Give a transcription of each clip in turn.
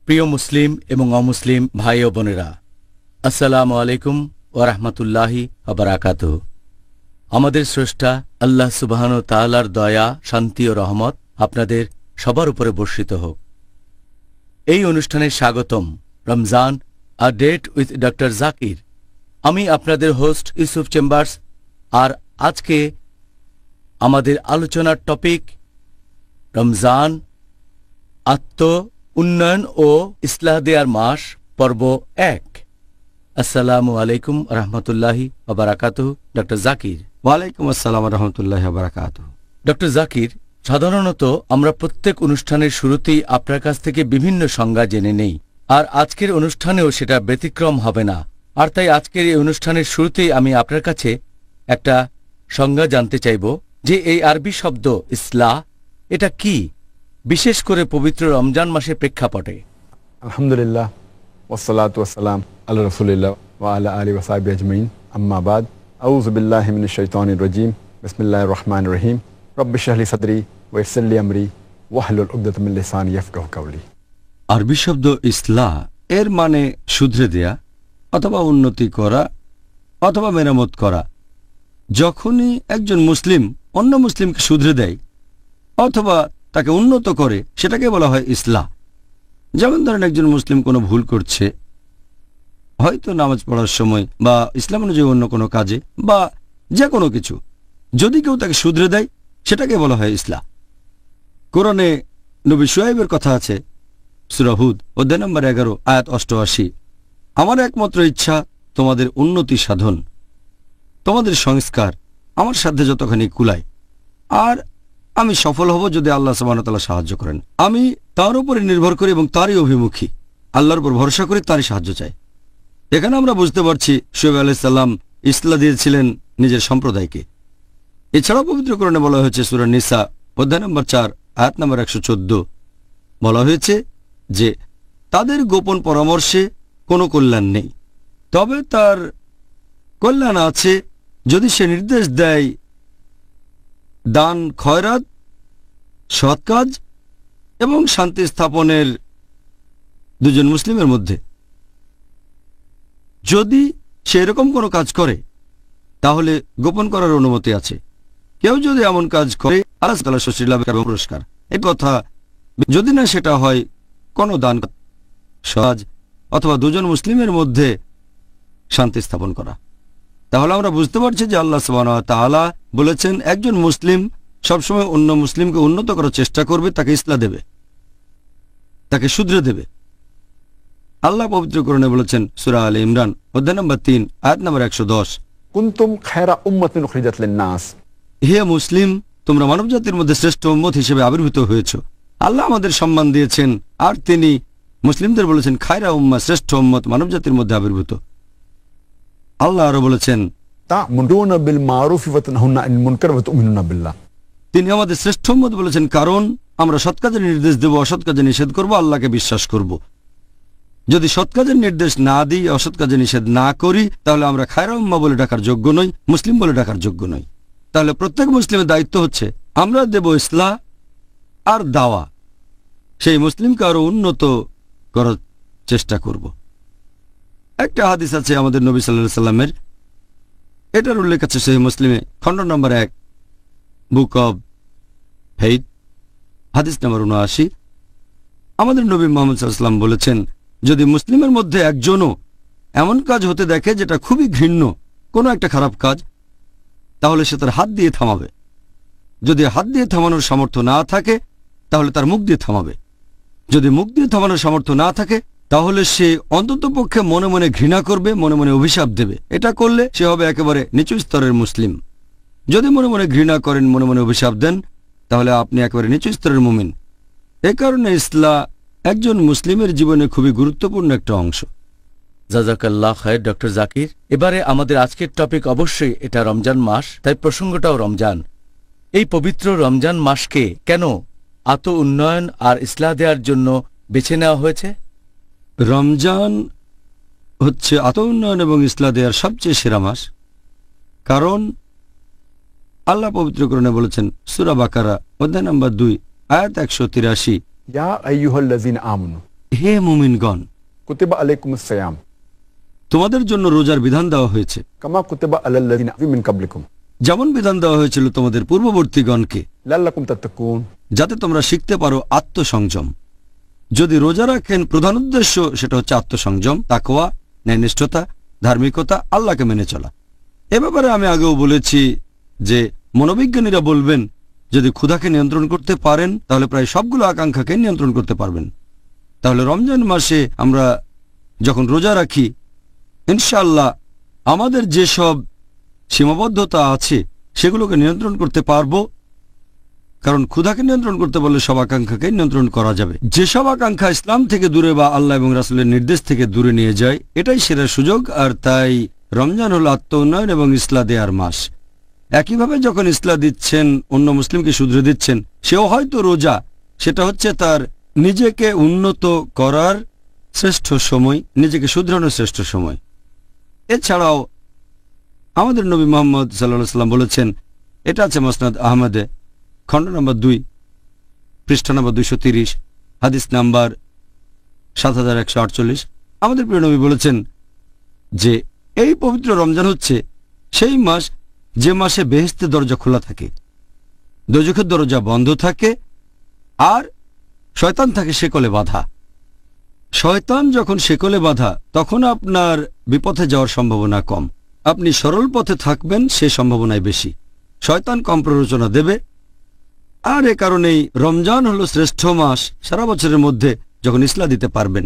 প্রিয় মুসলিম এবং অমুসলিম ভাই ও বোনেরা, আসসালামু আলাইকুম ওয়া রাহমাতুল্লাহি ওয়া বারাকাতুহু। আমাদের স্রষ্টা আল্লাহ সুবহানাহু ওয়া তাআলার দয়া, শান্তি ও রহমত আপনাদের সবার উপরে বর্ষিত হোক। এই অনুষ্ঠানে স্বাগতম। Ramzan a date with doctor Zakir. আমি আপনাদের হোস্ট ইউসুফ চেম্বার্স। আর আজকে আমাদের আলোচনার টপিক রমজান, আত্ম উন্নয়ন ও ইসলাহ দেয়ার মাস, পর্ব 1। আসসালামু আলাইকুম রহমতুল্লাহি ওয়া বারাকাতুহু। ডক্টর জাকির। ওয়ালাইকুম আসসালাম রহমতুল্লাহি ওয়া বারাকাতুহু। ডক্টর জাকির, সাধারণত আমরা প্রত্যেক অনুষ্ঠানের শুরুতেই আপনার কাছ থেকে বিভিন্ন সংজ্ঞা জেনে নেই, আর আজকের অনুষ্ঠানেও সেটা ব্যতিক্রম হবে না। আর তাই আজকের এই অনুষ্ঠানের শুরুতেই আমি আপনার কাছে একটা সংজ্ঞা জানতে চাইব যে এই আরবি শব্দ ইসলাহ, এটা কি, বিশেষ করে পবিত্র রমজান মাসের প্রেক্ষাপটে। আলহামদুলিল্লাহ ওয়াসসালাতু ওয়াসসালাম আলা রাসূলিল্লাহ ওয়া আলা আলিহি ওয়া সাহবিহি আজমাইন, আম্মা বাদ। আউযু বিল্লাহি মিনাশ শাইতানির রাজীম। বিসমিল্লাহির রহমানির রহিম। রব্বি ইশরাহ লি সাদরি ওয়া ইয়াসসির লি আমরি ওয়াহলুল উকদাতাম মিন লিসানি ইয়াফকাহু কাওলি। আরবি শব্দ ইসলাহ এর মানে শুধরে দেয়া অথবা উন্নতি করা অথবা মেরামত করা। যখনই একজন মুসলিম অন্য মুসলিমকে শুধরে দেয় অথবা তাকে উন্নত করে, সেটাকে বলা হয় ইসলাহ। যেমন ধরেন, একজন মুসলিম কোনো ভুল করছে, হয়তো নামাজ পড়ার সময় বা ইসলাম অনুযায়ী অন্য কোনো কাজে বা যে কোনো কিছু, যদি কেউ তাকে শুধরে দেয় সেটাকে বলা হয় ইসলাহ। কোরআনে নবী শুআইবের কথা আছে, সূরা হুদ অধ্যায় নম্বর 11 আয়াত 88। আমার একমাত্র ইচ্ছা তোমাদের উন্নতি সাধন, তোমাদের সংস্কার আমার সাধ্যে যতখানি কুলায়, আর আমি সফল হব যদি আল্লাহ সুবহানাহু ওয়া তাআলা সাহায্য করেন। আমি তার উপরে নির্ভর করি এবং তারই অভিমুখী, আল্লাহর উপর ভরসা করে তারই সাহায্য চাই। এখানে আমরা বুঝতে পারছি শুআইব আলাইহিস সালাম ইসলাহ দিয়েছিলেন নিজের সম্প্রদায়কে। এছাড়াও পবিত্র কোরআনে বলা হয়েছে, সূরা নিসা অধ্যায় নম্বর 4 আয়াত নম্বর 114, বলা হয়েছে যে তাদের গোপন পরামর্শে কোনো কল্যাণ নেই, তবে তার কল্যাণ আছে যদি সে নির্দেশ দেয় দান, খয়রাত, সৎ কাজ এবং শান্তি স্থাপনের দুজন মুসলিমের মধ্যে। যদি সে এরকম কোনো কাজ করে তাহলে গোপন করার অনুমতি আছে। কেউ যদি এমন কাজ করে, আল্লাহ তাআলা স্বস্তি লাভ এবং পুরস্কার। এই কথা যদি না সেটা হয় কোনো দান, সৎ অথবা দুজন মুসলিমের মধ্যে শান্তি স্থাপন করা, তাহলে আমরা বুঝতে পারছি যে আল্লাহ সুবহানাহু ওয়া তাআলা বলেছেন একজন মুসলিম সবসময় অন্য মুসলিমকে উন্নত করার চেষ্টা করবে, তাকে ইসলাহ দেবে, তাকে শুধরে দেবে। আল্লাহ পবিত্র কোরআনে বলেছেন, সূরা আলে ইমরান অধ্যায় নম্বর 3 আয়াত নম্বর 110, কুনতুম খায়রা উম্মাতিন উখরিজাত লিন-নাস। হে মুসলিম, তোমরা মানবজাতির মধ্যে শ্রেষ্ঠ উম্মত হিসেবে আবির্ভূত হয়েছো। আল্লাহ আমাদের সম্মান দিয়েছেন, আর তিনি মুসলিমদের বলেছেন খায়রা উম্মাহ, শ্রেষ্ঠ উম্মত মানবজাতির মধ্যে আবির্ভূত। আল্লাহ আরো বলেছেন, তা'মুরুনা বিল মারুফ ওয়া তানহাউনা আনিল মুনকার ওয়া তু'মিনুনা বিল্লাহ। তিনি আমাদের শ্রেষ্ঠ উম্মত বলেছেন কারণ আমরা সৎ কাজের নির্দেশ দেব, অসৎ কাজে নিষেধ করব, আল্লাহকে বিশ্বাস করব। যদি সৎ কাজের নির্দেশ না দিই, অসৎ কাজে নিষেধ না করি, তাহলে আমরা খায়রা উম্মাহ বলে ডাকার যোগ্য নই, মুসলিম বলে ডাকার যোগ্য নই। তাহলে প্রত্যেক মুসলিমের দায়িত্ব হচ্ছে আমরা দেব ইসলাহ আর দাওয়া, সেই মুসলিমকে আরো উন্নত করার চেষ্টা করব। একটা হাদিস আছে আমাদের নবী সাল্লাল্লাহু আলাইহি সাল্লামের, এটার উল্লেখ আছে সহিহ মুসলিমে খণ্ড নম্বর 1 বুক অব ফেইথ হাদিস নম্বর 79। আমাদের নবী মুহাম্মদ সাল্লাল্লাহু আলাইহি সাল্লাম বলেছেন, যদি মুসলিমের মধ্যে একজনও এমন কাজ হতে দেখে যেটা খুবই ঘৃণ্য, কোনো একটা খারাপ কাজ, তাহলে সে তার হাত দিয়ে থামাবে। যদি হাত দিয়ে থামানোর সামর্থ্য না থাকে তাহলে তার মুখ দিয়ে থামাবে। যদি মুখ দিয়ে থামানোর সামর্থ্য না থাকে তাহলে সে অন্ততপক্ষে মনে মনে ঘৃণা করবে, মনে মনে অভিশাপ দেবে। এটা করলে সে হবে একেবারে নিচু স্তরের মুসলিম। যদি মনে মনে ঘৃণা করেন, মনে মনে অভিশাপ দেন, তাহলে আপনি একেবারে নিচু স্তরের মুমিন। এ কারণে ইসলাম একজন মুসলিমের জীবনে খুবই গুরুত্বপূর্ণ একটা অংশ। জাযাকাল্লাহ খায়ের ডক্টর জাকির। এবারে আমাদের আজকের টপিক অবশ্যই এটা রমজান মাস, তাই প্রসঙ্গটাও রমজান। এই পবিত্র রমজান মাসকে কেন আত্ম উন্নয়ন আর ইসলাহ দেওয়ার জন্য বেছে নেওয়া হয়েছে? রমজান হচ্ছে আত্ম উন্নয়ন এবং ইসলাহ দেওয়ার সবচেয়ে সেরা মাস, কারণ আল্লাহ পবিত্র কোরআনে বলেছেন, সূরা বাকারা অধ্যায় নম্বর 2 আয়াত 183, ইয়া আইয়ুহাল্লাযিনা আমানু হে মুমিনগণ, कुतिबा अलैकुमुस सियाम তোমাদের জন্য রোজার বিধান দেওয়া হয়েছে कमा कुतिबा अलल्लज़ीना मिन कब्लिकुम যেমন বিধান দেওয়া হয়েছিল তোমাদের পূর্ববর্তীগণকে, लअल्लकुम तत्तकून, যাতে তোমরা শিখতে পারো আত্মসংযম। যদি রোজা রাখেন প্রধান উদ্দেশ্য সেটা হচ্ছে আত্মসংযম, তাকওয়া, ন্যায়নিষ্ঠতা, ধার্মিকতা, আল্লাহকে মেনে চলা। এ ব্যাপারে আমি আগেও বলেছি যে মনোবিজ্ঞানীরা বলবেন যদি ক্ষুধাকে নিয়ন্ত্রণ করতে পারেন তাহলে প্রায় সবগুলো আকাঙ্ক্ষাকে নিয়ন্ত্রণ করতে পারবেন। তাহলে রমজান মাসে আমরা যখন রোজা রাখি ইনশাআল্লাহ আমাদের যেসব সীমাবদ্ধতা আছে সেগুলোকে নিয়ন্ত্রণ করতে পারবো, কারণ ক্ষুধাকে নিয়ন্ত্রণ করতে বললে সব আকাঙ্ক্ষাকে নিয়ন্ত্রণ করা যাবে। যেসব আকাঙ্ক্ষা ইসলাম থেকে দূরে বা আল্লাহ এবং রাসূলের নির্দেশ থেকে দূরে নিয়ে যায় এটাই সেরা সুযোগ। আর তাই রমজান হল আত্ম উন্নয়ন এবং ইসলাহ দেওয়ার মাস। একইভাবে যখন ইসলাহ দিচ্ছেন, অন্য মুসলিমকে শুধরে দিচ্ছেন, সেও হয়তো রোজা, সেটা হচ্ছে তার নিজেকে উন্নত করার শ্রেষ্ঠ সময়, নিজেকে শুধরানোর শ্রেষ্ঠ সময়। এছাড়াও আমাদের নবী মুহাম্মদ সাল্লাল্লাহু আলাইহি ওয়াসাল্লাম বলেছেন, এটা আছে মুসনাদ আহমদে, খণ্ড নম্বর 2, পৃষ্ঠা নম্বর 230, হাদিস নাম্বার 7148। আমাদের প্রিয় নবী বলেছেন যে এই পবিত্র রমজান হচ্ছে সেই মাস যে মাসে বেহেশতের দরজা খোলা থাকে, দোজখের দরজা বন্ধ থাকে, আর শয়তান থাকে শেকলে বাঁধা। শয়তান যখন শেকলে বাঁধা তখন আপনার বিপথে যাওয়ার সম্ভাবনা কম, আপনি সরল পথে থাকবেন সে সম্ভাবনাই বেশি। শয়তান কম প্ররোচনা দেবে। আর এ কারণেই রমজান হলো শ্রেষ্ঠ মাস সারা বছরের মধ্যে যখন ইসলাহ দিতে পারবেন।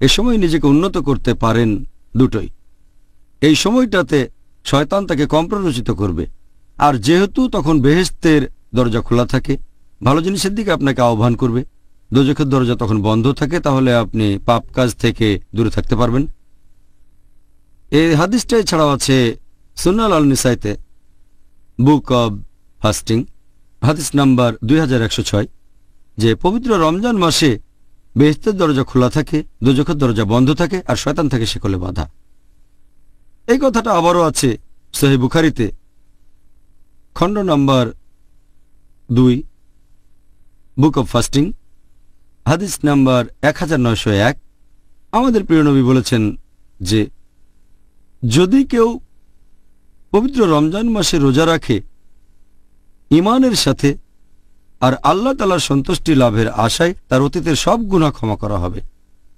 এ সময় নিজেকে উন্নত করতে পারেন দুটোই। এই সময়টাতে শয়তান তাকে কম প্ররোচিত করবে, আর যেহেতু তখন বেহেশতের দরজা খোলা থাকে, ভালো জিনিসের দিকে আপনাকে আহ্বান করবে, দোজখের দরজা তখন বন্ধ থাকে, তাহলে আপনি পাপ কাজ থেকে দূরে থাকতে পারবেন। এই হাদিসটাই ছাড়াও আছে সুনান আল নিসাইতে, বুক অব ফাস্টিং, হাদিস নাম্বার 2106, যে পবিত্র রমজান মাসে বেহেশতের দরজা খোলা থাকে, দোজখের দরজা বন্ধ থাকে, আর শয়তান থাকে শেকলে বাঁধা। এই কথাটা আবারও আছে সহিহ বুখারীতে, খণ্ড নাম্বার 2, বুক অব ফাস্টিং, হাদিস নাম্বার 1901। আমাদের প্রিয় নবী বলেছেন যে যদি কেউ পবিত্র রমজান মাসে রোজা রাখে ঈমানের সাথে আর আল্লাহ তাআলার সন্তুষ্টি লাভের আশায়, তার অতীতের সব গুনাহ ক্ষমা করা হবে।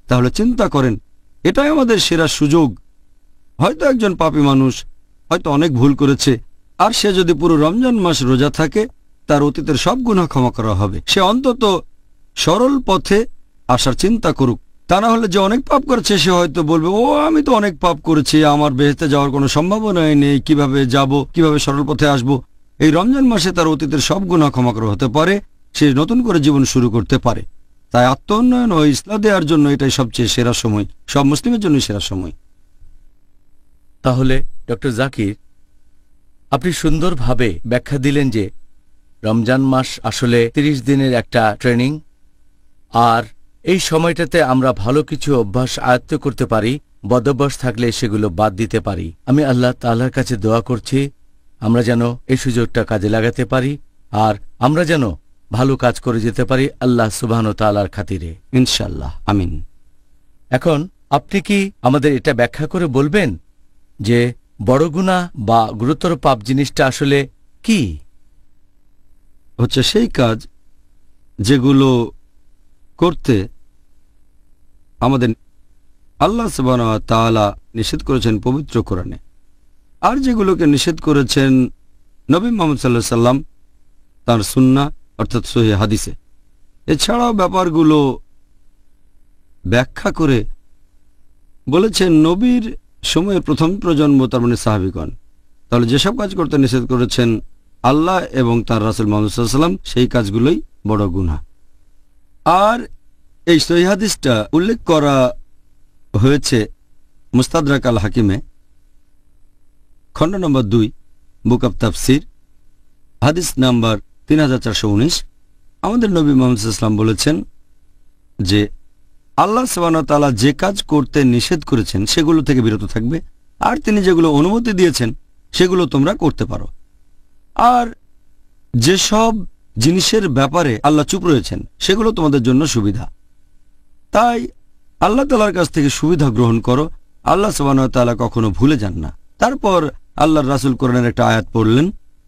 তাহলে চিন্তা করেন, এটাই আমাদের সেরা সুযোগ। হয়তো একজন পাপী মানুষ হয়তো অনেক ভুল করেছে, আর সে যদি পুরো রমজান মাস রোজা থাকে তার অতীতের সব গুনাহ ক্ষমা করা হবে। সে অন্তত সরল পথে আসার চিন্তা করুক। তা না হলে যে অনেক পাপ করেছে সে হয়তো বলবে, ও আমি তো অনেক পাপ করেছি, আমার বেহেশতে যাওয়ার কোনো সম্ভাবনাই নেই, কিভাবে যাব, কিভাবে সরল পথে আসব। এই রমজান মাসে তার অতীতের সব গুনাহ ক্ষমা করা হতে পারে, সে নতুন করে জীবন শুরু করতে পারে। তাই আত্ম উন্নয়ন ও ইসলাহ দেওয়ার জন্য এটাই সবচেয়ে সেরা সময়, সব মুসলিমের জন্য সেরা সময়। তাহলে ডক্টর জাকির, আপনি সুন্দরভাবে ব্যাখ্যা দিলেন যে রমজান মাস আসলে 30 দিনের একটা ট্রেনিং, আর এই সময়টাতে আমরা ভালো কিছু অভ্যাস আয়ত্ত করতে পারি, বদভ্যাস থাকলে সেগুলো বাদ দিতে পারি। আমি আল্লাহ তাআলার কাছে দোয়া করছি আমরা যেন এই সুযোগটা কাজে লাগাতে পারি, আর আমরা যেন ভালো কাজ করে যেতে পারি আল্লাহ সুবহানাহু ওয়া তাআলার খাতিরে, ইনশাআল্লাহ, আমিন। এখন আপনি কি আমাদের এটা ব্যাখ্যা করে বলবেন যে বড় গুনাহ বা গুরুতর পাপ জিনিসটা আসলে কি? হচ্ছে সেই কাজ যেগুলো করতে আমাদের আল্লাহ সুবহানাহু ওয়া তাআলা নিষেধ করেছেন পবিত্র কোরআনে, আর যেগুলোকে নিষেধ করেছেন নবী মুহাম্মদ সাল্লাল্লাহু আলাইহি সাল্লাম তার সুন্নাহ অর্থাৎ সহিহ হাদিসে। এছাড়াও ব্যাপারগুলো ব্যাখ্যা করে বলেছেন নবীর সময়ের প্রথম প্রজন্ম, তার মানে সাহাবীগণ। তাহলে যেসব কাজ করতে নিষেধ করেছেন আল্লাহ এবং তার রাসূল মুহাম্মদ সাল্লাল্লাহু আলাইহি সাল্লাম, সেই কাজগুলোই বড় গুনাহ। আর এই সহিহ হাদিসটা উল্লেখ করা হয়েছে মুস্তাদরাক আল হাকিমে, খণ্ড নম্বর 2, বুক অব তাফসির, হাদিস নাম্বার 3419। আমাদের নবী মুহাম্মদ সাল্লাল্লাহু আলাইহি ওয়াসাল্লাম বলেছেন যে আল্লাহ সুবহানাহু ওয়া তাআলা যে কাজ করতে নিষেধ করেছেন সেগুলো থেকে বিরত থাকবে, আর তিনি যেগুলো অনুমতি দিয়েছেন সেগুলো তোমরা করতে পারো। আর যেসব জিনিসের ব্যাপারে আল্লাহ চুপ রয়েছেন সেগুলো তোমাদের জন্য সুবিধা। তাই আল্লাহ তাআলার কাছ থেকে সুবিধা গ্রহণ করো। আল্লাহ সুবহানাহু ওয়া তাআলা কখনো ভুলে যান না। তারপর আল্লাহর রাসূল কোরআনের একটা আয়াত পড়লেন,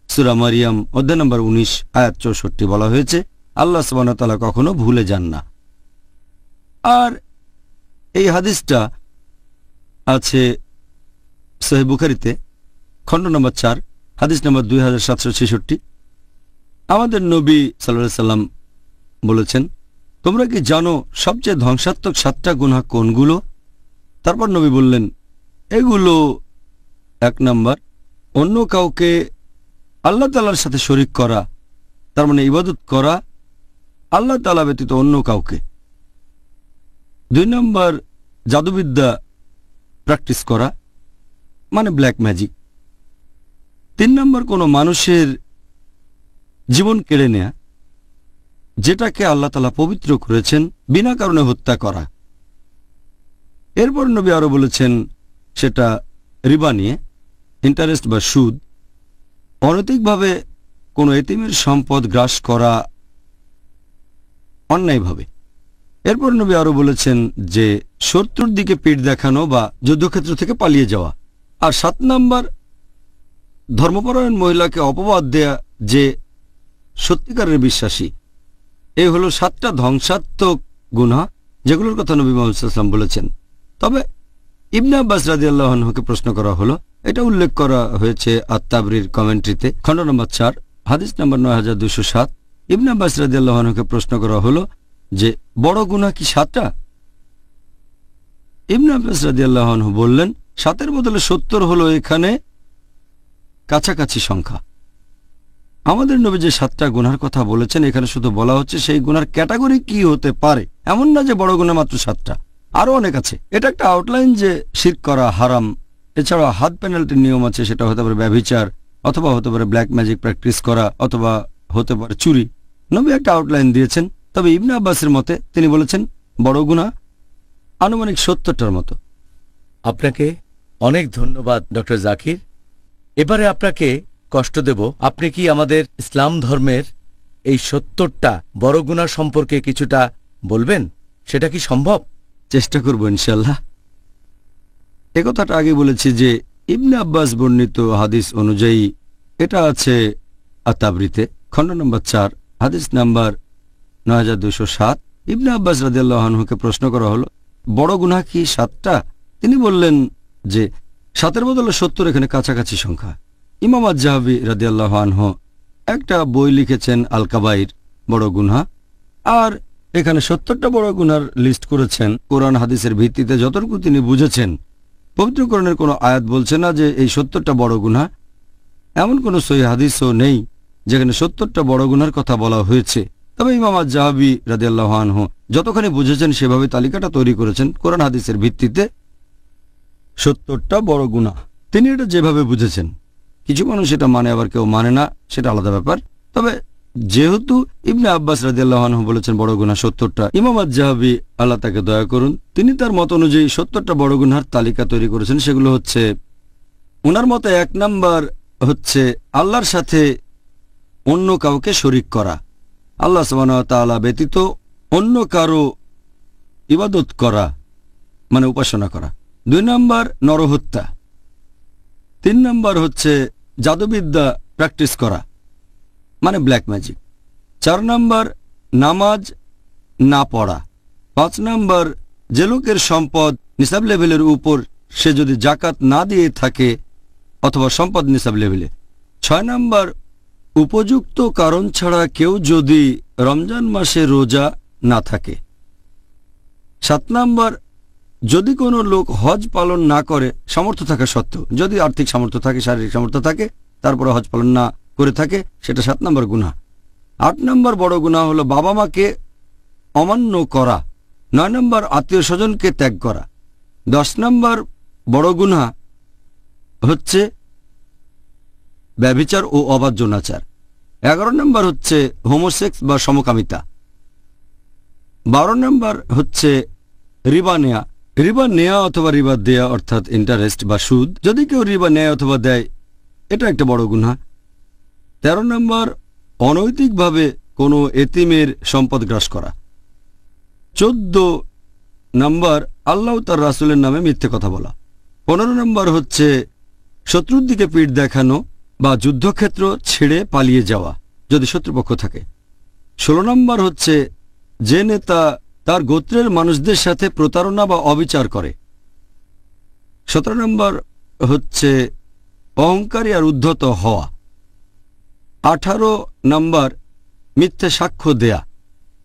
সূরা মারিয়াম অধ্যায় নম্বর 19 আয়াত 64 বলা হয়েছে আল্লাহ সুবহানাহু ওয়া তাআলা কখনো ভুলে যান না। আর এই হাদিসটা আছে সহিহ বুখারীতে, খণ্ড নম্বর 4, হাদিস নম্বর 2766। আমাদের নবী সাল্লাল্লাহু আলাইহি সাল্লাম বলেছেন, তোমরা কি জানো সবচেয়ে ধ্বংসাত্মক 7টা গুনাহ কোনগুলো? তারপর নবী বললেন, এগুলো 1 নাম্বার, অন্য কাউকে আল্লাহ তাআলার সাথে শরীক করা, তার মানে ইবাদত করা আল্লাহ তাআলা ব্যতীত অন্য কাউকে। 2 নাম্বার, জাদুবিদ্যা প্র্যাকটিস করা, মানে ব্ল্যাক ম্যাজিক। 3 নাম্বার, কোনো মানুষের জীবন কেড়ে নেয়া, যেটাকে আল্লাহ তাআলা পবিত্র করেছেন, বিনা কারণে হত্যা করা। এরপর নবী আরো বলেছেন সেটা রিবা নিয়ে, ইন্টারেস্ট বা সুদ, অনৈতিকভাবে কোনো এতিমের সম্পদ গ্রাস করা অন্যায়ভাবে। এরপর নবী আরো বলেছেন যে শত্রুর দিকে পিঠ দেখানো বা যুদ্ধক্ষেত্র থেকে পালিয়ে যাওয়া। আর 7 নাম্বার, ধর্মপরায়ণ মহিলাকে অপবাদ দেয়া যে সত্যিকারের বিশ্বাসী। এই হলো 7টা ধ্বংসাত্মক গুনাহ যেগুলোর কথা নবী মুহাম্মদ সাল্লাল্লাহু আলাইহি ওয়াসাল্লাম বলেছেন। তবে ইবনে আব্বাস রাদিয়াল্লাহু আনহুকে প্রশ্ন করা হলো, এটা উল্লেখ করা হয়েছে আত-তাবরির কমেন্ট্রিতে, খণ্ড নম্বর 4 হাদিস নম্বর 9207। ইবনে আব্বাস রাদিয়াল্লাহু আনহুকে প্রশ্ন করা হলো যে বড় গুনাহ কি 7টা? ইবনে আব্বাস রাদিয়াল্লাহু আনহু বললেন, 7-এর বদলে 70 হলো এখানে কাছাকাছি সংখ্যা। আমাদের নবী যে 7টা গুনার কথা বলেছেন, এখানে শুধু বলা হচ্ছে সেই গুনার ক্যাটাগরি কি হতে পারে, এমন না যে বড় গুনাহ মাত্র 7টা, আরো অনেক আছে। এটা একটা আউটলাইন যে শিরক করা হারাম। এছাড়া হাত পেনাল্টির নিয়ম আছে, সেটা হতে পারে ব্যভিচার, অথবা হতে পারে ব্ল্যাক ম্যাজিক প্র্যাকটিস করা, অথবা হতে পারে চুরি। নবী একটা আউটলাইন দিয়েছেন। তবে ইবনে আব্বাসের মতে তিনি বলেছেন বড় গুনাহ আনুমানিক 70টার মতো। আপনাকে অনেক ধন্যবাদ ডক্টর জাকির। এবারে আপনাকে কষ্ট দেব, আপনি কি আমাদের ইসলাম ধর্মের এই 70টা বড় গুনাহ সম্পর্কে কিছুটা বলবেন? সেটা কি সম্ভব? চেষ্টা করব ইনশাআল্লাহ। এ কথাটা আগে বলেছি যে ইবনে আব্বাস বর্ণিত হাদিস অনুযায়ী এটা আছে আত-তাবরিতে, খণ্ড নম্বর 4 হাদিস নাম্বার 9207। ইবনে আব্বাস রাদিয়াল্লাহু আনহুকে প্রশ্ন করা হলো, বড় গুনাহ কি 7টা? তিনি বললেন যে 7-এর বদলে 70 এখানে কাছাকাছি সংখ্যা। ইমাম আয-যাহাবী রাদিয়াল্লাহু আনহু একটা বই লিখেছেন আল কাবাইর, বড় গুনাহ, আর এখানে 70টা বড় গুনার লিস্ট করেছেন কোরআন হাদিসের ভিত্তিতে যতটুকু তিনি বুঝেছেন। পবিত্র কোরআনের কোনো আয়াত বলছে না যে এই 70টা বড় গুনাহ। এমন কোনো সহিহ হাদিসও নেই যেখানে 70টা বড় গুনার কথা বলা হয়েছে। তবে ইমাম আয-যাহাবী রাদিয়াল্লাহু আনহু যতখানি বুঝেছেন সেভাবে তালিকাটা তৈরি করেছেন কোরআন হাদিসের ভিত্তিতে 70টা বড় গুনাহ। তিনি এটা যেভাবে বুঝেছেন। কিছু মানুষ এটা মানে, আবার কেউ মানে না, সেটা আলাদা ব্যাপার। তবে যেহেতু ইবনে আব্বাস রাদিয়াল্লাহু আনহু বলেছেন বড় গুনাহ 70টা, ইমাম আয-যাহাবী আল্লাহ তাকে দয়া করুন, তিনি তার মত অনুযায়ী 70টা বড় গুনাহর তালিকা তৈরি করেছেন। সেগুলো হচ্ছে, ওনার মতে 1 নাম্বার হচ্ছে আল্লাহর সাথে অন্য কাউকে শরীক করা, আল্লাহ সুবহানাহু ওয়া তাআলা ব্যতীত অন্য কারো ইবাদত করা, মানে উপাসনা করা। 2 নাম্বার নরহত্যা। 3 নাম্বার হচ্ছে জাদুবিদ্যা প্র্যাকটিস করা, মানে ব্ল্যাক ম্যাজিক। 4 নাম্বার নামাজ না পড়া। 5 নাম্বার যে লোকের সম্পদ নিসাব লেভেলের উপর, সে যদি জাকাত না দিয়ে থাকে অথবা সম্পদ নিসাব লেভেলে। 6 নাম্বার উপযুক্ত কারণ ছাড়া কেউ যদি রমজান মাসে রোজা না থাকে। 7 নাম্বার যদি কোনো লোক হজ পালন না করে সামর্থ্য থাকা সত্ত্বেও, যদি আর্থিক সামর্থ্য থাকে, শারীরিক সামর্থ্য থাকে, তারপরে হজ পালন না করে থাকে, সেটা 7 নাম্বার গুনাহ। 8 নাম্বার বড় গুনাহ হলো বাবা মাকে অমান্য করা। 9 নাম্বার আত্মীয় স্বজনকে ত্যাগ করা। 10 নাম্বার বড় গুনাহ হচ্ছে ব্যভিচার ও অবাধ যৌনাচার। 11 নাম্বার হচ্ছে হোমোসেক্স বা সমকামিতা। 12 নাম্বার হচ্ছে রিবা নেয়া। রিবা নেয়া অথবা রিবা দেয়া অর্থাৎ ইন্টারেস্ট বা সুদ। যদি কেউ রিবা নেয় অথবা দেয়, এটা একটা বড় গুনাহ। 13 নম্বর অনৈতিকভাবে কোনো এতিমের সম্পদ গ্রাস করা। 14 নম্বর আল্লাহ তার রাসূলের নামে মিথ্যে কথা বলা। 15 নম্বর হচ্ছে শত্রুর দিকে পিঠ দেখানো বা যুদ্ধক্ষেত্র ছেড়ে পালিয়ে যাওয়া যদি শত্রুপক্ষ থাকে। 16 নম্বর হচ্ছে যে নেতা তার গোত্রের মানুষদের সাথে প্রতারণা বা অবিচার করে। 17 নম্বর হচ্ছে অহংকারী আর উদ্ধত হওয়া। 18 নম্বর মিথ্যে সাক্ষ্য দেয়া।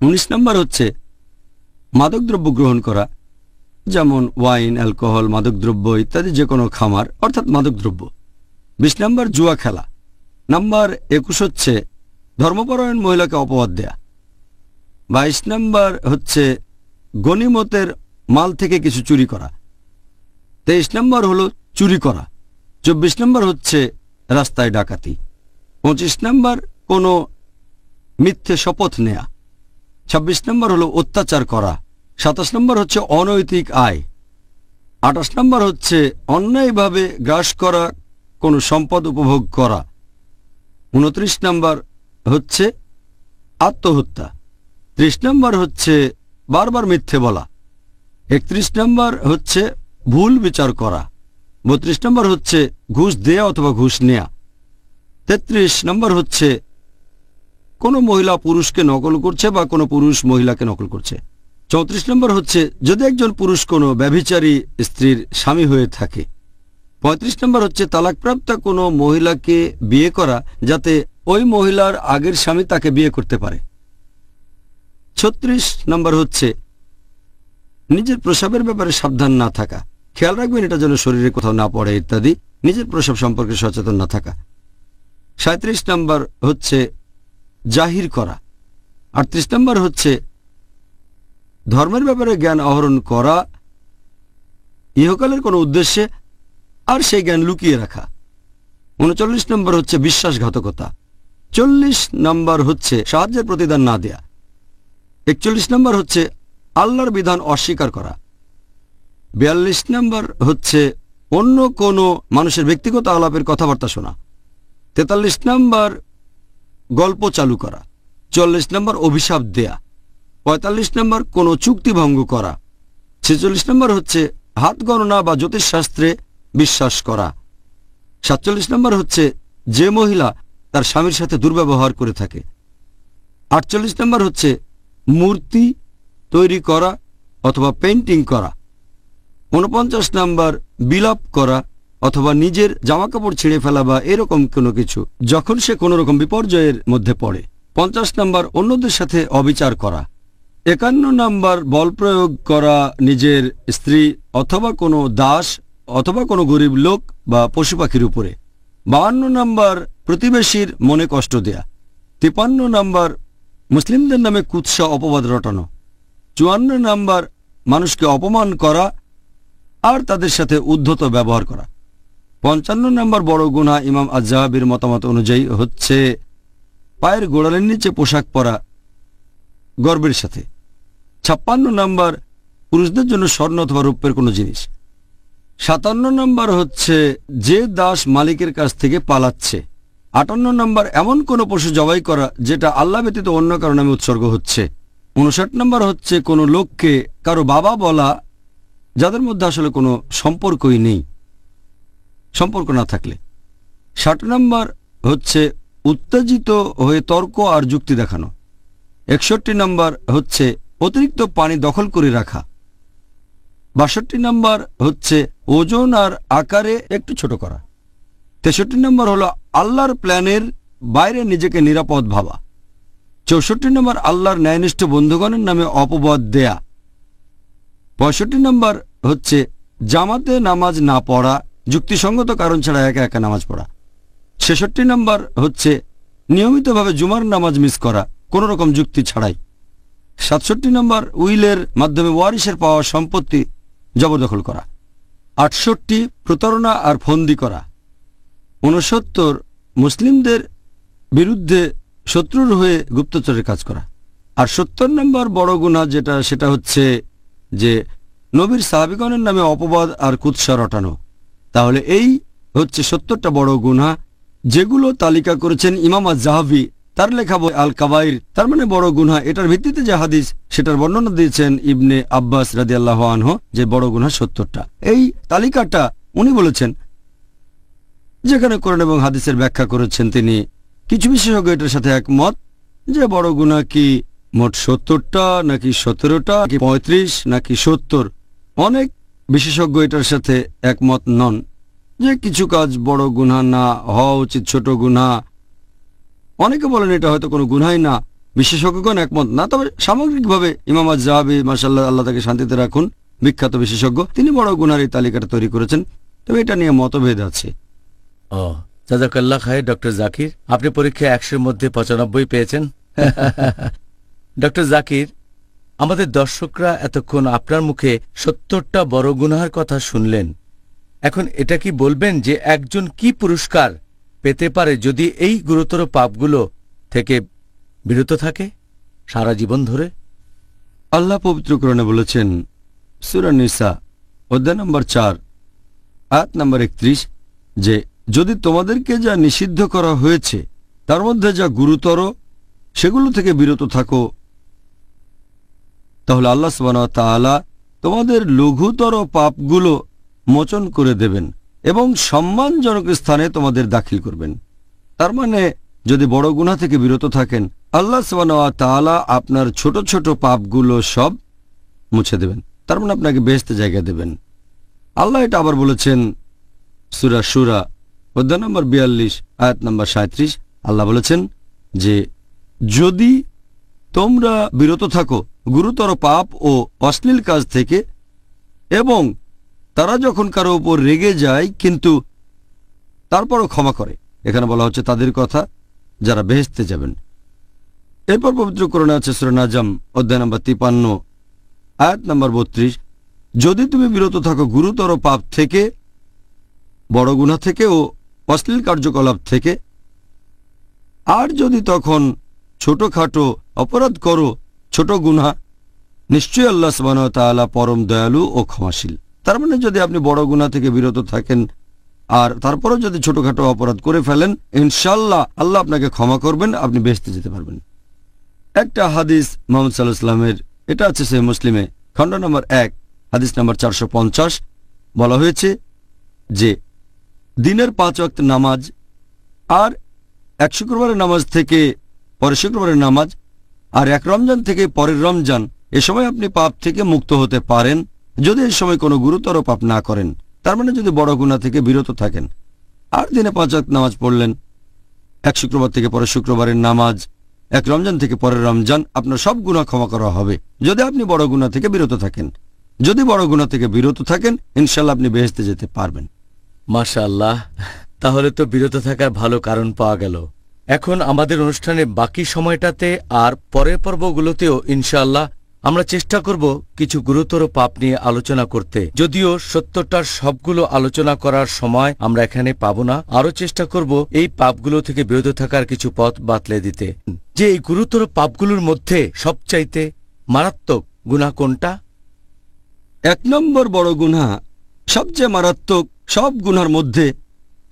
19 নম্বর হচ্ছে মাদকদ্রব্য গ্রহণ করা, যেমন ওয়াইন, অ্যালকোহল, মাদকদ্রব্য ইত্যাদি যে কোনো খামার অর্থাৎ মাদকদ্রব্য। 20 নম্বর জুয়া খেলা। নাম্বার 21 হচ্ছে ধর্মপরায়ণ মহিলাকে অপবাদ দেয়া। 22 নম্বর হচ্ছে গনিমতের মাল থেকে কিছু চুরি করা। 23 নম্বর হলো চুরি করা। 24 নম্বর হচ্ছে রাস্তায় ডাকাতি। 25 নম্বর কোনো মিথ্যে শপথ নেয়া। 26 নম্বর হলো অত্যাচার করা। 27 নম্বর হচ্ছে অনৈতিক আয়। 28 নম্বর হচ্ছে অন্যায়ভাবে গ্রাস করা কোনো সম্পদ উপভোগ করা। 29 নম্বর হচ্ছে আত্মহত্যা। 30 নম্বর হচ্ছে বারবার মিথ্যে বলা। 31 নম্বর হচ্ছে ভুল বিচার করা। 32 নম্বর হচ্ছে ঘুষ দেয়া অথবা ঘুষ নেয়া। 33 নম্বর হচ্ছে কোনো মহিলা পুরুষকে নকল করছে বা কোনো পুরুষ মহিলাকে নকল করছে। 34 নম্বর হচ্ছে যদি একজন পুরুষ কোনো ব্যভিচারী স্ত্রীর স্বামী হয়ে থাকে। 35 নম্বর হচ্ছে তালাকপ্রাপ্ত কোনো মহিলাকে বিয়ে করা যাতে ওই মহিলার আগের স্বামী তাকে বিয়ে করতে পারে। 36 নম্বর হচ্ছে নিজের প্রস্রাবের ব্যাপারে সাবধান না থাকা, খেয়াল রাখবেন এটা যেন শরীরে কোথাও না পড়ে ইত্যাদি, নিজের প্রস্রাব সম্পর্কে সচেতন না থাকা। 37 নম্বর হচ্ছে জাহির করা। 38 নম্বর হচ্ছে ধর্মের ব্যাপারে জ্ঞান আহরণ করা ইহকালের কোনো উদ্দেশ্যে আর সেই জ্ঞান লুকিয়ে রাখা। 39 নম্বর হচ্ছে বিশ্বাসঘাতকতা। 40 নম্বর হচ্ছে সাহায্যের প্রতিদান না দেয়া। 41 নম্বর হচ্ছে আল্লাহর বিধান অস্বীকার করা। 42 নম্বর হচ্ছে অন্য কোনো মানুষের ব্যক্তিগত আলাপের কথাবার্তা শোনা। 43 নম্বর গল্প চালু করা। 44 নম্বর অভিশাপ দেয়া। 45 নম্বর কোনো চুক্তি ভঙ্গ করা। 46 নম্বর হচ্ছে হাত গণনা বা জ্যোতিষশাস্ত্রে বিশ্বাস করা। 47 নম্বর হচ্ছে যে মহিলা তার স্বামীর সাথে দুর্ব্যবহার করে থাকে। 48 নম্বর হচ্ছে মূর্তি তৈরি করা অথবা পেইন্টিং করা। 49 নম্বর বিলাপ করা অথবা নিজের জামাকাপড় ছিঁড়ে ফেলা বা এরকম কোনো কিছু যখন সে কোনো রকম বিপর্যয়ের মধ্যে পড়ে। 50 নম্বর অন্যদের সাথে অবিচার করা। 51 নম্বর বল প্রয়োগ করা নিজের স্ত্রী অথবা কোনো দাস অথবা কোনো গরিব লোক বা পশু পাখির উপরে। 52 নম্বর প্রতিবেশীর মনে কষ্ট দেয়া। 53 নম্বর মুসলিমদের নামে কুৎসা অপবাদ রটানো। 54 নম্বর মানুষকে অপমান করা আর তাদের সাথে উদ্ধত ব্যবহার করা। 55 নম্বর বড় গুনাহ ইমাম আজ-যাহাবির মতামত অনুযায়ী হচ্ছে পায়ের গোড়ালির নিচে পোশাক পরা গর্বের সাথে। 56 নম্বর পুরুষদের জন্য স্বর্ণ অথবা রৌপ্যের কোনো জিনিস। 57 নম্বর হচ্ছে যে দাস মালিকের কাছ থেকে পালাচ্ছে। 58 নম্বর এমন কোনো পশু জবাই করা যেটা আল্লাহ ব্যতীত অন্য কারো নামে উৎসর্গ হচ্ছে। 59 নম্বর হচ্ছে কোনো লোককে কারো বাবা বলা যাদের মধ্যে আসলে কোনো সম্পর্কই নেই, সম্পর্ক না থাকলে। 60 নম্বর হচ্ছে উত্তেজিত হয়ে তর্ক আর যুক্তি দেখানো। 61 নম্বর হচ্ছে অতিরিক্ত পানি দখল করে রাখা। 62 নম্বর হচ্ছে ওজন আর আকারে একটু ছোট করা। 63 নম্বর হলো আল্লাহর প্ল্যানের বাইরে নিজেকে নিরাপদ ভাবা। 64 নম্বর আল্লাহর ন্যায়নিষ্ঠ বন্ধুগণের নামে অপবাদ দেয়া। 65 নম্বর হচ্ছে জামাতে নামাজ না পড়া, যুক্তিসঙ্গত কারণ ছাড়া একা একা নামাজ পড়া। 66 নম্বর হচ্ছে নিয়মিতভাবে জুমার নামাজ মিস করা কোনো রকম যুক্তি ছাড়াই। 67 নম্বর উইলের মাধ্যমে ওয়ারিসের পাওয়া সম্পত্তি জবরদখল করা। 68 প্রতারণা আর ফন্দি করা। 69 মুসলিমদের বিরুদ্ধে শত্রুর হয়ে গুপ্তচরের কাজ করা। আর 70 নম্বর বড় গুনাহ সেটা হচ্ছে যে নবীর সাহাবীগণের নামে অপবাদ আর কুৎসা রটানো। তাহলে এই হচ্ছে 70টা বড় গুনাহ যেগুলো তালিকা করেছেন ইমাম আজ-যাহাবি তার লেখা বই আল কাবাইর, তার মানে বড় গুনাহ, এটার ভিত্তিতে যে হাদিস সেটার বর্ণনা দিয়েছেন ইবনে আব্বাস রাদিয়াল্লাহু আনহু, যে বড় গুনাহ 70টা। এই তালিকাটা উনি বলেছেন, যেখানে কোরআন এবং হাদিসের ব্যাখ্যা করেছেন তিনি। কিছু বিশেষজ্ঞ এটার সাথে একমত যে বড় গুনাহ কি মোট 70টা নাকি 17টা নাকি 35 নাকি 70। অনেক বিশেষজ্ঞ এটার সাথে একমত নন যে কিছু কাজ বড় গুনাহ না হওয়া উচিত, ছোট গুনাহ। অনেকে বলেন এটা হয়তো কোনো গুনাহই না, বিশেষজ্ঞগণ একমত না। তবে সামগ্রিকভাবে ইমাম আয-যাহাবী, মাশাআল্লাহ, আল্লাহ তাকে শান্তিতে রাখুন, বিখ্যাত বিশেষজ্ঞ, তিনি বড় গুনাহর এই তালিকাটা তৈরি করেছেন। তবে এটা নিয়ে মতভেদ আছে। ও জাযাকাল্লাহ খায়র ডক্টর জাকির, আপনি পরীক্ষায় 100-এর মধ্যে 95 পেয়েছেন। ডক্টর জাকির, আমাদের দর্শকরা এতক্ষণ আপনার মুখে 70টা বড় গুনাহের কথা শুনলেন। এখন এটা কি বলবেন যে একজন কি পুরস্কার পেতে পারে যদি এই গুরুতর পাপগুলো থেকে বিরত থাকে সারা জীবন ধরে? আল্লাহ পবিত্র কোরআনে বলেছেন, সূরা নিসা অধ্যায় নম্বর 4 আয়াত নম্বর 31, যে যদি তোমাদেরকে যা নিষিদ্ধ করা হয়েছে তার মধ্যে যা গুরুতর সেগুলো থেকে বিরত থাকো, তাহলে আল্লাহ সুবহানাহু ওয়া তাআলা তোমাদের লঘুতর পাপগুলো মোচন করে দেবেন এবং সম্মানজনক স্থানে তোমাদের দাখিল করবেন। তার মানে যদি বড় গুনাহ থেকে বিরত থাকেন, আল্লাহ সুবহানাহু ওয়া তাআলা আপনার ছোট ছোট পাপগুলো সব মুছে দেবেন। তার মানে আপনাকে বেহেশতে জায়গা দেবেন। আল্লাহ এটা আবার বলেছেন সূরা শুরা অধ্যায় নম্বর 42 আয়াত নম্বর 37। আল্লাহ বলেছেন যে যদি তোমরা বিরত থাকো গুরুতর পাপ ও অশ্লীল কাজ থেকে, এবং তারা যখন কারো উপর রেগে যায় কিন্তু তারপরও ক্ষমা করে, এখানে বলা হচ্ছে তাদের কথা যারা বেহেশতে যাবেন। এরপর পবিত্র কোরআনে আছে সূরা নাজম অধ্যায় নম্বর 53 আয়াত নম্বর 32, যদি তুমি বিরত থাকো গুরুতর পাপ থেকে, বড় গুনাহ থেকে ও অশ্লীল কার্যকলাপ থেকে, আর যদি তখন ছোটখাটো অপরাধ করো, ছোট গুনাহ, নিশ্চয়ই আল্লাহ সুবহানাহু ওয়া তাআলা পরম দয়ালু ও ক্ষমাশীল। তার মানে যদি আপনি বড় গুনাহ থেকে বিরত থাকেন আর তারপরও যদি ছোটখাটো অপরাধ করে ফেলেন, ইনশাআল্লাহ আল্লাহ আপনাকে ক্ষমা করবেন, আপনি বেহেশতে যেতে পারবেন। একটা হাদিস মুহাম্মদ সাল্লাল্লাহু আলাইহি ওয়াসাল্লামের, এটা আছে সহিহ মুসলিমে খণ্ড নম্বর 1 হাদিস নম্বর 450, বলা হয়েছে যে দিনের 5 ওয়াক্ত নামাজ আর এক শুক্রবারের নামাজ থেকে পরের শুক্রবারের নামাজ আর এক রমজান থেকে পরের রমজান, এ সময় আপনি পাপ থেকে মুক্ত হতে পারেন যদি এই সময় কোনো গুরুতর পাপ না করেন। তার মানে যদি বড় গুনাহ থেকে বিরত থাকেন আর দিনে 5 ওয়াক্ত নামাজ পড়লেন, এক শুক্রবার থেকে পরের শুক্রবারের নামাজ, এক রমজান থেকে পরের রমজান, আপনার সব গুনাহ ক্ষমা করা হবে যদি আপনি বড় গুনাহ থেকে বিরত থাকেন। যদি বড় গুনাহ থেকে বিরত থাকেন, ইনশাআল্লাহ আপনি বেহেশতে যেতে পারবেন। মাশাআল্লাহ, তাহলে তো বিরত থাকার ভালো কারণ পাওয়া গেল। এখন আমাদের অনুষ্ঠানের বাকি সময়টাতে আর পরের পর্বগুলোতেও ইনশাআল্লাহ আমরা চেষ্টা করব কিছু গুরুতর পাপ নিয়ে আলোচনা করতে। যদিও 70টার সবগুলো আলোচনা করার সময় আমরা এখানে পাব না, আরও চেষ্টা করব এই পাপগুলো থেকে বিরত থাকার কিছু পথ বাতলে দিতে। যে এই গুরুতর পাপগুলোর মধ্যে সবচাইতে মারাত্মক গুনাহ কোনটা? 1 নম্বর বড় গুনাহ, সবচেয়ে মারাত্মক সব গুনার মধ্যে,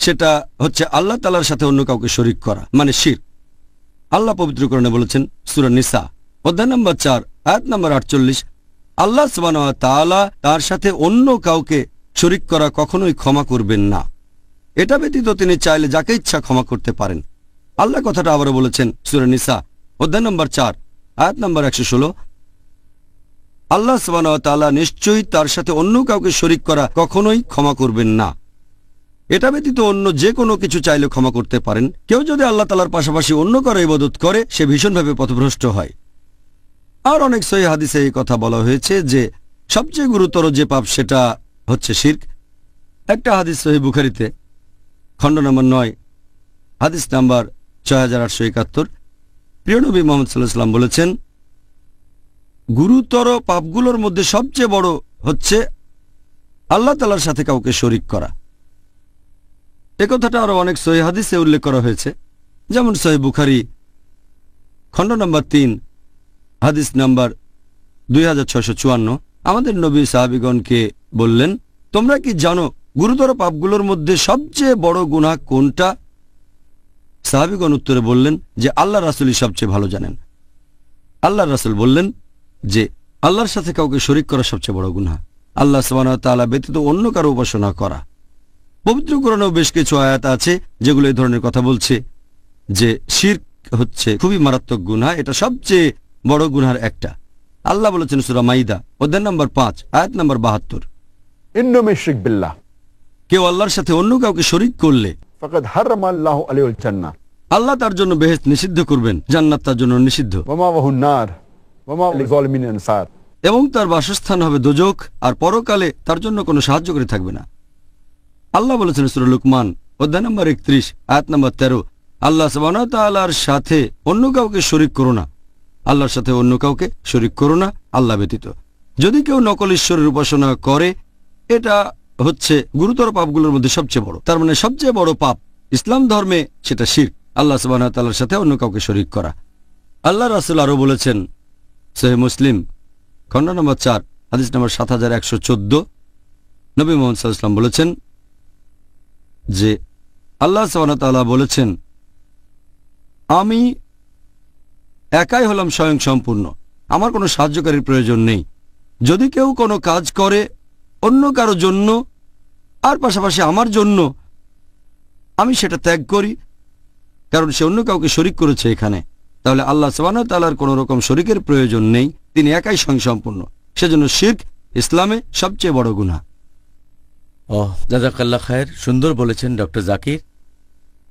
সেটা হচ্ছে আল্লাহ তাআলার সাথে অন্য কাউকে শরীক করা, মানে শিরক। আল্লাহ পবিত্র কোরআনে বলেছেন সূরা নিসা অধ্যায় নম্বর 4 আয়াত নম্বর 48, আল্লাহ সুবহানাহু ওয়া তাআলা তার সাথে অন্য কাউকে শরীক করা কখনোই ক্ষমা করবেন না। এটা ব্যতীত তিনি চাইলে যাকে ইচ্ছা ক্ষমা করতে পারেন। আল্লাহ কথাটা আবারও বলেছেন সূরা নিসা অধ্যায় নম্বর 4 আয়াত নম্বর 116, আল্লাহ সুবহানাহু ওয়া তাআলা নিশ্চয়ই তার সাথে অন্য কাউকে শরীক করা কখনোই ক্ষমা করবেন না। এটা ব্যতীত অন্য যে কোনো কিছু চাইলে ক্ষমা করতে পারেন। কেউ যদি আল্লাহ তাআলার পাশাপাশি অন্য কারো ইবাদত করে, সে ভীষণভাবে পথভ্রষ্ট হয়। আর অনেক সহিহ হাদিসে এই কথা বলা হয়েছে যে সবচেয়ে গুরুতর যে পাপ সেটা হচ্ছে শিরক। একটা হাদিস সহিহ বুখারীতে খণ্ড নম্বর 9 হাদিস নাম্বার 6871, প্রিয় নবী মুহাম্মদ সাল্লাল্লাহু আলাইহি ওয়াসাল্লাম বলেছেন, গুরুতর পাপগুলোর মধ্যে সবচেয়ে বড় হচ্ছে আল্লাহ তাআলার সাথে কাউকে শরীক করা। এ কথাটা আরো অনেক সহিহ হাদিসে উল্লেখ করা হয়েছে, যেমন সহিহ বুখারী খণ্ড নম্বর 3 হাদিস নাম্বার 2654। আমাদের নবী সাহাবীগণকে বললেন, তোমরা কি জানো গুরুতর পাপগুলোর মধ্যে সবচেয়ে বড় গুনাহ কোনটা? সাহাবীগণ উত্তরে বললেন যে আল্লাহ রাসূলই সবচেয়ে ভালো জানেন। আল্লাহ রাসূল বললেন যে আল্লাহর সাথে কাউকে শরীক করা সবচেয়ে বড় গুনাহ, আল্লাহ সুবহানাহু ওয়া তাআলা ব্যতীত অন্য কারো উপাসনা করা। পবিত্র কোরআনেও বেশ কিছু আয়াত আছে যেগুলো এই ধরনের কথা বলছে যে শিরক হচ্ছে খুবই মারাত্মক গুনাহ, এটা সবচেয়ে বড় গুনাহের একটা। আল্লাহ বলেছেন সূরা মাইদা অধ্যায় নম্বর 5 আয়াত নম্বর 72, ইন্নাম ইশরিক বিল্লাহ, কেউ আল্লাহর সাথে অন্য কাউকে শরীক করলে ফাকাদ হারামাল্লাহু আলাইহিল জান্নাহ, আল্লাহ তার জন্য বেহেশত নিষিদ্ধ করবেন, জান্নাত তার জন্য নিষিদ্ধ, ওয়া মাওয়াহুন নার ওয়া মা লিযালিমিন আনসার, এবং তার বাসস্থান হবে দোজখ, আর পরকালে তার জন্য কোনো সাহায্যকারী থাকবে না। আল্লাহ বলেছেন সূরা লুকমান অধ্যায় নম্বর 31 আয়াত নম্বর 13, আল্লাহ সুবহানাহু ওয়া তাআলার সাথে অন্য কাউকে শরীক করো না, আল্লাহর সাথে অন্য কাউকে শরীক করো না আল্লাহ ব্যতীত। যদি কেউ নকল ঈশ্বরের উপাসনা করে, এটা হচ্ছে গুরুতর পাপগুলোর মধ্যে সবচেয়ে বড়, তার মানে সবচেয়ে বড় পাপ ইসলাম ধর্মে সেটা শিরক, আল্লাহ সুবহানাহু ওয়া তাআলার সাথে অন্য কাউকে শরীক করা। আল্লাহ রাসূল আরো বলেছেন সহিহ মুসলিম খণ্ড নম্বর 4 হাদিস নম্বর 7114, নবী মুহাম্মদ সাল্লাল্লাহু আলাইহি ওয়াসাল্লাম বলেছেন যে আল্লাহ সুবহানাহু ওয়া তাআলা বলেছেন, আমি একাই হলাম স্বয়ং সম্পূর্ণ, আমার কোনো সাহায্যকারীর প্রয়োজন নেই। যদি কেউ কোনো কাজ করে অন্য কারো জন্য আর পাশাপাশি আমার জন্য, আমি সেটা ত্যাগ করি, কারণ সে অন্য কাউকে শরীক করেছে এখানে, তাহলে আল্লাহ সুবহানাহু ওয়া তাআলার কোনো রকম শরীকের প্রয়োজন নেই, তিনি একাই স্বয়ংসম্পূর্ণ। সেজন্য শিরক ইসলামে সবচেয়ে বড় গুনাহ। জাযাকাল্লাহ খায়ের, সুন্দর বলেছেন ডক্টর জাকির।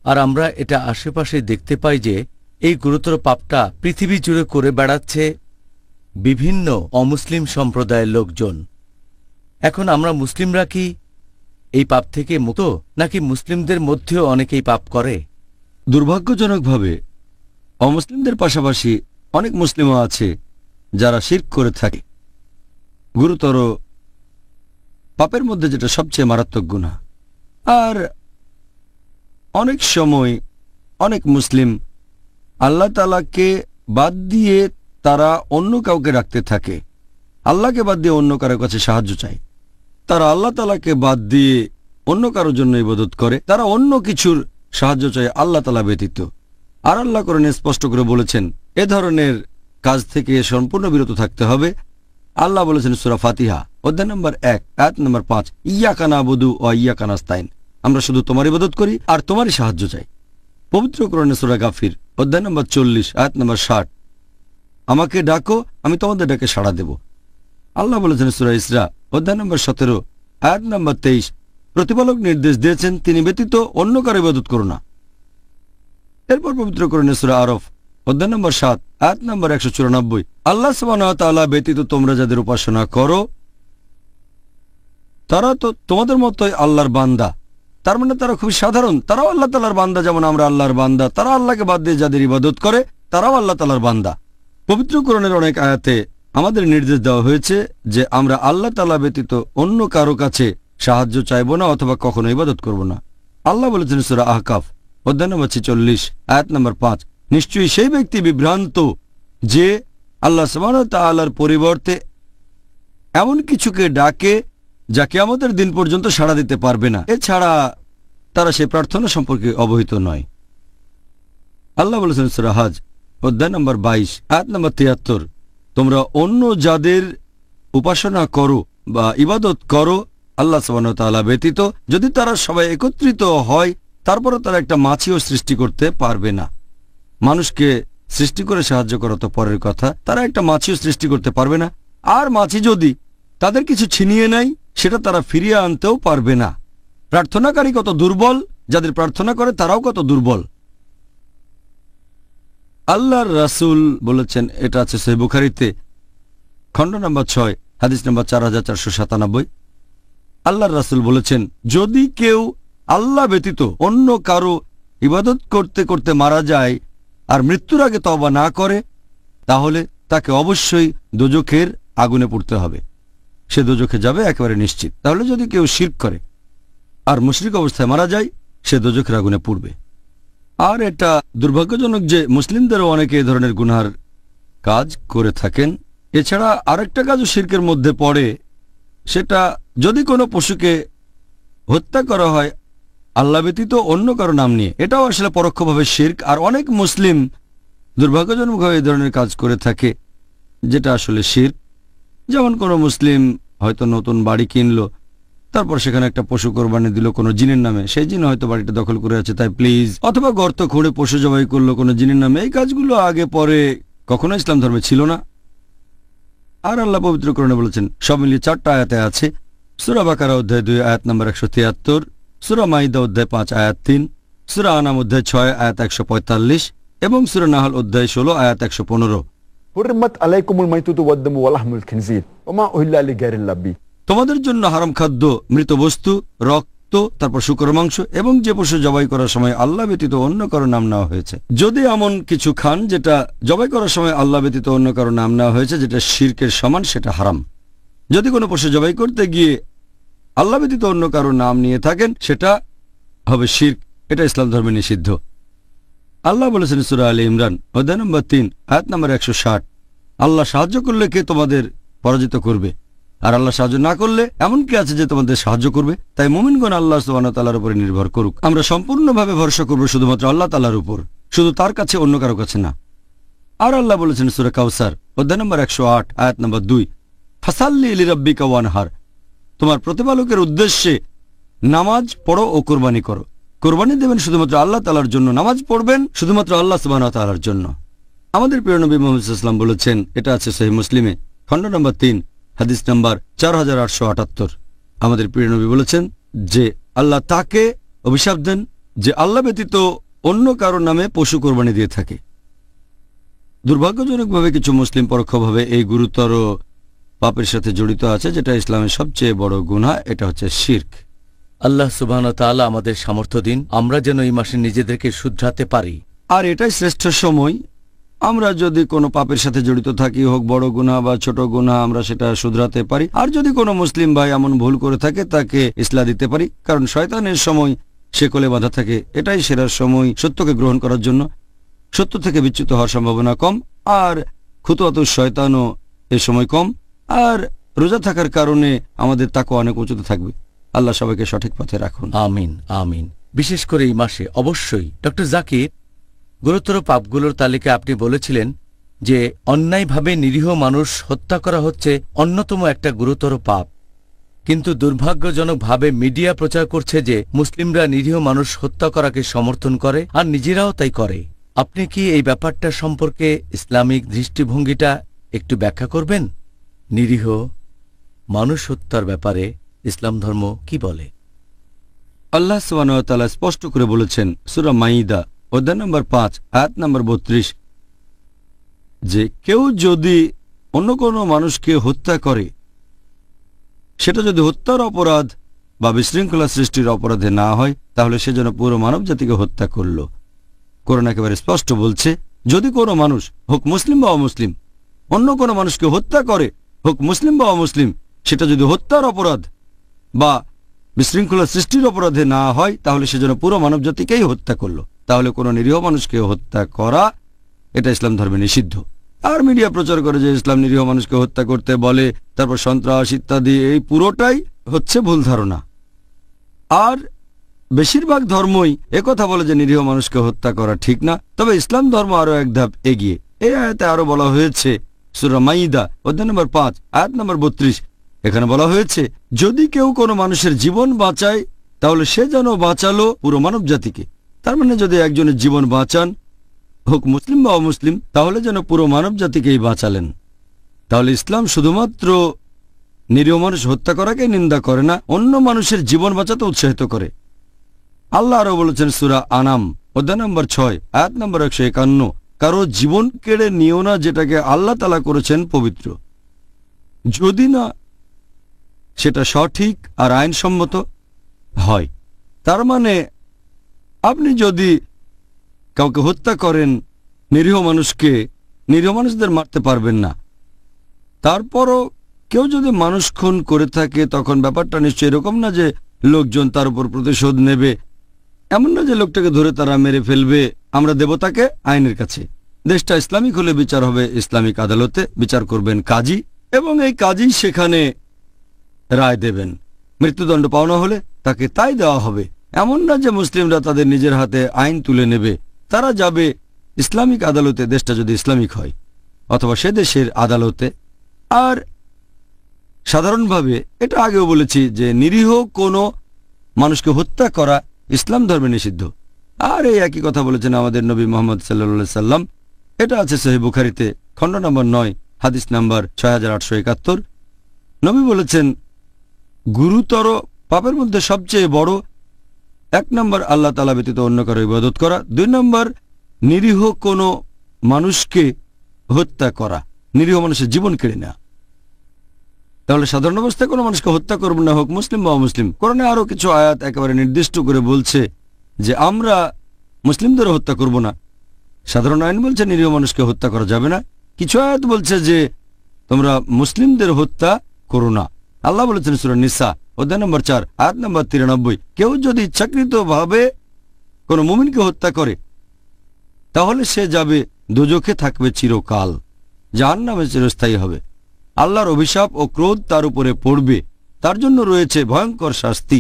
আর আমরা এটা আশেপাশে দেখতে পাই যে এই গুরুতর পাপটা পৃথিবী জুড়ে করে বেড়াচ্ছে বিভিন্ন অমুসলিম সম্প্রদায়ের লোকজন। এখন আমরা মুসলিমরা কি এই পাপ থেকে মুক্ত, নাকি মুসলিমদের মধ্যেও অনেকেই পাপ করে? দুর্ভাগ্যজনকভাবে অমুসলিমদের পাশাপাশি অনেক মুসলিমও আছে যারা শিরক করে থাকে। গুরুতর পাপের মধ্যে যেটা সবচেয়ে মারাত্মক গুনাহ। আর অনেক সময় অনেক মুসলিম আল্লাহ তাআলাকে বাদ দিয়ে তারা অন্য কাউকে রাখতে থাকে, আল্লাহকে বাদ দিয়ে অন্য কারো কাছে সাহায্য চায়। তারা আল্লাহ তাআলাকে বাদ দিয়ে অন্য কারোর জন্য ইবাদত করে, তারা অন্য কিছুর সাহায্য চায় আল্লাহ তাআলা ব্যতীত। আর আল্লাহ কোরআনে স্পষ্ট করে বলেছেন এ ধরনের কাজ থেকে সম্পূর্ণ বিরত থাকতে হবে। আল্লাহ বলেছেন সূরা ফাতিহা অধ্যায় নম্বর 1 আয়াত নম্বর 5, ইয়াকা নাবুদু ওয়া ইয়াকা নাস্তাইন, আমরা শুধু তোমার ইবাদত করি আর তোমারই সাহায্য চাই। পবিত্র কোরআনে সূরা গাফির অধ্যায় নম্বর 40 আয়াত নম্বর 60, আমাকে ডাকো আমি তোমাদের ডাকে সাড়া দেব। আল্লাহ বলেছেন সূরা ইসরা অধ্যায় নম্বর 17 আয়াত নম্বর 23, প্রতিপালক নির্দেশ দিয়েছেন তিনি ব্যতীত অন্য কারো ইবাদত করো না। এরপর পবিত্র কোরআনে সূরা আরফ অধ্যায় নম্বর 7 আয়াত নম্বর 194, আল্লাহ সুবহানাহু ওয়া তাআলা ব্যতীত তোমরা যাদের উপাসনা করো তারা তো তোমাদের মতোই আল্লাহর বান্দা। তার মানে তারা খুবই সাধারণ, তারাও আল্লাহ তাআলার বান্দা, যেমন আমরা আল্লাহর বান্দা। তারা আল্লাহকে বাদ দিয়ে যাদের ইবাদত করে তারাও আল্লাহ তাআলার বান্দা। পবিত্র কোরআনের অনেক আয়াতে আমাদের নির্দেশ দেওয়া হয়েছে যে আমরা আল্লাহ তাআলা ব্যতীত অন্য কারো কাছে সাহায্য চাইব না অথবা কখনো ইবাদত করব না। আল্লাহ বলেছেন সূরা আহকাফ অধ্যায় নম্বর 46 আয়াত নম্বর 5, নিশ্চয়ই সেই ব্যক্তি বিভ্রান্ত যে আল্লাহ সুবহানাহু ওয়া তাআলার পরিবর্তে এমন কিছুকে ডাকে যা কিয়ামতের দিন পর্যন্ত সাড়া দিতে পারবে না, এছাড়া তারা সেই প্রার্থনা সম্পর্কে অবহিত নয়। আল্লাহ বলেছেন সূরা হজ অধ্যায় নম্বর 22 আয়াত নম্বর 73, তোমরা অন্য যাদের উপাসনা করো বা ইবাদত করো আল্লাহ সুবহানাহু ওয়া তাআলা ব্যতীত, যদি তারা সবাই একত্রিত হয় তারপরও তারা একটা মাছিও সৃষ্টি করতে পারবে না। মানুষকে সৃষ্টি করে সাহায্য করা তো পরের কথা, তারা একটা মাছিও সৃষ্টি করতে পারবে না। আর মাছি যদি তাদের কিছু ছিনিয়ে নেয় সেটা তারা ফিরিয়ে আনতেও পারবে না। প্রার্থনাকারী কত দুর্বল, যাদের প্রার্থনা করে তারাও কত দুর্বল। আল্লাহর রাসূল বলেছেন, এটা আছে সহিহ বুখারীতে খণ্ড নম্বর 6 হাদিস নম্বর 4497, আল্লাহর রাসূল বলেছেন যদি কেউ আল্লাহ ব্যতীত অন্য কারো ইবাদত করতে করতে মারা যায় আর মৃত্যুর আগে তওবা না করে তাহলে তাকে অবশ্যই দোজখের আগুনে পুড়তে হবে, সে দোজখে যাবে একেবারে নিশ্চিত। তাহলে যদি কেউ শিরক করে আর মুশরিক অবস্থায় মারা যায় সে দোজখের আগুনে পুড়বে। আর এটা দুর্ভাগ্যজনক যে মুসলিমদেরও অনেকে এই ধরনের গুনার কাজ করে থাকেন। এছাড়া আরেকটা কাজও শিরকের মধ্যে পড়ে, সেটা যদি কোনো পশুকে হত্যা করা হয় আল্লাহ ব্যতীত অন্য কারো নাম নিয়ে, এটাও আসলে পরোক্ষভাবে শিরক। আর অনেক মুসলিম দুর্ভাগ্যজনকভাবে এই ধরনের কাজ করে থাকে, যেটা আসলে শিরক। যেমন কোনো মুসলিম হয়তো নতুন বাড়ি কিনলো, তারপর সেখানে একটা পশু কোরবানি দিল কোনো জিনের নামে, সেই জিন হয়তো বাড়িটা দখল করে আছে, তাই প্লিজ। অথবা গর্ত খুঁড়ে পশু জবাই করলো কোনো জিনের নামে। এই কাজগুলো আগে পরে কখনো ইসলাম ধর্মে ছিল না। আর আল্লাহ পবিত্র কোরআনে বলেছেন, সব মিলিয়ে 4টা আয়াতে আছে। সূরা বাকারা অধ্যায় 2 আয়াত নম্বর 173, সূরা মাইদা অধ্যায় 5 আয়াত 3, সূরা আনাম অধ্যায় 6 আয়াত 145 এবং সূরা নাহল অধ্যায় 16 আয়াত 115। হুররিমাত আলাইকুমুল মাইতাতু ওয়াদ-দামু ওয়া লাহমুল খিনজির ওয়া মা উহিল্লা লিগাইরিল্লাহ বিহি। তোমাদের জন্য হারাম খাদ্য, মৃত বস্তু, রক্ত, তারপর শূকর মাংস এবং যে পশু জবাই করার সময় আল্লাহ ব্যতীত অন্য কারো নাম নেওয়া হয়েছে। যদি এমন কিছু খান যেটা জবাই করার সময় আল্লাহ ব্যতীত অন্য কারো নাম নেওয়া হয়েছে, যেটা শিরকের সমান, সেটা হারাম। যদি কোনো পশু জবাই করতে গিয়ে আল্লাহ ব্যতীত অন্য কারো নাম নিয়ে থাকেন, সেটা হবে শিরক। এটা ইসলাম ধর্মে নিষিদ্ধ। আল্লাহ বলেছেন সূরা আলী ইমরান অধ্যায় নম্বর 3 আয়াত নম্বর 160, আল্লাহ সাহায্য করলে কে তোমাদের পরাজিত করবে, আর আল্লাহ সাহায্য না করলে এমন কি আছে যে তোমাদের সাহায্য করবে। তাই মুমিনগণ আল্লাহ সুবহানাহু ওয়া তাআলার উপরে নির্ভর করুক। আমরা সম্পূর্ণভাবে ভরসা করব শুধুমাত্র আল্লাহ তাআলার উপর, শুধু তার কাছে, অন্য কারো কাছে না। আর আল্লাহ বলেছেন সূরা কাউসার অধ্যায় নম্বর 108 আয়াত নম্বর 2, ফাসাল্লি লিরাব্বিকা ওয়ানহার, তোমার প্রতিপালকের উদ্দেশ্যে নামাজ পড়ো ও কোরবানি করো। কোরবানি দেবেন শুধুমাত্র আল্লাহ তাআলার জন্য, নামাজ পড়বেন শুধুমাত্র আল্লাহ সুবহানাহু ওয়া তাআলার জন্য। আমাদের প্রিয় নবী মুহাম্মদ সাল্লাল্লাহু আলাইহি ওয়াসাল্লাম বলেছেন, এটা আছে সহিহ মুসলিমে খণ্ড নম্বর 3 হাদিস নাম্বার 4878। আমাদের প্রিয় নবী বলেছেন যে আল্লাহ তাকে অভিশাপ দেন যে আল্লাহ ব্যতীত অন্য কারো নামে পশু কোরবানি দিয়ে থাকে। দুর্ভাগ্যজনকভাবে কিছু মুসলিম পরোক্ষভাবে এই গুরুতর পাপের সাথে জড়িত আছে, যেটা ইসলামের সবচেয়ে বড় গুনাহ। এটা হচ্ছে শিরক। আল্লাহ সুবহানাহু ওয়া তাআলা আমাদের সামর্থ্য দিন, আমরা যেন এই মাসে নিজেদেরকে শুধরাতে পারি। আর এটাই শ্রেষ্ঠ সময়, আমরা যদি কোনো পাপের সাথে জড়িত থাকি, হোক বড় গুনাহ বা ছোট গুনাহ, আমরা সেটা শুধরাতে পারি। আর যদি কোনো মুসলিম ভাই এমন ভুল করে থাকে, তাকে ইসলাহ দিতে পারি। কারণ শয়তানের সময় সে কোলে বাঁধা থাকে, এটাই সেরা সময় সত্যকে গ্রহণ করার জন্য। সত্য থেকে বিচ্যুত হওয়ার সম্ভাবনা কম, আর খুতুয়াত শয়তানও এ সময় কম। আর রোজা থাকার কারণে আমাদের তাকওয়া অনেক উঁচুতে থাকবে। আল্লাহ সবাইকে সঠিক পথে রাখুন। আমিন আমিন। বিশেষ করে এই মাসে অবশ্যই। ডক্টর জাকির, গুরুতর পাপগুলোর তালিকা আপনি বলেছিলেন যে অন্যায়ভাবে নিরীহ মানুষ হত্যা করা হচ্ছে অন্যতম একটা গুরুতর পাপ, কিন্তু দুর্ভাগ্যজনকভাবে মিডিয়া প্রচার করছে যে মুসলিমরা নিরীহ মানুষ হত্যা করাকে সমর্থন করে আর নিজেরাও তাই করে। আপনি কি এই ব্যাপারটা সম্পর্কে ইসলামিক দৃষ্টিভঙ্গিটা একটু ব্যাখ্যা করবেন? নিরীহ মানুষ হত্যার ব্যাপারে ইসলাম ধর্ম কি বলে? আল্লাহ সুবহানাহু ওয়া তাআলা স্পষ্ট করে বলেছেন সূরা মাইদা অধ্যায় নম্বর 5 আয়াত নম্বর 32 যে কেউ যদি অন্য কোনো মানুষকে হত্যা করে, সেটা যদি হত্যার অপরাধ বা বিশৃঙ্খলা সৃষ্টির অপরাধে না হয়, তাহলে সে যেন পুরো মানব জাতিকে হত্যা করল। কোরআন একেবারে স্পষ্ট বলছে, যদি কোনো মানুষ, হোক মুসলিম বা অমুসলিম, অন্য কোনো মানুষকে হত্যা করে, হোক মুসলিম বা অমুসলিম, সেটা যদি হত্যার অপরাধ বা বিশৃঙ্খলা সৃষ্টির অপরাধে না হয়, তাহলে সে যেন পুরো মানব জাতিকেই হত্যা করল। তাহলে কোনো নিরীহ মানুষকে হত্যা করা, এটা ইসলাম ধর্মে নিষিদ্ধ। আর মিডিয়া প্রচার করে যে ইসলাম নিরীহ মানুষকে হত্যা করতে বলে, তারপর সন্ত্রাস ইত্যাদি, এই পুরোটাই হচ্ছে ভুল ধারণা। আর বেশিরভাগ ধর্মই একথা বলে যে নিরীহ মানুষকে হত্যা করা ঠিক না। তবে ইসলাম ধর্ম আরো এক ধাপ এগিয়ে। এই আয়াতে আরো বলা হয়েছে সূরা মাইদা অধ্যায় নম্বর 5 আয়াত নম্বর 32, এখানে বলা হয়েছে যদি কেউ কোনো মানুষের জীবন বাঁচায়, তাহলে সে যেন বাঁচালো পুরো মানব জাতিকে। তার মানে যদি একজনের জীবন বাঁচান, হোক মুসলিম বা অমুসলিম, তাহলে যেন পুরো মানব জাতিকেই বাঁচালেন। তাহলে ইসলাম শুধুমাত্র নিরীহ মানুষ হত্যা করাকে নিন্দা করে না, অন্য মানুষের জীবন বাঁচাতে উৎসাহিত করে। আল্লাহ আরো বলেছেন সূরা আনাম অধ্যায় নম্বর 6 আয়াত নম্বর 151, কারো জীবন কেড়ে নিও না যেটাকে আল্লাহ তাআলা করেছেন পবিত্র, যদি না সেটা সঠিক আর আইনসম্মত হয়। তার মানে আপনি যদি কাউকে হত্যা করেন, নিরীহ মানুষকে, নিরীহ মানুষদের মারতে পারবেন না। তারপরও কেউ যদি মানুষ খুন করে থাকে, তখন ব্যাপারটা নিশ্চয়ই এরকম না যে লোকজন তার উপর প্রতিশোধ নেবে। এমন না যে লোকটাকে ধরে তারা মেরে ফেলবে, আমরা দেব তাকে আইনের কাছে। দেশটা ইসলামিক হলে বিচার হবে ইসলামিক আদালতে, বিচার করবেন কাজী, এবং এই কাজী সেখানে রায় দেবেন। মৃত্যুদণ্ড পাওনা হলে তাকে তাই দেওয়া হবে। এমন না যে মুসলিমরা তাদের নিজের হাতে আইন তুলে নেবে। তারা যাবে ইসলামিক আদালতে, দেশটা যদি ইসলামিক হয়, অথবা সে দেশের আদালতে। আর সাধারণভাবে এটা আগেও বলেছি যে নিরীহ কোনো মানুষকে হত্যা করা ইসলাম ধর্মে নিষিদ্ধ। আর এই একই কথা বলেছেন আমাদের নবী মুহাম্মদ সাল্লাল্লাহু সাল্লাম। এটা আছে সহিহ বুখারীতে, খণ্ড নম্বর 9, হাদিস নাম্বার 6871। নবী বলেছেন, গুরুতর পাপের মধ্যে সবচেয়ে বড় 1 নম্বর আল্লাহ তাআলা ব্যতীত অন্য কারো ইবাদত করা, 2 নম্বর নিরীহ কোনো মানুষকে হত্যা করা, নিরীহ মানুষের জীবন কেড়ে নেওয়া। তাহলে সাধারণ অবস্থায় কোনো মানুষকে হত্যা করব না, হোক মুসলিম বা অমুসলিম। কোরআনে আরও কিছু আয়াত একেবারে নির্দিষ্ট করে বলছে যে আমরা মুসলিমদেরও হত্যা করব না। সাধারণ আইন বলছে নিরীহ মানুষকে হত্যা করা যাবে না। কিছু আয়াত বলছে যে তোমরা মুসলিমদের হত্যা করো না। আল্লাহ বলেছেন সূরা নিসা অধ্যায় নম্বর 4 আয়াত নম্বর 93, কেউ যদি ইচ্ছাকৃতভাবে কোনো মুমিনকে হত্যা করে তাহলে সে যাবে দোজখে, থাকবে চিরকাল, জাহান্নামে চিরস্থায়ী হবে। আল্লাহর অভিশাপ ও ক্রোধ তার উপরে পড়বে, তার জন্য রয়েছে ভয়ঙ্কর শাস্তি।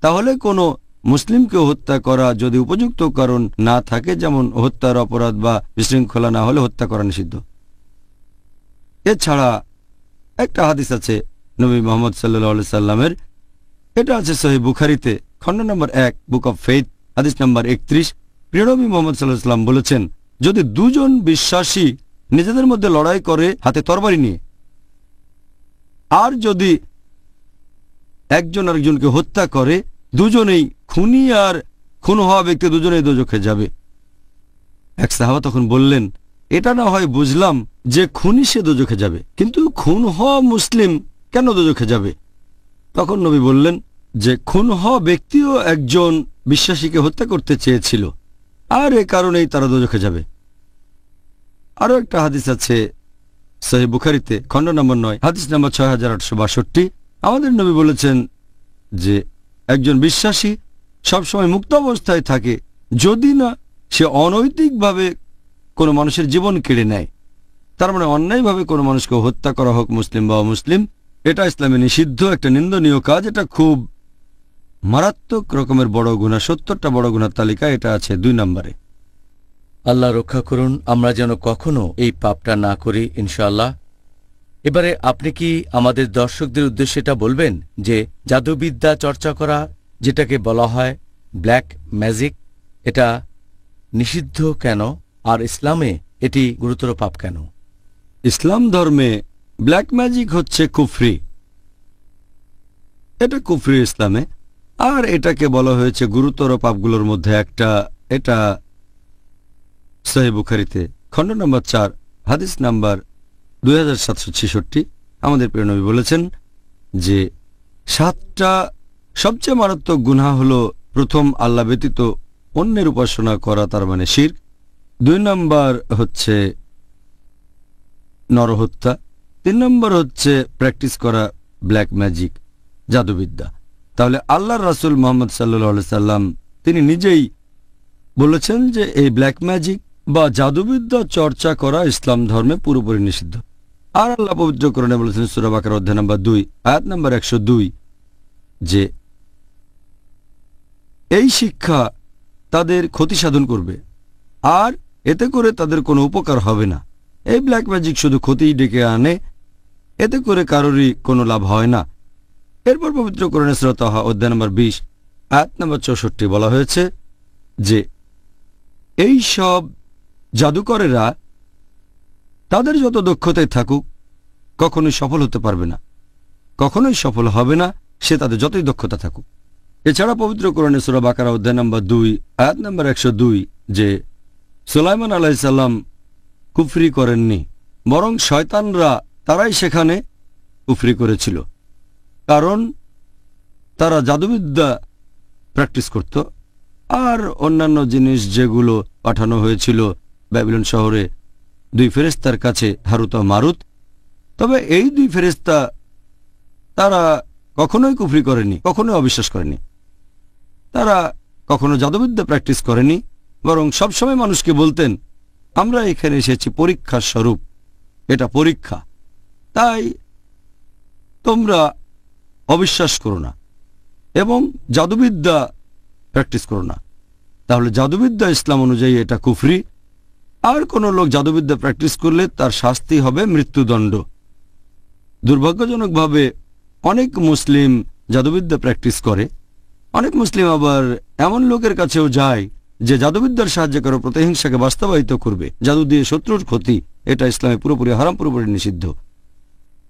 তাহলে কোনো মুসলিমকে হত্যা করা যদি উপযুক্ত কারণ না থাকে, যেমন হত্যার অপরাধ বা বিশৃঙ্খলা না হলে হত্যা করা নিষিদ্ধ। এছাড়া একটা হাদিস আছে নবী মুহাম্মদ সাল্লাল্লাহু আলাইহি সাল্লামের, এটা আছে সহিহ বুখারীতে, খণ্ড নম্বর 1, বুক অব ফেইথ, হাদিস নম্বর 31। প্রিয় নবী মুহাম্মদ সাল্লাল্লাহু আলাইহি সাল্লাম বলেছেন, যদি দুজন বিশ্বাসী নিজেদের মধ্যে লড়াই করে হাতে তরবারি নিয়ে, আর যদি একজন আরেকজনকে হত্যা করে, দুজনেই খুনি আর খুন হওয়া ব্যক্তি দুজনেই দোজখে যাবে। এক সাহাবা তখন বললেন, এটা না হয় বুঝলাম যে খুনি সে দোজখে যাবে, কিন্তু খুন হওয়া মুসলিম কেন দোজখে যাবে? তখন নবী বললেন যে খুন হওয়া ব্যক্তিও একজন বিশ্বাসীকে হত্যা করতে চেয়েছিল, আর এ কারণেই তারা দোজখে যাবে। আরও একটা হাদিস আছে সহিহ বুখারীতে, খণ্ড নম্বর 9, হাদিস নম্বর 6862। আমাদের নবী বলেছেন যে একজন বিশ্বাসী সবসময় মুক্ত অবস্থায় থাকে যদি না সে অনৈতিকভাবে কোনো মানুষের জীবন কেড়ে নেয়। তার মানে অন্যায়ভাবে কোনো মানুষকে হত্যা করা, হোক মুসলিম বা অমুসলিম, এটা ইসলামে নিষিদ্ধ, একটা নিন্দনীয় কাজ। এটা খুব মারাত্মক রকমের বড় গুনাহ, 70টা বড় গুনার তালিকা এটা আছে 2 নম্বরে। আল্লাহ রক্ষা করুন আমরা যেন কখনো এই পাপটা না করি, ইনশাআল্লাহ। এবারে আপনি কি আমাদের দর্শকদের উদ্দেশ্যে এটা বলবেন যে জাদুবিদ্যা চর্চা করা, যেটাকে বলা হয় ব্ল্যাক ম্যাজিক, এটা নিষিদ্ধ কেন, আর ইসলামে এটি গুরুতর পাপ কেন? ইসলাম ধর্মে ব্ল্যাক ম্যাজিক হচ্ছে কুফরি, এটা কুফরি ইসলামে, আর এটাকে বলা হয়েছে গুরুতর পাপগুলোর মধ্যে একটা। এটা সহিহ বুখারীতে, খণ্ড নম্বর 4, হাদিস নাম্বার 2766। আমাদের প্রিয় নবী বলেছেন যে 7টা সবচেয়ে মারাত্মক গুনাহ হলো, প্রথম আল্লাহ ব্যতীত অন্যের উপাসনা করা, তার মানে শিরক। 2 নম্বর হচ্ছে নরহত্যা। 3 নম্বর হচ্ছে প্র্যাকটিস করা ব্ল্যাক ম্যাজিক, জাদুবিদ্যা। তাহলে আল্লাহর রাসূল মুহাম্মদ সাল্লাল্লাহু আলাইহি সাল্লাম তিনি নিজেই বলেছেন যে এই ব্ল্যাক ম্যাজিক বা জাদুবিদ্যা চর্চা করা ইসলাম ধর্মে পুরোপুরি নিষিদ্ধ। আর আল্লাহ পবিত্র কোরআনে বলেছেন সূরা বাকারা অধ্যায় নম্বর 2 আয়াত নম্বর 102 যে এই শিক্ষা তাদের ক্ষতি সাধন করবে, আর এতে করে তাদের কোনো উপকার হবে না। এই ব্ল্যাক ম্যাজিক শুধু ক্ষতিই ডেকে আনে, এতে করে কারোরই কোনো লাভ হয় না। এরপর পবিত্র কোরআনে সূরা তাহা অধ্যায় নম্বর 20 আয়াত নম্বর 64 বলা হয়েছে যে এই সব জাদুকরেরা তাদের যত দক্ষতায় থাকুক কখনোই সফল হতে পারবে না, কখনোই সফল হবে না, সে তাদের যতই দক্ষতা থাকুক। এছাড়া পবিত্র কোরআনে সূরা বাকারা অধ্যায় নম্বর 2 আয়াত নম্বর 102 যে সুলাইমান আলাইহিস সালাম কুফরি করেননি, বরং শয়তানরা তারাই সেখানে কুফরি করেছিল, কারণ তারা জাদুবিদ্যা প্র্যাকটিস করত। আর অন্যান্য জিনিস যেগুলো পাঠানো হয়েছিল ব্যাবিলন শহরে 2 ফেরেশতার কাছে, হারুত ও মারুত, তবে এই 2 ফেরেশতা তারা কখনোই কুফরি করেনি, কখনোই অবিশ্বাস করেনি, তারা কখনো জাদুবিদ্যা প্র্যাকটিস করেনি, বরং সবসময় মানুষকে বলতেন আমরা এখানে এসেছি পরীক্ষার স্বরূপ, এটা পরীক্ষা, তাই তোমরা অবিশ্বাস করো না। এবং জাদুবিদ্যা প্র্যাকটিস করো না। তাহলে জাদুবিদ্যা ইসলাম অনুযায়ী এটা কুফরি। আর কোনো লোক জাদুবিদ্যা প্র্যাকটিস করলে তার শাস্তি হবে মৃত্যুদণ্ড। দুর্ভাগ্যজনকভাবে অনেক মুসলিম জাদুবিদ্যা প্র্যাকটিস করে। অনেক মুসলিম আবার এমন লোকের কাছেও যায় যে জাদুবিদ্যার সাহায্যে কারো প্রতিহিংসাকে বাস্তবায়িত করবে। জাদু দিয়ে শত্রুর ক্ষতি, এটা ইসলামে পুরোপুরি হারাম, পুরোপুরি নিষিদ্ধ।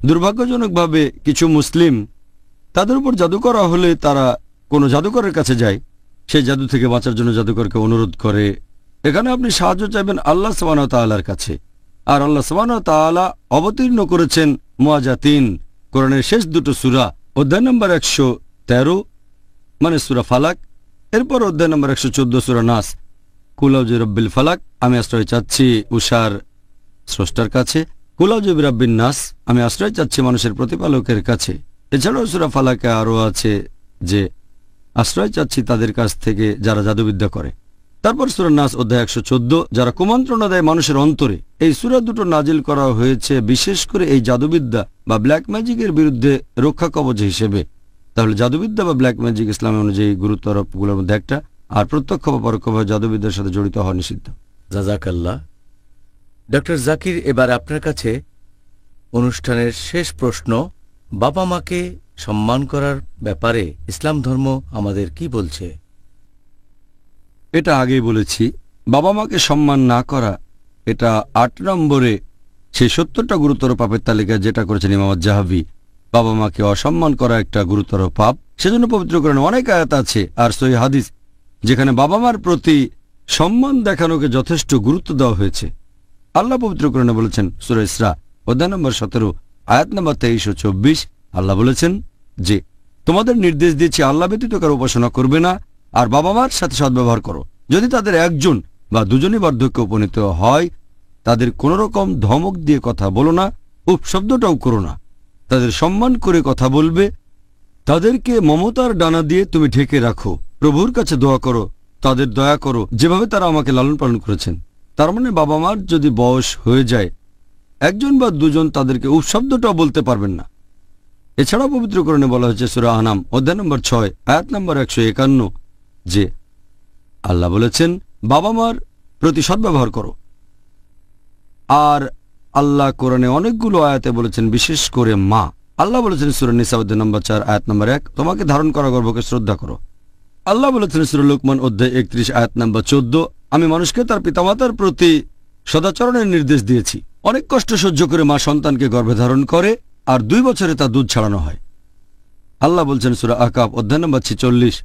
দুর্ভাগ্যজনকভাবে কিছু মুসলিম তাদের উপর জাদু করা হলে তারা কোনো জাদুকরের কাছে যায়, সেই জাদু থেকে বাঁচার জন্য জাদুকরকে অনুরোধ করে। এখানে আপনি সাহায্য চাইবেন আল্লাহ সুবহানাহু ওয়া তাআলার কাছে। আর আল্লাহ সুবহানাহু ওয়া তাআলা অবতীর্ণ করেছেন মুআজাতিন, কোরআনের শেষ দুটো সূরা, অধ্যায় নম্বর 113 মানে সূরা ফালাক, এরপর অধ্যায় নম্বর 114 সূরা নাস। কুল আউযু বিরাব্বিল ফালাক, আমি আশ্রয় চাচ্ছি উষার স্রষ্টার কাছে। কুল আউযু বিরাব্বিন নাস, আমি আশ্রয় চাচ্ছি মানুষের প্রতিপালকের কাছে। এছাড়াও সূরা ফালাকে আরও আছে যে আশ্রয় চাচ্ছি তাদের কাছ থেকে যারা জাদুবিদ্যা করে। তারপর সূরা নাস অধ্যায় 114, যারা কুমন্ত্রণা দেয় মানুষের অন্তরে। এই সূরা দুটো নাজিল করা হয়েছে বিশেষ করে এই জাদুবিদ্যা বা ব্ল্যাক ম্যাজিকের বিরুদ্ধে রক্ষা কবচ হিসেবে। তাহলে জাদুবিদ্যা বা ব্ল্যাক ম্যাজিক ইসলাম অনুযায়ী গুরুতর আরোপগুলোর মধ্যে একটা, আর প্রত্যক্ষ বা পরোক্ষভাবে জাদুবিদ্যার সাথে জড়িত হওয়া নিষিদ্ধ। জাযাকাল্লাহ। ডক্টর জাকির, এবার আপনার কাছে অনুষ্ঠানের শেষ প্রশ্ন। বাবা মাকে সম্মান করার ব্যাপারে ইসলাম ধর্ম আমাদের কি বলছে? এটা আগেই বলেছি, বাবা মাকে সম্মান না করা এটা 8 নম্বরে সেই 70টা গুরুতর পাপের তালিকায় যেটা করেছেন ইমাম আয-যাহাবী। বাবা মাকে অসম্মান করা একটা গুরুতর পাপ। সেজন্য পবিত্র কোরআনে অনেক আয়াত আছে আর সহিহ হাদিস যেখানে বাবা মার প্রতি সম্মান দেখানোকে যথেষ্ট গুরুত্ব দেওয়া হয়েছে। আল্লাহ পবিত্র কোরআনে বলেছেন সূরা ইসরা অধ্যায় নম্বর 17 আয়াত নম্বর 23 ও 24, আল্লাহ বলেছেন যে তোমাদের নির্দেশ দিয়েছি আল্লাহ ব্যতীত কারো উপাসনা করবে না, আর বাবা মার সাথে সদ্ব্যবহার করো। যদি তাদের একজন বা দুজনই বার্ধক্যে উপনীত হয়, তাদের কোন রকম ধমক দিয়ে কথা বলো না, উপশব্দটাও করো না। তাদের সম্মান করে কথা বলবে। তাদেরকে মমতার ডানা দিয়ে তুমি ঢেকে রাখো। প্রভুর কাছে দোয়া করো, তাদের দয়া করো যেভাবে তারা আমাকে লালন পালন করেছেন। তার মানে বাবা মার যদি বয়স হয়ে যায়, একজন বা দুজন তাদেরকে উপশব্দটাও বলতে পারবেন না। এছাড়াও পবিত্র কোরআনে বলা হয়েছে সূরা আনাম অধ্যায় নম্বর 6 আয়াত নম্বর 151 যে আল্লাহ বলেছেন বাবা মার প্রতি সদ্ব্যবহার করো। আর আল্লাহ কোরআনে অনেকগুলো আয়াতে বলেছেন বিশেষ করে মা। আল্লাহ বলেছেন সূরা নিসা অধ্যায় নম্বর 4 আয়াত নম্বর 1 তোমাকে ধারণ করা গর্ভকে শ্রদ্ধা করো। আল্লাহ বলেছেন সূরা লুকমান অধ্যায় 31 আয়াত নম্বর 14 আমি মানুষকে তার পিতামাতার প্রতি সদাচরণের নির্দেশ দিয়েছি। অনেক কষ্ট সহ্য করে মা সন্তানকে গর্ভে ধারণ করে আর 2 বছরে তা দুধ ছাড়ানো হয়। আল্লাহ বলছেন সূরা আহকাফ অধ্যায় নম্বর 46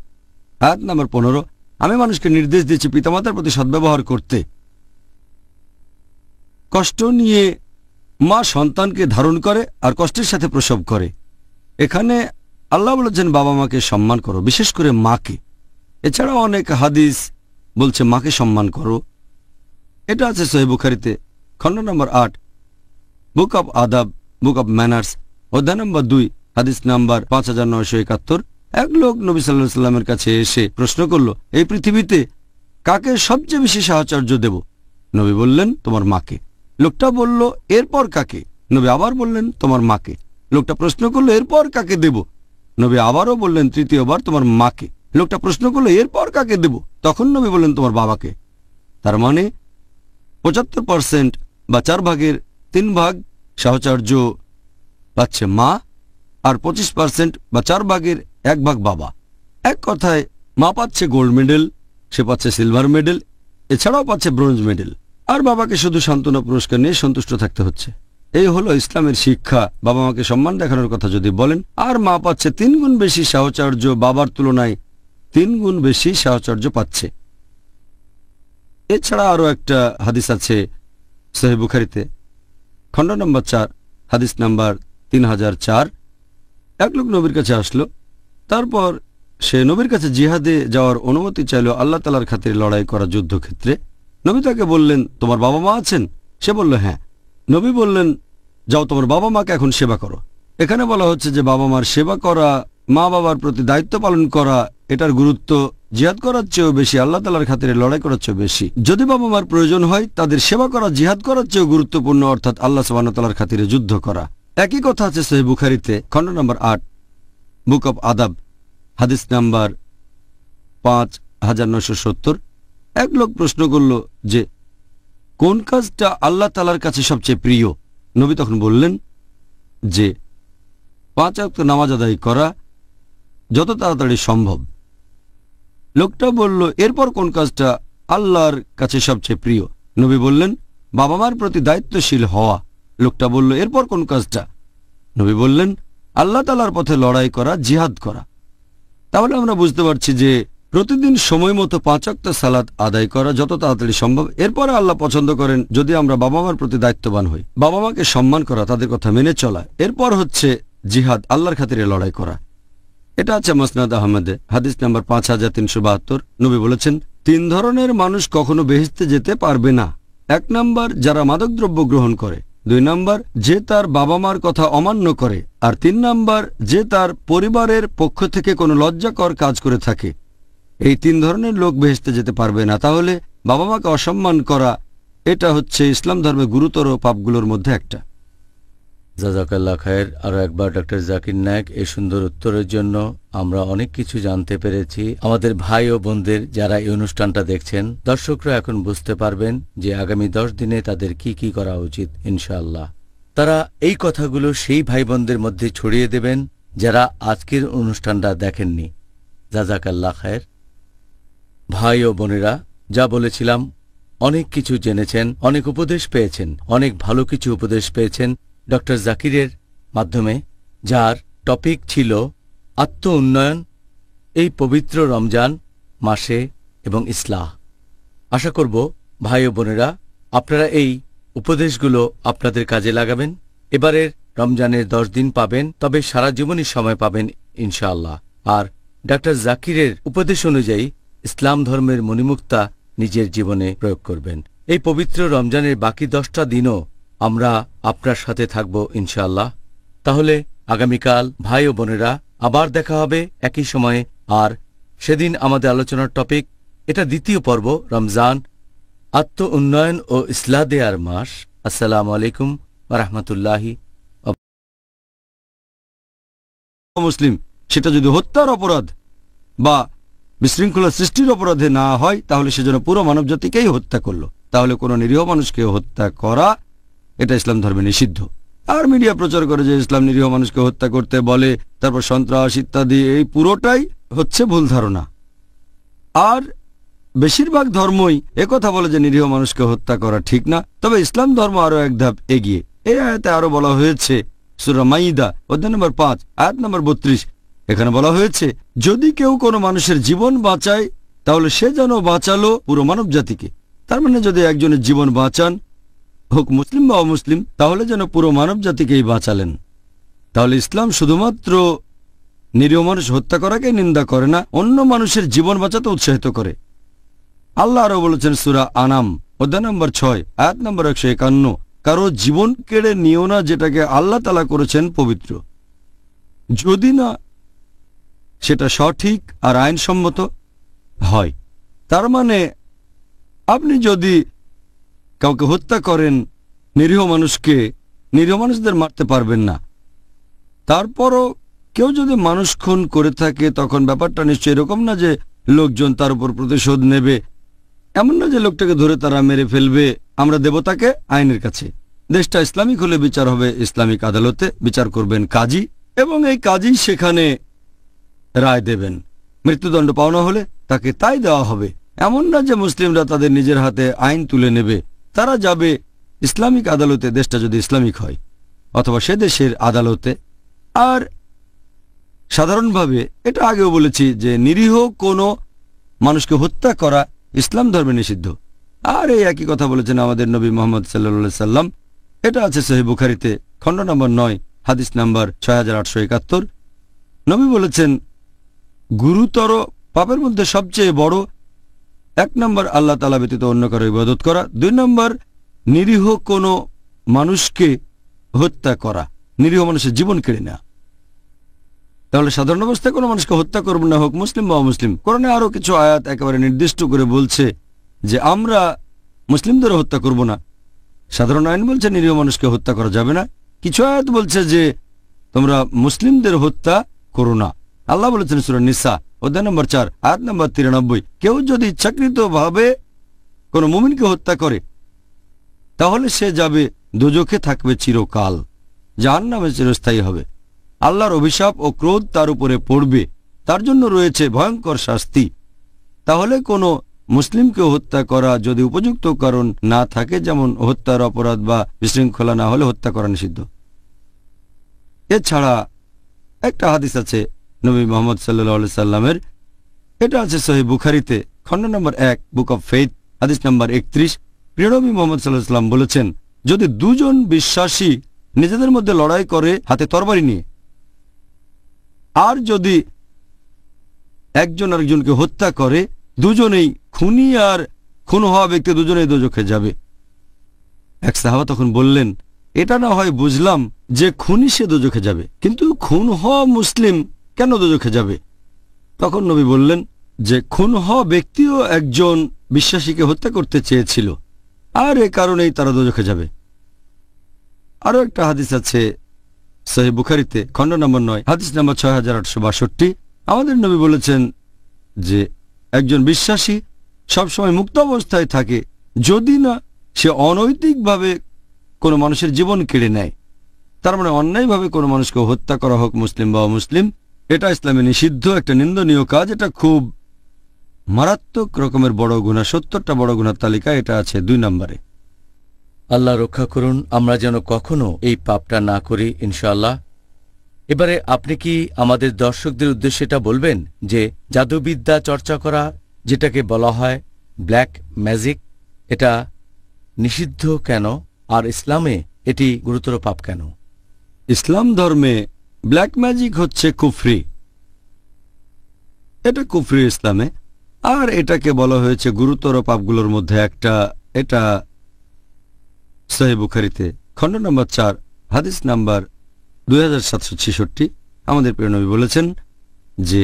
আয়াত নম্বর 15 আমি মানুষকে নির্দেশ দিয়েছি পিতামাতার প্রতি সদ্ব্যবহার করতে। কষ্ট নিয়ে মা সন্তানকে ধারণ করে আর কষ্টের সাথে প্রসব করে। এখানে আল্লাহ বলেছেন বাবা মাকে সম্মান করো, বিশেষ করে মাকে। এছাড়াও অনেক হাদিস বলছে মাকে সম্মান করো। এটা আছে সহিহ বুখারীতে খণ্ড নম্বর 8 বুক অব আদাব, বুক অব ম্যানার্স অধ্যায় নম্বর 2 হাদিস নাম্বার 5971। এক লোক নবী সাল্লাল্লাহু আলাইহি ওয়াসাল্লামের কাছে এসে প্রশ্ন করল, এই পৃথিবীতে কাকে সবচেয়ে বেশি সাহচর্য দেব? নবী বললেন তোমার মাকে। লোকটা বলল এরপর কাকে? নবী আবার বললেন তোমার মাকে। লোকটা প্রশ্ন করলো এরপর কাকে দেব? নবী আবারও বললেন তৃতীয়বার তোমার মাকে। লোকটা প্রশ্ন করলো এরপর কাকে দেব? তখন নবী বললেন তোমার বাবাকে। তার মানে 75% বা 4 ভাগের 3 ভাগ সাহচর্য পাচ্ছে মা, আর 25% বা 4 ভাগের 1 ভাগ বাবা। এক কথায় মা পাচ্ছে গোল্ড মেডেল, সে পাচ্ছে সিলভার মেডেল, এছাড়াও পাচ্ছে ব্রোঞ্জ মেডেল, আর বাবাকে শুধু সান্ত্বনা পুরস্কার নিয়ে সন্তুষ্ট থাকতে হচ্ছে। এই হলো ইসলামের শিক্ষা। বাবা মাকে সম্মান দেখানোর কথা যদি বলেন, আর মা পাচ্ছে 3 গুণ বেশি সাহচর্য, বাবার তুলনায় 3 গুণ বেশি সাহচর্য পাচ্ছে। এছাড়া আরও একটা হাদিস আছে সহিহ বুখারীতে খণ্ড নম্বর 4 হাদিস নাম্বার 3004। এক লোক নবীর কাছে আসলো, তারপর সে নবীর কাছে জিহাদে যাওয়ার অনুমতি চাইল আল্লাহ তাআলার খাতিরে লড়াই করা যুদ্ধক্ষেত্রে। নবী তাকে বললেন তোমার বাবা মা আছেন? সে বলল হ্যাঁ। নবী বললেন যাও তোমার বাবা মাকে এখন সেবা করো। এখানে বলা হচ্ছে যে বাবা মার সেবা করা, মা বাবার প্রতি দায়িত্ব পালন করা, এটার গুরুত্ব জিহাদ করার চেয়েও বেশি, আল্লাহ তাআলার খাতিরে লড়াই করার চেয়েও বেশি। যদি বাবা মার প্রয়োজন হয় তাদের সেবা করা জিহাদ করার চেয়েও গুরুত্বপূর্ণ, অর্থাৎ আল্লাহ সুবহানাহু ওয়া তাআলার খাতিরে যুদ্ধ করা। একই কথা আছে সহিহ বুখারীতে খণ্ড নম্বর 8 বুক অব আদাব হাদিস নাম্বার 5 1970। এক লোক প্রশ্ন করল যে কোন কাজটা আল্লাহ তাআলার কাছে সবচেয়ে প্রিয়। নবী তখন বললেন যে 5 ওয়াক্ত নামাজ আদায় করা যত তাড়াতাড়ি সম্ভব। লোকটা বলল এরপর কোন কাজটা আল্লাহর কাছে সবচেয়ে প্রিয়। নবী বললেন বাবা মার প্রতি দায়িত্বশীল হওয়া। লোকটা বলল এরপর কোন কাজটা। নবী বললেন আল্লাহ তাআলার পথে লড়াই করা, জিহাদ করা। তাহলে আমরা বুঝতে পারছি যে প্রতিদিন সময় মতো 5 ওয়াক্ত সালাত আদায় করা যত তাড়াতাড়ি সম্ভব। এরপরে আল্লাহ পছন্দ করেন যদি আমরা বাবা মার প্রতি দায়িত্ববান হই, বাবা মাকে সম্মান করা, তাদের কথা মেনে চলা। এরপর হচ্ছে জিহাদ, আল্লাহর খাতিরে লড়াই করা। এটা আছে মুসনাদ আহমদে, হাদিস নাম্বার 5372। নবী বলেছেন 3 ধরনের মানুষ কখনো বেহেশতে যেতে পারবে না। 1 নাম্বার যারা মাদকদ্রব্য গ্রহণ করে, 2 নাম্বার যে তার বাবা মার কথা অমান্য করে, আর 3 নাম্বার যে তার পরিবারের পক্ষ থেকে কোনো লজ্জাকর কাজ করে থাকে। এই 3 ধরনের লোক বেহেশতে যেতে পারবে না। তাহলে বাবা মাকে অসম্মান করা এটা হচ্ছে ইসলাম ধর্মে গুরুতর পাপগুলোর মধ্যে একটা। জাযাকাল্লাহ খায়ের। আরও একবার ডক্টর জাকির নায়েক এই সুন্দর উত্তরের জন্য আমরা অনেক কিছু জানতে পেরেছি। আমাদের ভাই ও বোনদের যারা এই অনুষ্ঠানটা দেখছেন, দর্শকরা এখন বুঝতে পারবেন যে আগামী 10 দিনে তাদের কি কি করা উচিত। ইনশাআল্লাহ তারা এই কথাগুলো সেই ভাই বোনদের মধ্যে ছড়িয়ে দেবেন যারা আজকের অনুষ্ঠানটা দেখেননি। জাযাকাল্লাহ খায়ের। ভাই ও বোনেরা, যা বলেছিলাম অনেক কিছু জেনেছেন, অনেক উপদেশ পেয়েছেন, অনেক ভালো কিছু উপদেশ পেয়েছেন ডক্টর জাকিরের মাধ্যমে, যার টপিক ছিল আত্ম উন্নয়ন এই পবিত্র রমজান মাসে এবং ইসলাহ। আশা করব ভাই ও বোনেরা আপনারা এই উপদেশগুলো আপনাদের কাজে লাগাবেন। এবারের রমজানের 10 দিন পাবেন, তবে সারা জীবনই সময় পাবেন ইনশাআল্লাহ। আর ডক্টর জাকিরের উপদেশ অনুযায়ী ইসলাম ধর্মের মণিমুক্তা নিজের জীবনে প্রয়োগ করবেন। এই পবিত্র রমজানের বাকি 10টা দিনও আমরা আপনার সাথে থাকব ইনশাআল্লাহ। তাহলে আগামীকাল ভাই ও বোনেরা আবার দেখা হবে একই সময়ে। আর সেদিন আমাদের আলোচনার টপিক, এটা দ্বিতীয় পর্ব, রমজান, আত্ম উন্নয়ন ও ইসলাহ দেয়ার মাস। আসসালামু আলাইকুম ওয়া রাহমাতুল্লাহি। মুসলিম সেটা যদি হত্যার অপরাধ বা বিশৃঙ্খলা সৃষ্টির অপরাধে না হয়, তাহলে সেজন্য পুরো মানবজাতিকেই হত্যা করলো। তাহলে কোনো নিরীহ মানুষকে হত্যা করা এটা ইসলাম ধর্মে নিষিদ্ধ। আর মিডিয়া প্রচার করে যে ইসলাম নিরীহ মানুষকে হত্যা করতে বলে, তারপর সন্ত্রাস ইত্যাদি, এই পুরোটাই হচ্ছে ভুল ধারণা। আর বেশিরভাগ ধর্মই একথা বলে যে নিরীহ মানুষকে হত্যা করা ঠিক না। তবে ইসলাম ধর্ম আরো এক ধাপ এগিয়ে। এই আয়াতে আরো বলা হয়েছে, সূরা মাইদা অধ্যায় নম্বর 5 আয়াত নম্বর 32, এখানে বলা হয়েছে যদি কেউ কোনো মানুষের জীবন বাঁচায় তাহলে সে যেন বাঁচালো পুরো মানব জাতিকে। তার মানে যদি একজনের জীবন বাঁচান, হোক মুসলিম বা অমুসলিম, তাহলে যেন পুরো মানব জাতিকেই বাঁচালেন। তাহলে ইসলাম শুধুমাত্র নিরীহ মানুষ হত্যা করাকে নিন্দা করে না, অন্য মানুষের জীবন বাঁচাতে উৎসাহিত করে। আল্লাহ আরো বলেছেন সূরা আনাম অধ্যায় নম্বর 6 আয়াত নম্বর 151, কারো জীবন কেড়ে নিও না যেটাকে আল্লাহ তাআলা করেছেন পবিত্র, যদি না সেটা সঠিক আর আইনসম্মত হয়। তার মানে আপনি যদি কাউকে হত্যা করেন, নিরীহ মানুষকে, নিরীহ মানুষদের মারতে পারবেন না। তারপরও কেউ যদি মানুষ খুন করে থাকে, তখন ব্যাপারটা নিশ্চয়ই এরকম না যে লোকজন তার উপর প্রতিশোধ নেবে। এমন না যে লোকটাকে ধরে তারা মেরে ফেলবে, আমরা দেব তাকে আইনের কাছে। দেশটা ইসলামিক হলে বিচার হবে ইসলামিক আদালতে, বিচার করবেন কাজী, এবং এই কাজী সেখানে রায় দেবেন। মৃত্যুদণ্ড পাওনা হলে তাকে তাই দেওয়া হবে। এমন না যে মুসলিমরা তাদের নিজের হাতে আইন তুলে নেবে, তারা যাবে ইসলামিক আদালতে, দেশটা যদি ইসলামিক হয়, অথবা সে দেশের আদালতে। আর সাধারণভাবে এটা আগেও বলেছি যে নিরীহ কোনো মানুষকে হত্যা করা ইসলাম ধর্মে নিষিদ্ধ। আর এই একই কথা বলেছেন আমাদের নবী মুহাম্মদ সাল্লাল্লাহু আলাইহি সাল্লাম। এটা আছে সহিহ বুখারীতে খণ্ড নম্বর 9 হাদিস নাম্বার 6871। নবী বলেছেন গুরুতর পাপের মধ্যে সবচেয়ে বড় 1 নম্বর আল্লাহ তাআলা ব্যতীত অন্য কারো ইবাদত করা, 2 নম্বর নিরীহ কোনো মানুষকে হত্যা করা, নিরীহ মানুষের জীবন কেড়ে নেওয়া। তাহলে সাধারণ অবস্থায় কোনো মানুষকে হত্যা করব না, হোক মুসলিম বা অমুসলিম। কোরআনে আরো কিছু আয়াত একেবারে নির্দিষ্ট করে বলছে যে আমরা মুসলিমদের হত্যা করব না। সাধারণ আইন বলছে নিরীহ মানুষকে হত্যা করা যাবে না। কিছু আয়াত বলছে যে তোমরা মুসলিমদের হত্যা করো না। আল্লাহ বলেছেন সূরা নিসা অধ্যায় নম্বর 4 আয়াত নম্বর 93, কেউ যদি ইচ্ছাকৃতভাবে কোনো মুমিনকে হত্যা করে তাহলে সে যাবে দোজখে, থাকবে চিরকাল, জাহান্নামে চিরস্থায়ী হবে। আল্লাহর অভিশাপ ও ক্রোধ তার উপরে পড়বে, তার জন্য রয়েছে ভয়ঙ্কর শাস্তি। তাহলে কোনো মুসলিমকে হত্যা করা যদি উপযুক্ত কারণ না থাকে, যেমন হত্যার অপরাধ বা বিশৃঙ্খলা না হলে হত্যা করা নিষিদ্ধ। এছাড়া একটা হাদিস আছে নবী মুহাম্মদ সাল্লাল্লাহু আলাইহি সাল্লামের, এটা আছে সহিহ বুখারীতে, খণ্ড নম্বর 1, বুক অব ফেইথ, হাদিস নম্বর 31। প্রিয় নবী মুহাম্মদ সাল্লাল্লাহু আলাইহি সাল্লাম বলেছেন, যদি দুজন বিশ্বাসী নিজেদের মধ্যে লড়াই করে হাতে তরবারি নিয়ে, আর যদি একজন আরেকজনকে হত্যা করে, দুজনেই খুনি আর খুন হওয়া ব্যক্তি দুজনেই দোজখে যাবে। এক সাহাবা তখন বললেন, এটা না হয় বুঝলাম যে খুনি সে দোজখে যাবে, কিন্তু খুন হওয়া মুসলিম কেন দোজখে যাবে? তখন নবী বললেন যে খুন হওয়া ব্যক্তিও একজন বিশ্বাসীকে হত্যা করতে চেয়েছিল, আর এ কারণেই তারা দোজখে যাবে। আরও একটা হাদিস আছে সহিহ বুখারীতে, খণ্ড নম্বর 9, হাদিস নম্বর 6862। আমাদের নবী বলেছেন যে একজন বিশ্বাসী সবসময় মুক্ত অবস্থায় থাকে যদি না সে অনৈতিকভাবে কোনো মানুষের জীবন কেড়ে নেয়। তার মানে অন্যায়ভাবে কোনো মানুষকে হত্যা করা হোক মুসলিম বা অমুসলিম, এটা ইসলামে নিষিদ্ধ, একটা নিন্দনীয় কাজ। এটা খুব মারাত্মক রকমের বড় গুনাহ, 70টা বড় গুনার তালিকা এটা আছে 2 নম্বরে। আল্লাহ রক্ষা করুন আমরা যেন কখনো এই পাপটা না করি, ইনশাআল্লাহ। এবারে আপনি কি আমাদের দর্শকদের উদ্দেশ্যে এটা বলবেন যে জাদুবিদ্যা চর্চা করা, যেটাকে বলা হয় ব্ল্যাক ম্যাজিক, এটা নিষিদ্ধ কেন, আর ইসলামে এটি গুরুতর পাপ কেন? ইসলাম ধর্মে ব্ল্যাক ম্যাজিক হচ্ছে কুফরি, এটা কুফরি ইসলামে, আর এটাকে বলা হয়েছে গুরুতর পাপগুলোর মধ্যে একটা। এটা সহিহ বুখারীতে, খণ্ড নম্বর 4, হাদিস নাম্বার 2766। আমাদের প্রিয় নবী বলেছেন যে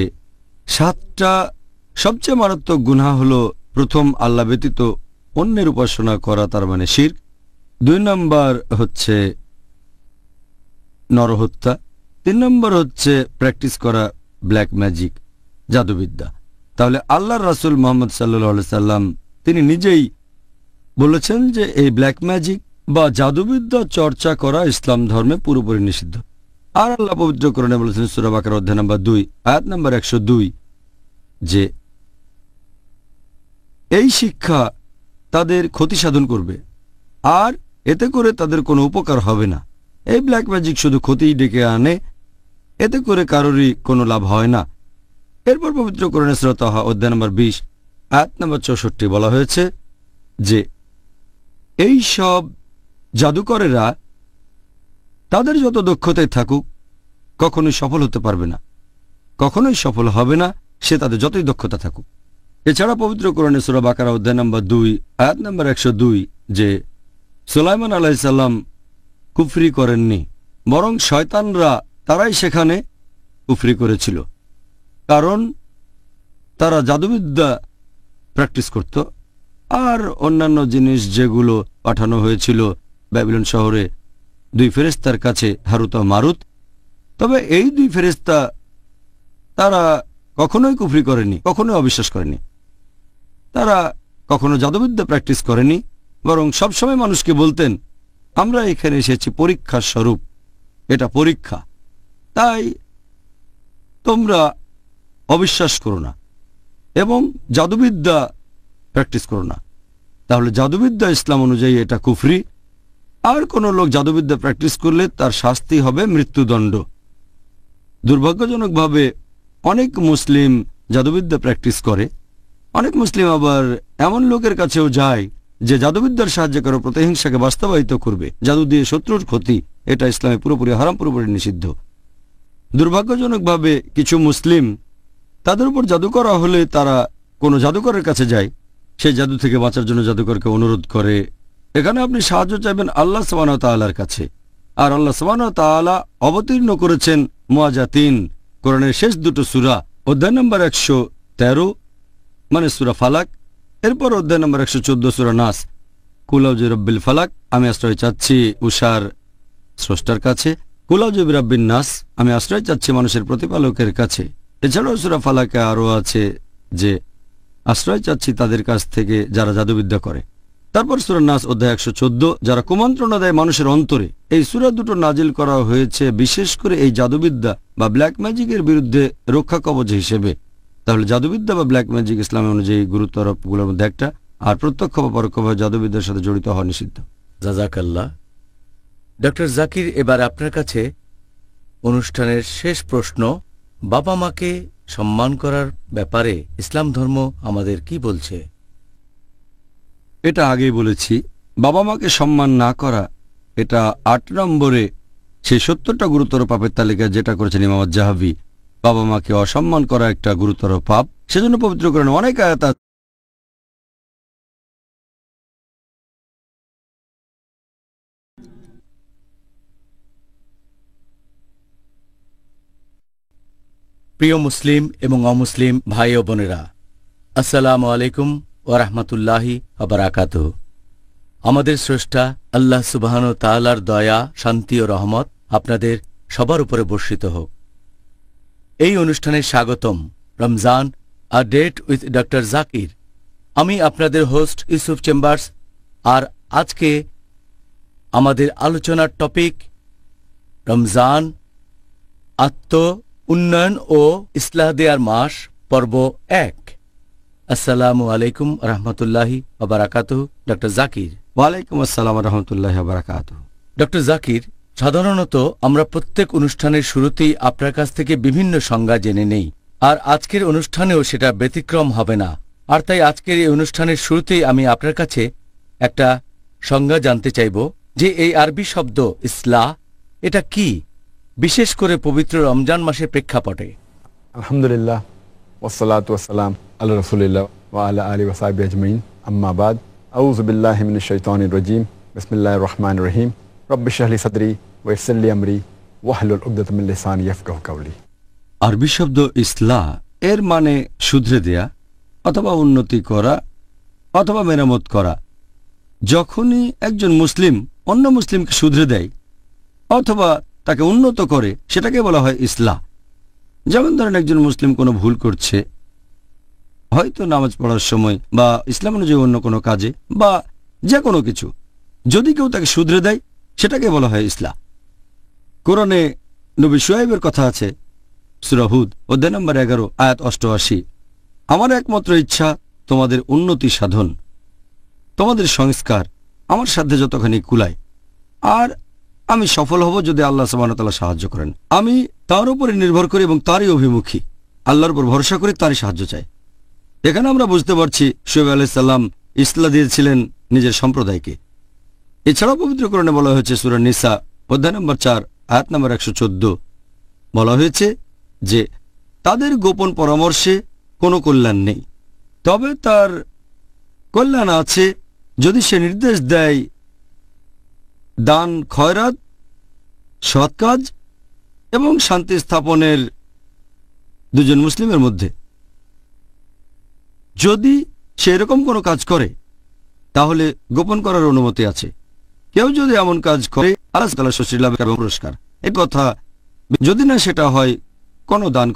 7টা সবচেয়ে মারাত্মক গুনাহ হলো, প্রথম আল্লাহ ব্যতীত অন্যের উপাসনা করা, তার মানে শিরক। 2 নম্বর হচ্ছে নরহত্যা। 3 নম্বর হচ্ছে প্র্যাকটিস করা ব্ল্যাক ম্যাজিক, জাদুবিদ্যা। তাহলে আল্লাহর রাসূল মুহাম্মদ সাল্লাল্লাহু আলাইহি সাল্লাম তিনি নিজেই বলেছেন যে এই ব্ল্যাক ম্যাজিক বা জাদুবিদ্যা চর্চা করা ইসলাম ধর্মে পুরোপুরি নিষিদ্ধ। আর আল্লাহ পবিত্র কোরআনে বলেছেন সূরা বাকারা অধ্যায় নম্বর 2, আয়াত নম্বর 102, যে এই শিক্ষা তাদের ক্ষতি সাধন করবে, আর এতে করে তাদের কোনো উপকার হবে না। এই ব্ল্যাক ম্যাজিক শুধু ক্ষতিই ডেকে আনে, এতে করে কারোরই কোনো লাভ হয় না। এরপর পবিত্র কোরআনে সূরা তাহা অধ্যায় নম্বর 20, আয়াত নম্বর 64 বলা হয়েছে যে এই সব জাদুকরেরা তাদের যত দক্ষতায় থাকুক কখনোই সফল হতে পারবে না, কখনোই সফল হবে না, সে তাদের যতই দক্ষতা থাকুক। এছাড়া পবিত্র কোরআনে সূরা বাকারা অধ্যায় নম্বর 2, আয়াত নম্বর 102, যে সুলাইমান আলাইহিস সালাম কুফরি করেননি, বরং শয়তানরা তারাই সেখানে কুফরি করেছিল, কারণ তারা জাদুবিদ্যা প্র্যাকটিস করত। আর অন্যান্য জিনিস যেগুলো পাঠানো হয়েছিল ব্যাবিলন শহরে 2 ফেরেশতার কাছে, হারুত ও মারুত, তবে এই 2 ফেরেশতা তারা কখনোই কুফরি করেনি, কখনোই অবিশ্বাস করেনি, তারা কখনো জাদুবিদ্যা প্র্যাকটিস করেনি, বরং সবসময় মানুষকে বলতেন আমরা এখানে এসেছি পরীক্ষার স্বরূপ, এটা পরীক্ষা, তাই তোমরা অবিশ্বাস করো না এবং জাদুবিদ্যা প্র্যাকটিস করো না। তাহলে জাদুবিদ্যা ইসলাম অনুযায়ী এটা কুফরি, আর কোনো লোক জাদুবিদ্যা প্র্যাকটিস করলে তার শাস্তি হবে মৃত্যুদণ্ড। দুর্ভাগ্যজনকভাবে অনেক মুসলিম জাদুবিদ্যা প্র্যাকটিস করে, অনেক মুসলিম আবার এমন লোকের কাছেও যায় যে জাদুবিদ্যার সাহায্যে কারো প্রতিহিংসাকে বাস্তবায়িত করবে, জাদু দিয়ে শত্রুর ক্ষতি, এটা ইসলামে পুরোপুরি হারাম, পুরোপুরি নিষিদ্ধ। দুর্ভাগ্যজনকভাবে কিছু মুসলিম তাদের উপর জাদু করা হলে তারা কোনো জাদুকরের কাছে যায়, সেই জাদু থেকে বাঁচার জন্য জাদুকরকে অনুরোধ করে। এখানে আপনি সাহায্য চাইবেন আল্লাহ সুবহানাহু ওয়া তাআলার কাছে, আর আল্লাহ সুবহানাহু ওয়া তাআলা অবতীর্ণ করেছেন মুআজ্জাতিন, কোরআনের শেষ 2টো সূরা, অধ্যায় নম্বর 113 মানে সূরা ফালাক, এরপর অধ্যায় নম্বর 114 সূরা নাস। কুল আউযু বিরাব্বিল ফালাক, আমি আশ্রয় চাচ্ছি উষার স্রষ্টার কাছে। কুল আউযু বিরাব্বিন নাস, আমি আশ্রয় চাচ্ছি মানুষের প্রতিপালকের কাছে। এছাড়াও সূরা ফালাকে আরও আছে যে আশ্রয় চাচ্ছি তাদের কাছ থেকে যারা জাদুবিদ্যা করে। তারপর সূরা নাস অধ্যায় 114 যারা কুমন্ত্রণা দেয় মানুষের অন্তরে। এই সূরা দুটো নাজিল করা হয়েছে বিশেষ করে এই জাদুবিদ্যা বা ব্ল্যাক ম্যাজিকের বিরুদ্ধে রক্ষা কবচ হিসেবে। তাহলে জাদুবিদ্যা বা ব্ল্যাক ম্যাজিক ইসলামের অনুযায়ী গুরুতর গুলোর মধ্যে একটা, আর প্রত্যক্ষ বা পরোক্ষভাবে জাদুবিদ্যার সাথে জড়িত হওয়া নিষিদ্ধ। জাজাকাল্লাহ। ডক্টর জাকির, এবার আপনার কাছে অনুষ্ঠানের শেষ প্রশ্ন। বাবা মাকে সম্মান করার ব্যাপারে ইসলাম ধর্ম আমাদের কি বলছে? এটা আগেই বলেছি, বাবা মাকে সম্মান না করা এটা 8 নম্বরে সেই 70টা গুরুতর পাপের তালিকায় যেটা করেছেন ইমাম আয-যাহাবী। বাবা মাকে অসম্মান করা একটা গুরুতর পাপ। সেজন্য পবিত্র কোরআনে অনেক আয়াত আছে। প্রিয় মুসলিম এবং অমুসলিম ভাই ও বোনেরা, আসসালামু আলাইকুম ওয়া রাহমাতুল্লাহি ওয়া বারাকাতুহু। আমাদের স্রষ্টা আল্লাহ সুবহানাহু ওয়া তাআলার দয়া, শান্তি ও রহমত আপনাদের সবার উপরে বর্ষিত হোক। এই অনুষ্ঠানে স্বাগতম। Ramzan a date with doctor Zakir. আমি আপনাদের হোস্ট ইউসুফ চেম্বার্স। আর আজকে আমাদের আলোচনার টপিক রমজান, আত্ম উন্নয়ন ও ইসলাহ দেয়ার মাস, পর্ব 1। আসসালামু আলাইকুম রহমতুল্লাহি ওয়া বারাকাতুহু। ডক্টর জাকির। ওয়ালাইকুম আসসালাম রহমতুল্লাহ বারাকাতুহু। ডক্টর জাকির, সাধারণত আমরা প্রত্যেক অনুষ্ঠানের শুরুতেই আপনার কাছ থেকে বিভিন্ন সংজ্ঞা জেনে নেই, আর আজকের অনুষ্ঠানেও সেটা ব্যতিক্রম হবে না। আর তাই আজকের এই অনুষ্ঠানের শুরুতেই আমি আপনার কাছে একটা সংজ্ঞা জানতে চাইব যে এই আরবি শব্দ ইসলাহ এটা কি, বিশেষ করে পবিত্র রমজান মাসের প্রেক্ষাপটে। আলহামদুলিল্লাহ ওয়াসসালাতু ওয়াসসালাম আলা রাসূলিল্লাহ ওয়া আলা আলিহি ওয়া সাহবিহি আজমাইন, আম্মা বাদ। আউযু বিল্লাহি মিনাশ শাইতানির রাজীম। বিসমিল্লাহির রহমানির রহিম। রব্বি ইশরাহ লি সাদরি ওয়া ইয়াসসির লি আমরি ওয়াহলুল উকদাতাম মিন লিসানি ইয়াফকাহু কাওলি। আরবি শব্দ ইসলাহ এর মানে শুধরে দেয়া অথবা উন্নতি করা অথবা মেরামত করা। যখনই একজন মুসলিম অন্য মুসলিমকে শুধরে দেয় অথবা তাকে উন্নত করে, সেটাকে বলা হয় ইসলাহ। যেমন ধরেন একজন মুসলিম কোনো ভুল করছে, হয়তো নামাজ পড়ার সময় বা ইসলাম অনুযায়ী অন্য কোনো কাজে বা যে কোনো কিছু, যদি কেউ তাকে শুধরে দেয় সেটাকে বলা হয় ইসলাহ। কোরআনে নবী শুআয়বের কথা আছে, সূরা হুদ অধ্যায় নম্বর 11 আয়াত 88। আমার একমাত্র ইচ্ছা তোমাদের উন্নতি সাধন, তোমাদের সংস্কার আমার সাধ্যে যতখানি কুলায়, আর আমি সফল হব যদি আল্লাহ সুবহানাহু ওয়া তাআলা সাহায্য করেন। আমি তার উপরে নির্ভর করি এবং তারই অভিমুখী, আল্লাহর উপর ভরসা করে তারই সাহায্য চাই। এখানে আমরা বুঝতে পারছি শুআয়ব আলাইহিস সালাম ইসলাহ দিয়েছিলেন নিজের সম্প্রদায়কে। এছাড়াও পবিত্র কোরআনে বলা হয়েছে সূরা নিসা অধ্যায় নম্বর 4 আয়াত নম্বর 114, বলা হয়েছে যে তাদের গোপন পরামর্শে কোনো কল্যাণ নেই, তবে তার কল্যাণ আছে যদি সে নির্দেশ দেয় দান, খয়রাত, সৎ কাজ এবং শান্তি স্থাপনের দুজন মুসলিমের মধ্যে। যদি সে এরকম কোনো কাজ করে তাহলে গোপন করার অনুমতি আছে। কেউ যদি এমন কাজ করে আল্লাহ তাআলা স্বস্তি লাভের এবং পুরস্কার। এই কথা যদি না সেটা হয় কোনো দান,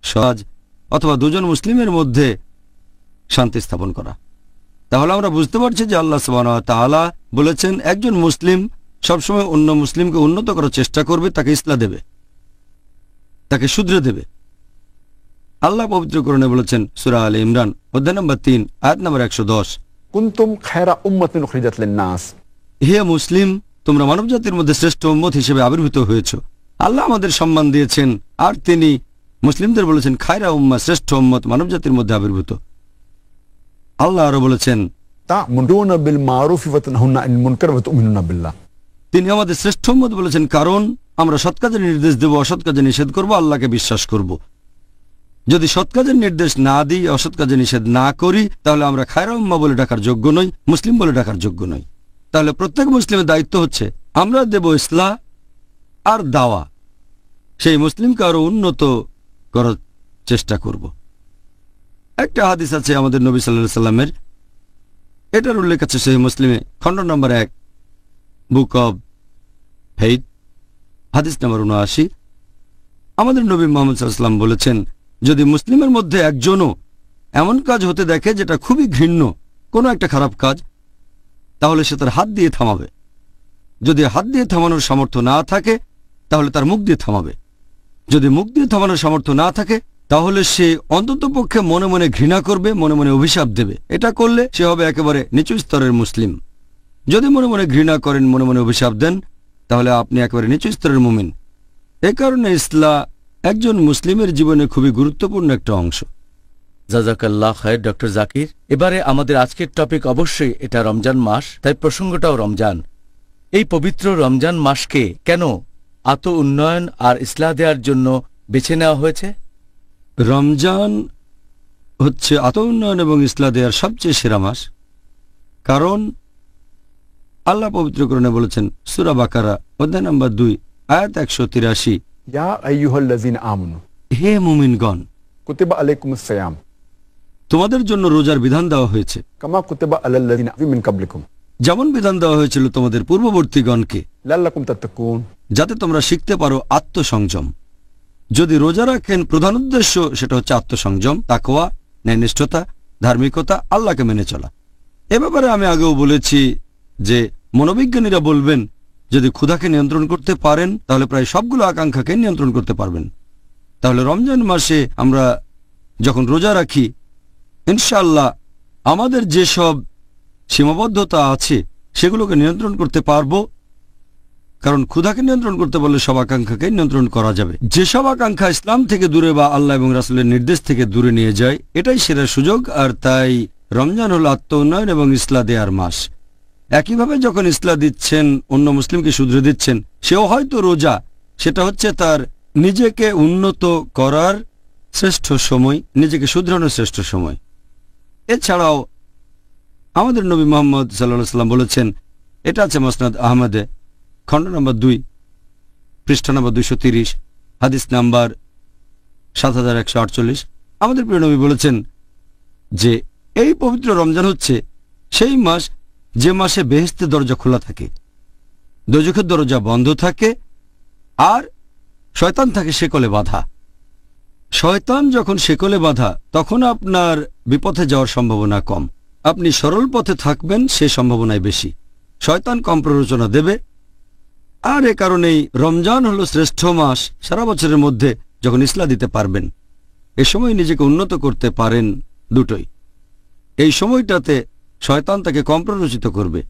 সজ অথবা দুজন মুসলিমের মধ্যে শান্তি স্থাপন করা, তাহলে আমরা বুঝতে পারছি যে আল্লাহ সুবহানাহু ওয়া তাআলা বলেছেন একজন মুসলিম সবসময় অন্য মুসলিমকে উন্নত করার চেষ্টা করবে, তাকে ইসলাহ দেবে, তাকে শুধরে দেবে। আল্লাহ পবিত্র কোরআনে বলেছেন সূরা আলে ইমরান অধ্যায় নম্বর 3 আয়াত নম্বর 110, কুনতুম খায়রা উম্মাতিন উখরিজাত লিন-নাস। হে মুসলিম, তোমরা মানবজাতির মধ্যে শ্রেষ্ঠ উম্মত হিসেবে আবির্ভূত হয়েছো। আল্লাহ আমাদের সম্মান দিয়েছেন, আর তিনি মুসলিমদের বলেছেন খায়রা উম্মাহ, শ্রেষ্ঠ উম্মত মানবজাতির মধ্যে আবির্ভূত। আল্লাহ আরো বলেছেন তা'মুরুনা বিল মারুফি ওয়া তানহাউনা আনিল মুনকার ওয়া তু'মিনুনা বিল্লাহ। তিনি আমাদের শ্রেষ্ঠ উম্মত বলেছেন কারণ আমরা সৎ কাজের নির্দেশ দেব, অসৎ কাজে নিষেধ করব, আল্লাহকে বিশ্বাস করব। যদি সৎ কাজের নির্দেশ না দিই, অসৎ কাজে নিষেধ না করি, তাহলে আমরা খায়রা উম্মাহ বলে ডাকার যোগ্য নই, মুসলিম বলে ডাকার যোগ্য নই। তাহলে প্রত্যেক মুসলিমের দায়িত্ব হচ্ছে আমরা দেব ইসলাহ আর দাওয়া, সেই মুসলিমকে আরো উন্নত করার চেষ্টা করব। একটা হাদিস আছে আমাদের নবী সাল্লাল্লাহু আলাইহি সাল্লামের, এটার উল্লেখ আছে সহিহ মুসলিমে খণ্ড নম্বর 1 বুক অব ফেইথ হাদিস নম্বর 79। আমাদের নবী মুহাম্মদ সাল্লাল্লাহু আলাইহি ওয়াসাল্লাম বলেছেন যদি মুসলিমের মধ্যে একজনও এমন কাজ হতে দেখে যেটা খুবই ঘৃণ্য, কোনো একটা খারাপ কাজ, তাহলে সে তার হাত দিয়ে থামাবে। যদি হাত দিয়ে থামানোর সামর্থ্য না থাকে তাহলে তার মুখ দিয়ে থামাবে। যদি মুখ দিয়ে থামানোর সামর্থ্য না থাকে তাহলে সে অন্ততপক্ষে মনে মনে ঘৃণা করবে, মনে মনে অভিশাপ দেবে। এটা করলে সে হবে একেবারে নিচু স্তরের মুসলিম। যদি মনে মনে ঘৃণা করেন, মনে মনে অভিশাপ দেন, তাহলে আপনি একেবারে নিচু স্তরের মুমিন। এ কারণে ইসলাম একজন মুসলিমের জীবনে খুবই গুরুত্বপূর্ণ একটা অংশ। জাজাকাল্লাহ খায়ের ডক্টর জাকির। এবারে আমাদের আজকের টপিক অবশ্যই এটা রমজান মাস, তাই প্রসঙ্গটাও রমজান। এই পবিত্র রমজান মাসকে কেন আত্ম উন্নয়ন আর ইসলাহ দেওয়ার জন্য বেছে নেওয়া হয়েছে? রমজান হচ্ছে আত্ম উন্নয়ন এবং ইসলাহ দেওয়ার সবচেয়ে সেরা মাস। কারণ আল্লাহ পবিত্র কোরআনে বলেছেন, সূরা বাকারা অধ্যায় নম্বর 2 আয়াত 183, ইয়া আইয়ুহাল্লাযীনা আমানু, হে মুমিনগণ, কুতিবা আলাইকুমুস সিয়াম, তোমাদের জন্য রোজার বিধান দেওয়া হয়েছে, কামা কুতিবা আলাল্লাযীনা মিন ক্বাবলিকুম, যেমন বিধান দেওয়া হয়েছিল তোমাদের পূর্ববর্তীগণকে, লাল্লাকুম তাত্তাকুন, যাতে তোমরা শিখতে পারো আত্মসংযম। যদি রোজা রাখেন, প্রধান উদ্দেশ্য সেটা হচ্ছে আত্মসংযম, তাকওয়া, ন্যায়নিষ্ঠতা, ধার্মিকতা, আল্লাহকে মেনে চলা। এ ব্যাপারে আমি আগেও বলেছি যে মনোবিজ্ঞানীরা বলবেন, যদি ক্ষুধাকে নিয়ন্ত্রণ করতে পারেন তাহলে প্রায় সবগুলো আকাঙ্ক্ষাকে নিয়ন্ত্রণ করতে পারবেন। তাহলে রমজান মাসে আমরা যখন রোজা রাখি, ইনশাআল্লাহ আমাদের যেসব সীমাবদ্ধতা আছে সেগুলোকে নিয়ন্ত্রণ করতে পারবো। কারণ ক্ষুধাকে নিয়ন্ত্রণ করতে পারলে সব আকাঙ্ক্ষাকে নিয়ন্ত্রণ করা যাবে। যেসব আকাঙ্ক্ষা ইসলাম থেকে দূরে বা আল্লাহ এবং রাসূলের নির্দেশ থেকে দূরে নিয়ে যায়, এটাই সেরা সুযোগ। আর তাই রমজান হল আত্ম উন্নয়ন এবং ইসলাহ দেওয়ার মাস। একইভাবে যখন ইসলাহ দিচ্ছেন, অন্য মুসলিমকে শুধরে দিচ্ছেন, সেও হয়তো রোজা, সেটা হচ্ছে তার নিজেকে উন্নত করার শ্রেষ্ঠ সময়, নিজেকে শুধরানোর শ্রেষ্ঠ সময়। এছাড়াও আমাদের নবী মুহাম্মদ সাল্লাল্লাহু আলাইহি ওয়াসাল্লাম বলেছেন, এটা আছে মুসনাদ আহমদে, খণ্ড নম্বর 2, পৃষ্ঠা নম্বর 230, হাদিস নাম্বার 7148। আমাদের প্রিয় নবী বলেছেন যে এই পবিত্র রমজান হচ্ছে সেই মাস যে মাসে বেহেশতের দরজা খোলা থাকে, দোজখের দরজা বন্ধ থাকে, আর শয়তান থাকে শেকলে বাঁধা। শয়তান যখন শেকলে বাঁধা, তখন আপনার বিপথে যাওয়ার সম্ভাবনা কম। আপনি সরল পথে থাকবেন, সে সম্ভাবনাই বেশি। শয়তান কম প্ররোচনা দেবে। আর এ কারণেই রমজান হলো শ্রেষ্ঠ মাস সারা বছরের মধ্যে যখন ইসলাহ দিতে পারবেন। এ সময় নিজেকে উন্নত করতে পারেন দুটোই। এই সময়টাতে শয়তান তাকে কম প্ররোচিত করবে,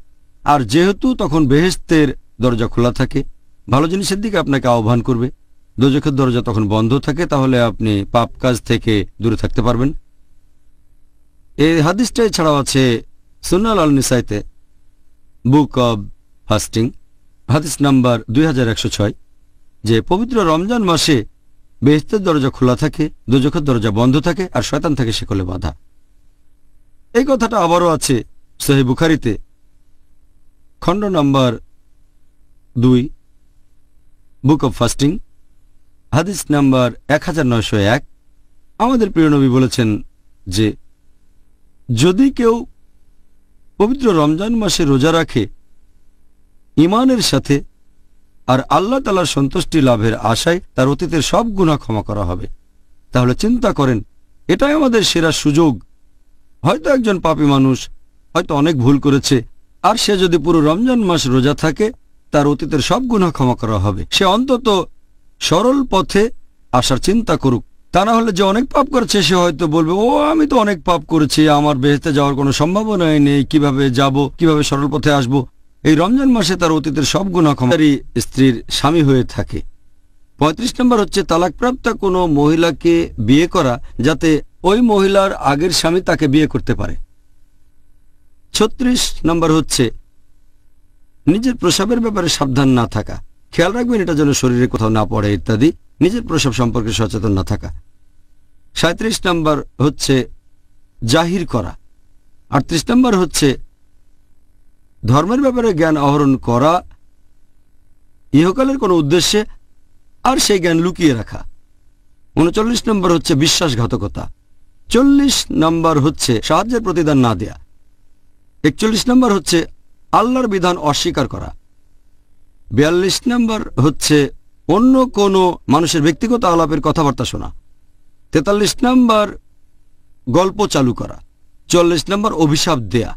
আর যেহেতু তখন বেহেশতের দরজা খোলা থাকে, ভালো জিনিসের দিকে আপনাকে আহ্বান করবে, দোজখের দরজা তখন বন্ধ থাকে, তাহলে আপনি পাপ কাজ থেকে দূরে থাকতে পারবেন। এই হাদিসটাই ছাড়াও আছে সুনান আল নিসাইতে, বুক অব ফাস্টিং, হাদিস নাম্বার 2106, যে পবিত্র রমজান মাসে বেহেশতের দরজা খোলা থাকে, দোজখের দরজা বন্ধ থাকে, আর শয়তান থাকে শেকলে বাঁধা। এই কথাটা আবারও আছে সহিহ বুখারীতে, খণ্ড নাম্বার 2, বুক অব ফাস্টিং, হাদিস নাম্বার 1901। আমাদের প্রিয় নবী বলেছেন যে যদি কেউ পবিত্র রমজান মাসে রোজা রাখে ঈমানের সাথে আর আল্লাহ তাআলার সন্তুষ্টি লাভের আশায়, তার অতীতের সব গুনাহ ক্ষমা করা হবে। তাহলে চিন্তা করেন, এটাই আমাদের সেরা সুযোগ। হয়তো একজন পাপী মানুষ হয়তো অনেক ভুল করেছে, আর সে যদি পুরো রমজান মাস রোজা থাকে, তার অতীতের সব গুনাহ ক্ষমা করা হবে। সে অন্তত সরল পথে আসার চিন্তা করুক। তা না হলে যে অনেক পাপ করেছে সে হয়তো বলবে, ও আমি তো অনেক পাপ করেছি, আমার বেহেশতে যাওয়ার কোনো সম্ভাবনাই নেই, কিভাবে যাব, কিভাবে সরল পথে আসব। এই রমজান মাসে তার অতীতের সব গুনাহ ক্ষমাকারী স্ত্রীর স্বামী হয়ে থাকে। 35 নম্বর হচ্ছে তালাকপ্রাপ্তা কোনো মহিলাকে বিয়ে করা, যাতে ওই মহিলার আগের স্বামী তাকে বিয়ে করতে পারে। 36 নম্বর হচ্ছে নিজের প্রস্রাবের ব্যাপারে সাবধান না থাকা, খেয়াল রাখবেন এটা যেন শরীরে কোথাও না পড়ে ইত্যাদি, নিজের প্রস্রাব সম্পর্কে সচেতন না থাকা। 37 নম্বর হচ্ছে জাহির করা। 38 নম্বর হচ্ছে ধর্মের ব্যাপারে জ্ঞান আহরণ করা ইহকালের কোনো উদ্দেশ্যে, আর সেই জ্ঞান লুকিয়ে রাখা। 39 নম্বর হচ্ছে বিশ্বাসঘাতকতা। 40 নম্বর হচ্ছে সাহায্যের প্রতিদান না দেয়া। 41 নম্বর হচ্ছে আল্লাহর বিধান অস্বীকার করা। 42 নম্বর হচ্ছে অন্য কোনো মানুষের ব্যক্তিগত আলাপের কথাবার্তা শোনা। 43 নম্বর গল্প চালু করা, 44 নম্বর অভিশাপ দেয়া,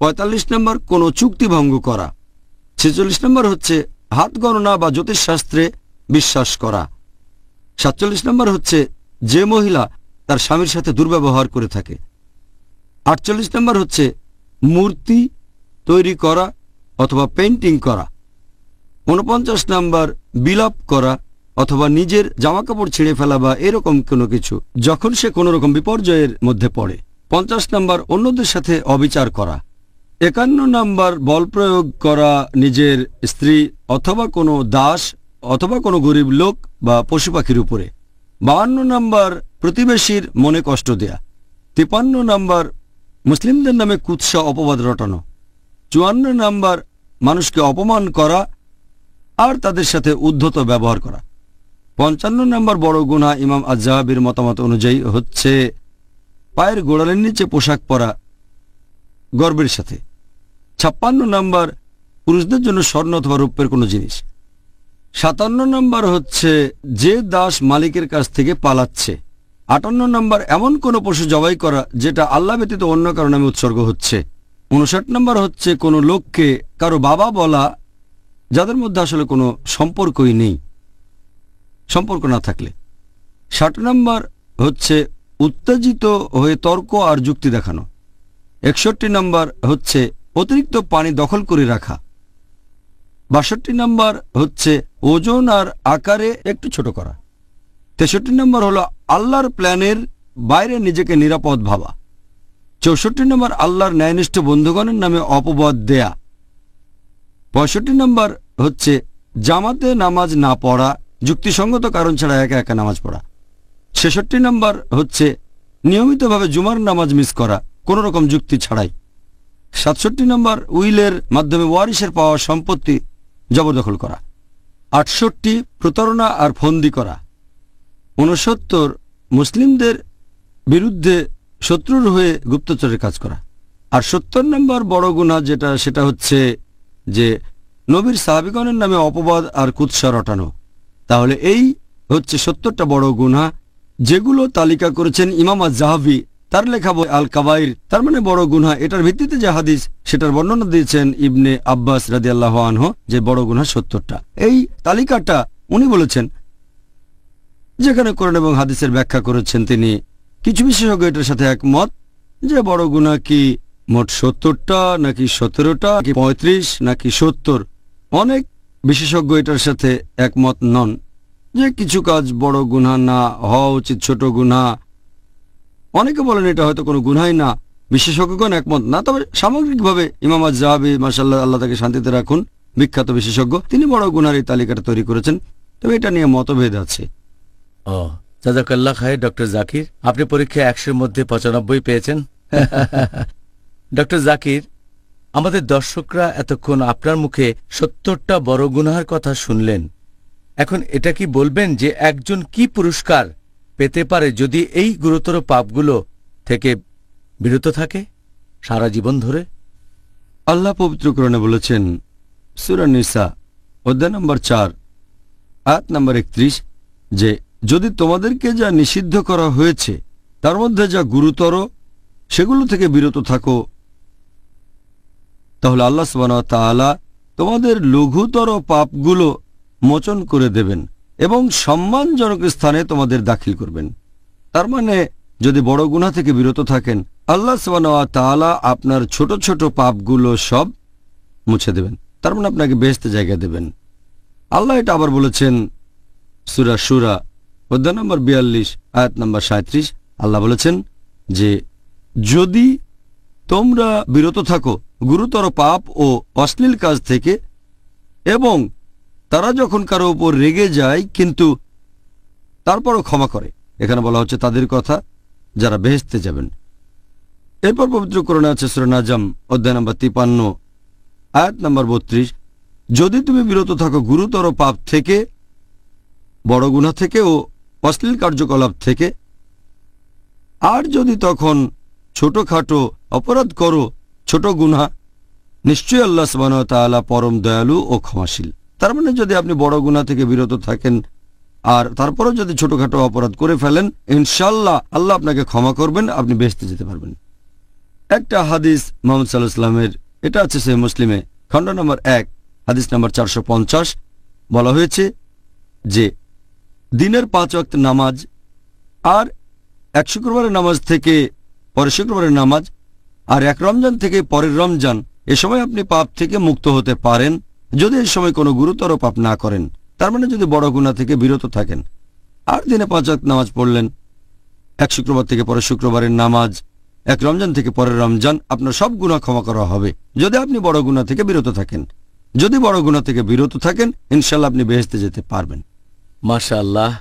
45 নম্বর কোনো চুক্তি ভঙ্গ করা, 46 নম্বর হচ্ছে হাত গণনা বা জ্যোতিষশাস্ত্রে বিশ্বাস করা, 47 নম্বর হচ্ছে যে মহিলা তার স্বামীর সাথে দুর্ব্যবহার করে থাকে, 48 নম্বর হচ্ছে মূর্তি তৈরি করা অথবা পেইন্টিং করা, 49 নম্বর বিলাপ করা অথবা নিজের জামাকাপড় ছিঁড়ে ফেলা বা এরকম কোনো কিছু যখন সে কোনো রকম বিপর্যয়ের মধ্যে পড়ে, 50 নম্বর অন্যদের সাথে অবিচার করা, 51 নম্বর বল প্রয়োগ করা নিজের স্ত্রী অথবা কোনো দাস অথবা কোনো গরিব লোক বা পশু পাখির উপরে, 52 নম্বর প্রতিবেশীর মনে কষ্ট দেয়া, 53 নম্বর মুসলিমদের নামে কুৎসা অপবাদ রটানো, 54 নম্বর মানুষকে অপমান করা আর তাদের সাথে উদ্ধত ব্যবহার করা, 55 নম্বর বড় গুনাহ ইমাম আজ-যাহাবির মতামত অনুযায়ী হচ্ছে পায়ের গোড়ালির নিচে পোশাক পরা গর্বের সাথে, 56 নম্বর পুরুষদের জন্য স্বর্ণ অথবা রৌপ্যের কোনো জিনিস, 57 নম্বর হচ্ছে যে দাস মালিকের কাছ থেকে পালাচ্ছে, 58 নম্বর এমন কোনো পশু জবাই করা যেটা আল্লাহ ব্যতীত অন্য কারো নামে উৎসর্গ হচ্ছে, 59 নম্বর হচ্ছে কোনো লোককে কারো বাবা বলা যাদের মধ্যে আসলে কোনো সম্পর্কই নেই, সম্পর্ক না থাকলে, 60 নম্বর হচ্ছে উত্তেজিত হয়ে তর্ক আর যুক্তি দেখানো, 61 নম্বর হচ্ছে অতিরিক্ত পানি দখল করে রাখা, 62 নম্বর হচ্ছে ওজন আর আকারে একটু ছোট করা, 63 নম্বর হলো আল্লাহর প্ল্যানের বাইরে নিজেকে নিরাপদ ভাবা, 64 নম্বর আল্লাহর ন্যায়নিষ্ঠ বন্ধুগণের নামে অপবাদ দেয়া, 65 নম্বর হচ্ছে জামাতে নামাজ না পড়া, যুক্তিসঙ্গত কারণ ছাড়া একা একা নামাজ পড়া, 66 নম্বর হচ্ছে নিয়মিতভাবে জুমার নামাজ মিস করা কোনো রকম যুক্তি ছাড়াই, 67 নম্বর উইলের মাধ্যমে ওয়ারিসের পাওয়া সম্পত্তি জবরদখল করা, 68 প্রতারণা আর ফন্দি করা, 69 মুসলিমদের বিরুদ্ধে শত্রুর হয়ে গুপ্তচরের কাজ করা, আর 70 নম্বর বড় গুনাহ সেটা হচ্ছে যে নবীর সাহাবীগণের নামে অপবাদ আর কুৎসা রটানো। তাহলে এই হচ্ছে 70টা বড় গুনাহ যেগুলো তালিকা করেছেন ইমাম আজ-যাহাবী তার লেখা বই আল কাবাইর, তার মানে বড় গুনাহ। এটার ভিত্তিতে যে হাদিস সেটার বর্ণনা দিয়েছেন ইবনে আব্বাস রাদিয়াল্লাহু আনহু যে বড় গুনাহ 70টা। এই তালিকাটা উনি বলেছেন যেখানে কোরআন এবং হাদিসের ব্যাখ্যা করেছেন তিনি। কিছু বিশেষজ্ঞ এটার সাথে একমত যে বড় গুনাহ কি মোট 70টা নাকি 17টা নাকি 35 নাকি 70। অনেক বিশেষজ্ঞ এটার সাথে একমত নন যে কিছু কাজ বড় গুনাহ না হওয়া উচিত, ছোট গুনাহ। অনেকে বলেন এটা হয়তো কোনো গুনাহই না, বিশেষজ্ঞগণ একমত না। তবে সামগ্রিকভাবে ইমাম আজ-যাহাবী মাশাআল্লাহ, আল্লাহ তাকে শান্তিতে রাখুন, বিখ্যাত বিশেষজ্ঞ, তিনি বড় গুনাহর এই তালিকাটা তৈরি করেছেন। তবে এটা নিয়ে মতভেদ আছে। ও জাযাকাল্লাহ খায়র ডক্টর জাকির, আপনি পরীক্ষায় 100-এর মধ্যে 95 পেয়েছেন। ডক্টর জাকির, আমাদের দর্শকরা এতক্ষণ আপনার মুখে 70টা বড় গুনাহের কথা শুনলেন। এখন এটা কি বলবেন যে একজন কি পুরস্কার পেতে পারে যদি এই গুরুতর পাপগুলো থেকে বিরত থাকে সারা জীবন ধরে? আল্লাহ পবিত্র কোরআনে বলেছেন সূরা নিসা অধ্যায় নম্বর 4 আয়াত নম্বর 31 যে যদি তোমাদেরকে যা নিষিদ্ধ করা হয়েছে তার মধ্যে যা গুরুতর সেগুলো থেকে বিরত থাকো তাহলে আল্লাহ সুবহানাহু ওয়া তাআলা তোমাদের লঘুতর পাপগুলো মোচন করে দেবেন এবং সম্মানজনক স্থানে তোমাদের দাখিল করবেন। তার মানে যদি বড় গুনাহ থেকে বিরত থাকেন আল্লাহ সুবহানাহু ওয়া তাআলা আপনার ছোট ছোট পাপগুলো সব মুছে দেবেন, তার মানে আপনাকে বেহেশতে জায়গা দেবেন। আল্লাহ এটা আবার বলেছেন সূরা শুরা অধ্যায় নম্বর 42 আয়াত নম্বর 37। আল্লাহ বলেছেন যে যদি তোমরা বিরত থাকো গুরুতর পাপ ও অশ্লীল কাজ থেকে, এবং তারা যখন কারো উপর রেগে যায় কিন্তু তারপরও ক্ষমা করে, এখানে বলা হচ্ছে তাদের কথা যারা বেহেশতে যাবেন। এরপর পবিত্র কোরআনে আছে সূরা নাজম অধ্যায় নম্বর 53 আয়াত নম্বর 32, যদি তুমি বিরত থাকো গুরুতর পাপ থেকে, বড় গুনাহ থেকে ও অশ্লীল কার্যকলাপ থেকে, আর যদি তখন ছোটখাটো অপরাধ করো, ছোট গুনাহ, নিশ্চয়ই আল্লাহ সুবহানাহু ওয়া তাআলা পরম দয়ালু ও ক্ষমাশীল। তার মানে যদি আপনি বড় গুনাহ থেকে বিরত থাকেন আর তারপরও যদি ছোটখাটো অপরাধ করে ফেলেন, ইনশাল্লাহ আল্লাহ আপনাকে ক্ষমা করবেন, আপনি বেহেশতে যেতে পারবেন। একটা হাদিস মুহাম্মদ সাল্লাল্লাহু আলাইহি ওয়াসাল্লামের, এটা আছে সহিহ মুসলিমে, খণ্ড নম্বর 1, হাদিস নম্বর 450, বলা হয়েছে যে দিনের 5 ওয়াক্ত নামাজ আর 1 শুক্রবারের নামাজ থেকে পরের শুক্রবারের নামাজ আর 1 রমজান থেকে পরের রমজান, এ সময় আপনি পাপ থেকে মুক্ত হতে পারেন যদি এই সময় কোনো গুরুতর পাপ না করেন। তার মানে যদি বড় গুনাহ থেকে বিরত থাকেন। আর দিনে 5 ওয়াক্ত নামাজ পড়লেন, 1 শুক্রবার থেকে পরের শুক্রবারের নামাজ, 1 রমজান থেকে পরের রমজান, আপনার সব গুনাহ ক্ষমা করা হবে যদি আপনি বড় গুনাহ থেকে বিরত থাকেন। যদি বড় গুনাহ থেকে বিরত থাকেন, ইনশাল্লাহ আপনি বেহেশতে যেতে পারবেন। মাশাআল্লাহ,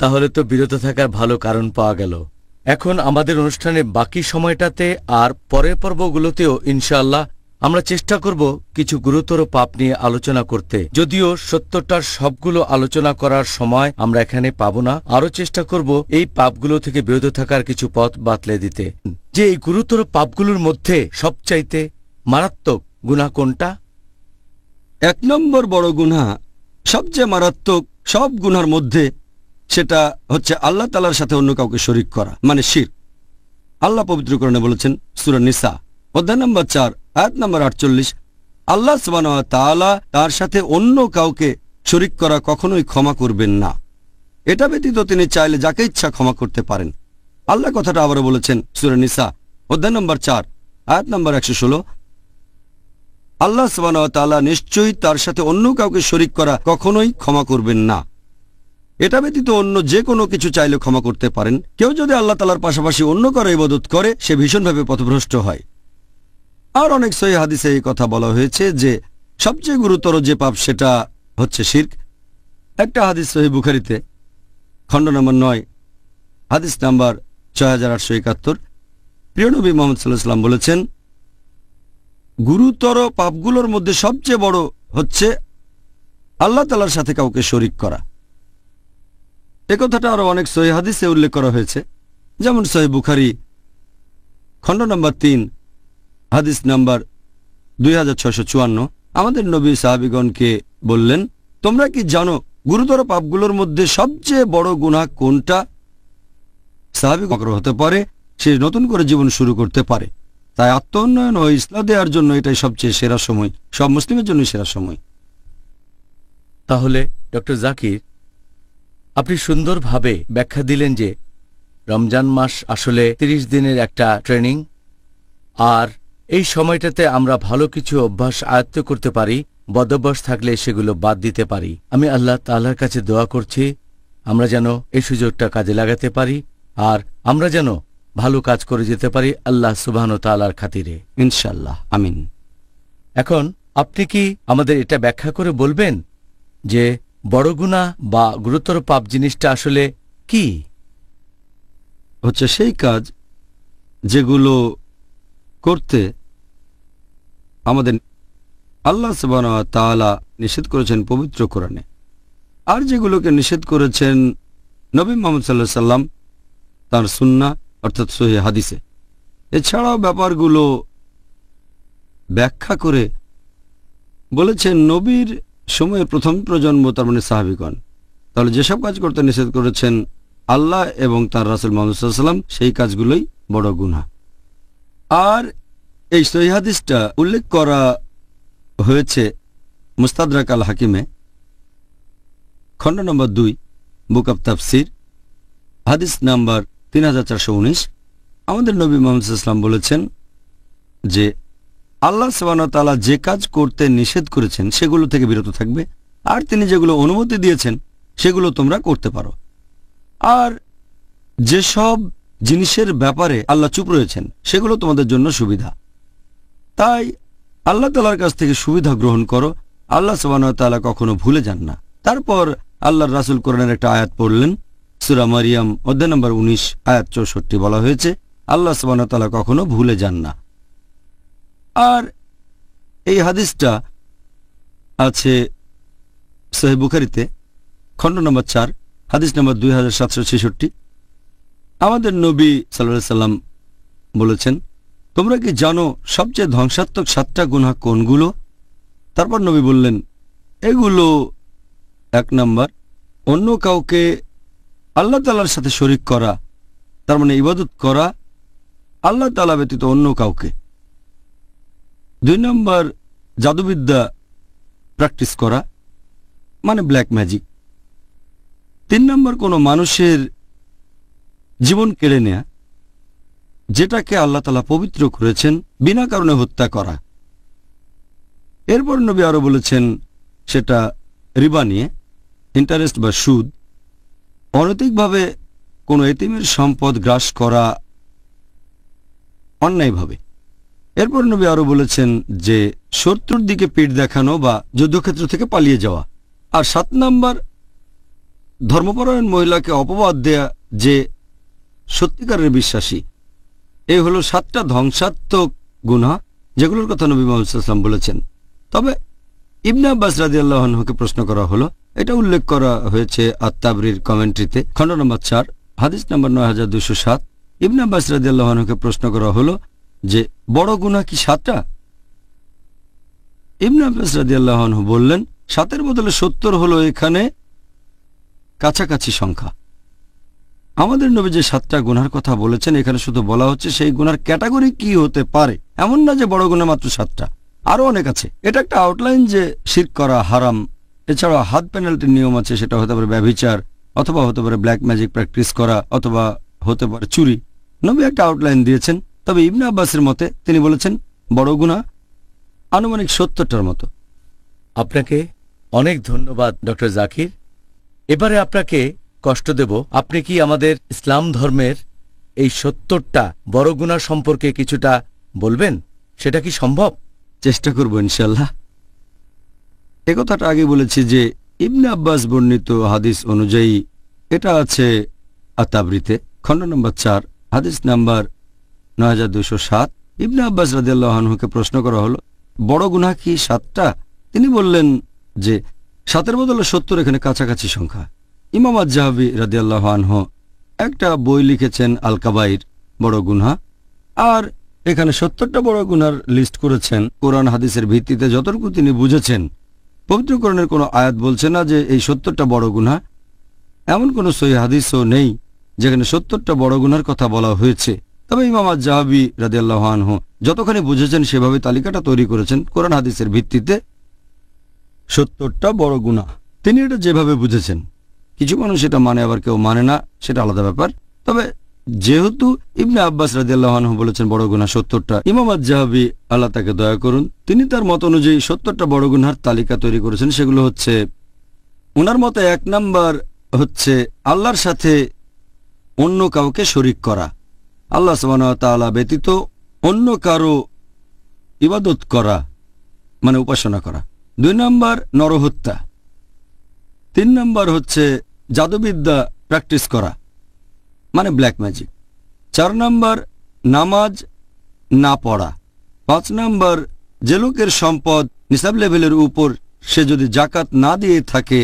তাহলে তো বিরত থাকার ভালো কারণ পাওয়া গেল। এখন আমাদের অনুষ্ঠানের বাকি সময়টাতে আর পরের পর্বগুলোতেও ইনশাআল্লাহ আমরা চেষ্টা করব কিছু গুরুতর পাপ নিয়ে আলোচনা করতে। যদিও 70টার সবগুলো আলোচনা করার সময় আমরা এখানে পাব না, আরও চেষ্টা করব এই পাপগুলো থেকে বিরত থাকার কিছু পথ বাতলে দিতে। যে এই গুরুতর পাপগুলোর মধ্যে সবচাইতে মারাত্মক গুনাহ কোনটা? 1 নম্বর বড় গুনাহ, সবচেয়ে মারাত্মক সব গুনার মধ্যে, সেটা হচ্ছে আল্লাহ তাআলার সাথে অন্য কাউকে শরীক করা, মানে শিরক। আল্লাহ পবিত্র কোরআনে বলেছেন, সূরা নিসা অধ্যায় নম্বর 4 আয়াত নম্বর 48, আল্লাহ সুবহানাহু ওয়া তাআলা তার সাথে অন্য কাউকে শরীক করা কখনোই ক্ষমা করবেন না। এটা ব্যতীত তিনি চাইলে যাকে ইচ্ছা ক্ষমা করতে পারেন। আল্লাহ কথাটা আবারও বলেছেন, সূরা নিসা অধ্যায় নম্বর 4 আয়াত নম্বর 116, আল্লাহ সুবহানাহু ওয়া তাআলা নিশ্চয়ই তার সাথে অন্য কাউকে শরীক করা কখনোই ক্ষমা করবেন না। এটা ব্যতীত অন্য যে কোনো কিছু চাইলে ক্ষমা করতে পারেন। কেউ যদি আল্লাহ তাআলার পাশাপাশি অন্য কারো ইবাদত করে, সে ভীষণভাবে পথভ্রষ্ট হয়। আর অনেক সহিহ হাদিসে এই কথা বলা হয়েছে যে সবচেয়ে গুরুতর যে পাপ সেটা হচ্ছে শিরক। একটা হাদিস সহিহ বুখারীতে, খণ্ড নম্বর 9, হাদিস নাম্বার 6871, প্রিয় নবী মুহাম্মদ সাল্লাল্লাহু আলাইহি ওয়াসাল্লাম বলেছেন, গুরুতর পাপগুলোর মধ্যে সবচেয়ে বড় হচ্ছে আল্লাহ তাআলার সাথে কাউকে শরীক করা। এ কথাটা আরো অনেক সহিহ হাদিসে উল্লেখ করা হয়েছে, যেমন সহিহ বুখারী খণ্ড নম্বর 3 হাদিস নাম্বার 2654। আমাদের নবী সাহাবীগণকে বললেন, তোমরা কি জানো গুরুতর পাপগুলোর মধ্যে সবচেয়ে বড় গুনাহ কোনটা? সাহাবী হতে পারে, সে নতুন করে জীবন শুরু করতে পারে, তাই আত্ম-উন্নয়ন ও ইসলাহ দেওয়ার জন্য এটাই সবচেয়ে সেরা সময়, সব মুসলিমের জন্য সেরা সময়। তাহলে ডক্টর জাকির, আপনি সুন্দরভাবে ব্যাখ্যা দিলেন যে রমজান মাস আসলে 30 দিনের একটা ট্রেনিং, আর এই সময়টাতে আমরা ভালো কিছু অভ্যাস আয়ত্ত করতে পারি, বদঅভ্যাস থাকলে সেগুলো বাদ দিতে পারি। আমি আল্লাহ তাআলার কাছে দোয়া করছি আমরা যেন এই সুযোগটা কাজে লাগাতে পারি, আর আমরা যেন ভালো কাজ করে যেতে পারি আল্লাহ সুবহানাহু ওয়া তাআলার খাতিরে, ইনশাআল্লাহ, আমিন। এখন আপনি কি আমাদের এটা ব্যাখ্যা করে বলবেন যে বড় গুনাহ বা গুরুতর পাপ জিনিসটা আসলে কি? হচ্ছে সেই কাজ যেগুলো করতে আমাদের আল্লাহ সুবহানাহু ওয়া তাআলা নিষেধ করেছেন পবিত্র কোরআনে, আর যেগুলোকে নিষেধ করেছেন নবী মুহাম্মদ সাল্লাল্লাহু আলাইহি সাল্লাম তার সুন্নাহ অর্থাৎ সহিহ হাদিসে। এছাড়াও ব্যাপারগুলো ব্যাখ্যা করে বলেছেন নবীর সময়ের প্রথম প্রজন্ম, তার মানে সাহাবীগণ। তাহলে যেসব কাজ করতে নিষেধ করেছেন আল্লাহ এবং তার রাসূল মুহাম্মদ সাল্লাল্লাহু আলাইহি সাল্লাম, সেই কাজগুলোই বড় গুনাহ। আর এই সহিহ হাদিসটা উল্লেখ করা হয়েছে মুস্তাদরাক আল হাকিমে, খণ্ড নম্বর 2 বুক অব তাফসির, হাদিস নাম্বার 3419। আমাদের নবী মুহাম্মদ সাল্লাল্লাহু আলাইহি ওয়াসাল্লাম বলেছেন যে আল্লাহ সুবহানাহু ওয়া তাআলা যে কাজ করতে নিষেধ করেছেন সেগুলো থেকে বিরত থাকবে, আর তিনি যেগুলো অনুমতি দিয়েছেন সেগুলো তোমরা করতে পারো। আর যেসব জিনিসের ব্যাপারে আল্লাহ চুপ রয়েছেন সেগুলো তোমাদের জন্য সুবিধা। তাই আল্লাহ তাআলার কাছ থেকে সুবিধা গ্রহণ করো। আল্লাহ সুবহানাহু ওয়া তাআলা কখনো ভুলে যান না। তারপর আল্লাহর রাসূল কোরআনের একটা আয়াত পড়লেন, সূরা মারিয়াম অধ্যায় নম্বর 19 আয়াত 64, বলা হয়েছে আল্লাহ সুবহানাহু ওয়া তাআলা কখনো ভুলে যান না। আর এই হাদিসটা আছে সহিহ বুখারীতে, খণ্ড নম্বর 4 হাদিস নম্বর 2766। আমাদের নবী সাল্লাল্লাহু আলাইহি সাল্লাম বলেছেন, তোমরা কি জানো সবচেয়ে ধ্বংসাত্মক 7টা গুনাহ কোনগুলো? তারপর নবী বললেন, এগুলো 1 নম্বর অন্য কাউকে আল্লাহ তাআলার সাথে শরীক করা, তার মানে ইবাদত করা আল্লাহ তাআলা ব্যতীত অন্য কাউকে। 2 নম্বর জাদুবিদ্যা প্র্যাকটিস করা, মানে ব্ল্যাক ম্যাজিক। 3 নম্বর কোনো মানুষের জীবন কেড়ে নেয়া, যেটাকে আল্লাহ তাআলা পবিত্র করেছেন, বিনা কারণে হত্যা করা। এরপর নবী আরো বলেছেন সেটা রিবা নিয়ে, ইন্টারেস্ট বা সুদ। অনৈতিকভাবে কোনো এতিমের সম্পদ গ্রাস করা অন্যায়ভাবে। এরপর নবী আরো বলেছেন যে শত্রুর দিকে পিঠ দেখানো বা যুদ্ধক্ষেত্র থেকে পালিয়ে যাওয়া। আর 7 নম্বর ধর্মপরায়ণ মহিলাকে অপবাদ দেয়া যে সত্যিকারের বিশ্বাসী। এই হলো 7টা ধ্বংসাত্মক গুনাহ যেগুলোর কথা নবী মুহাম্মদ সাল্লাল্লাহু আলাইহি ওয়াসাল্লাম বলেছেন। তবে ইবনে আব্বাস রাদিয়াল্লাহু আনহুকে প্রশ্ন করা হলো, এটা উল্লেখ করা হয়েছে আত-তাবরির কমেন্ট্রিতে, খণ্ড নম্বর 4, হাদিস নম্বর 9207। ইবনে আব্বাস রাদিয়াল্লাহু আনহুকে প্রশ্ন করা হলো যে বড় গুনাহ কি 7টা? ইবনে আব্বাস রাদিয়াল্লাহু আনহু বললেন 7-এর বদলে 70 হলো এখানে কাছাকাছি সংখ্যা। আমাদের নবী যে 7টা গুনার কথা বলেছেন, এখানে শুধু বলা হচ্ছে সেই গুনার ক্যাটাগরি কি হতে পারে, এমন না যে বড় গুনাহ মাত্র 7টা, আরো অনেক আছে। এটা একটা আউটলাইন যে শিরক করা হারাম। এছাড়া হাত পেনাল্টির নিয়ম আছে, সেটা হতে পারে ব্যভিচার, অথবা হতে পারে ব্ল্যাক ম্যাজিক প্র্যাকটিস করা, অথবা হতে পারে চুরি। নবী একটা আউটলাইন দিয়েছেন। তবে ইবনে আব্বাসের মতে তিনি বলেছেন বড় গুনাহ আনুমানিক 70টার মতো। আপনাকে অনেক ধন্যবাদ ডক্টর জাকির। এবারে আপনাকে কষ্ট দেব, আপনি কি আমাদের ইসলাম ধর্মের এই 70টা বড় গুনাহ সম্পর্কে কিছুটা বলবেন? সেটা কি সম্ভব? চেষ্টা করব ইনশাআল্লাহ। এ কথাটা আগে বলেছি যে ইবনে আব্বাস বর্ণিত হাদিস অনুযায়ী এটা আছে আত-তাবরিতে, খণ্ড নম্বর 4, হাদিস নাম্বার 9207। ইবনে আব্বাস রাদিয়াল্লাহু আনহুকে প্রশ্ন করা হলো বড় গুনাহ কি 7টা? তিনি বললেন যে 7-এর বদলে 70 এখানে কাছাকাছি সংখ্যা। ইমাম আয-যাহাবী রাদিয়াল্লাহু আনহু একটা বই লিখেছেন আল কাবাইর, বড় গুনাহ, আর এখানে 70টা বড় গুনার লিস্ট করেছেন কোরআন হাদিসের ভিত্তিতে যতটুকু তিনি বুঝেছেন। পবিত্র কোরআনের কোনো আয়াত বলছে না যে এই 70টা বড় গুনাহ। এমন কোনো সহিহ হাদিসও নেই যেখানে 70টা বড় গুনার কথা বলা হয়েছে। তবে ইমাম আয-যাহাবী রাদিয়াল্লাহু আনহু যতখানি বুঝেছেন সেভাবে তালিকাটা তৈরি করেছেন কোরআন হাদিসের ভিত্তিতে 70টা বড় গুনাহ। তিনি এটা যেভাবে বুঝেছেন। কিছু মানুষ এটা মানে, আবার কেউ মানে না, সেটা আলাদা ব্যাপার। তবে যেহেতু ইবনে আব্বাস রাদিয়াল্লাহু আনহু বলেছেন বড় গুনাহ 70টা, ইমাম আয-যাহাবী আল্লাহ তাকে দয়া করুন, তিনি তার মত অনুযায়ী 70টা বড় গুনাহর তালিকা তৈরি করেছেন। সেগুলো হচ্ছে, ওনার মতে 1 নাম্বার হচ্ছে আল্লাহর সাথে অন্য কাউকে শরীক করা, আল্লাহ সুবহানাহু ওয়া তাআলা ব্যতীত অন্য কারো ইবাদত করা, মানে উপাসনা করা। 2 নাম্বার নরহত্যা। 3 নাম্বার হচ্ছে জাদুবিদ্যা প্র্যাকটিস করা, মানে ব্ল্যাক ম্যাজিক। 4 নাম্বার নামাজ না পড়া। 5 নাম্বার যে লোকের সম্পদ নিসাব লেভেলের উপর, সে যদি জাকাত না দিয়ে থাকে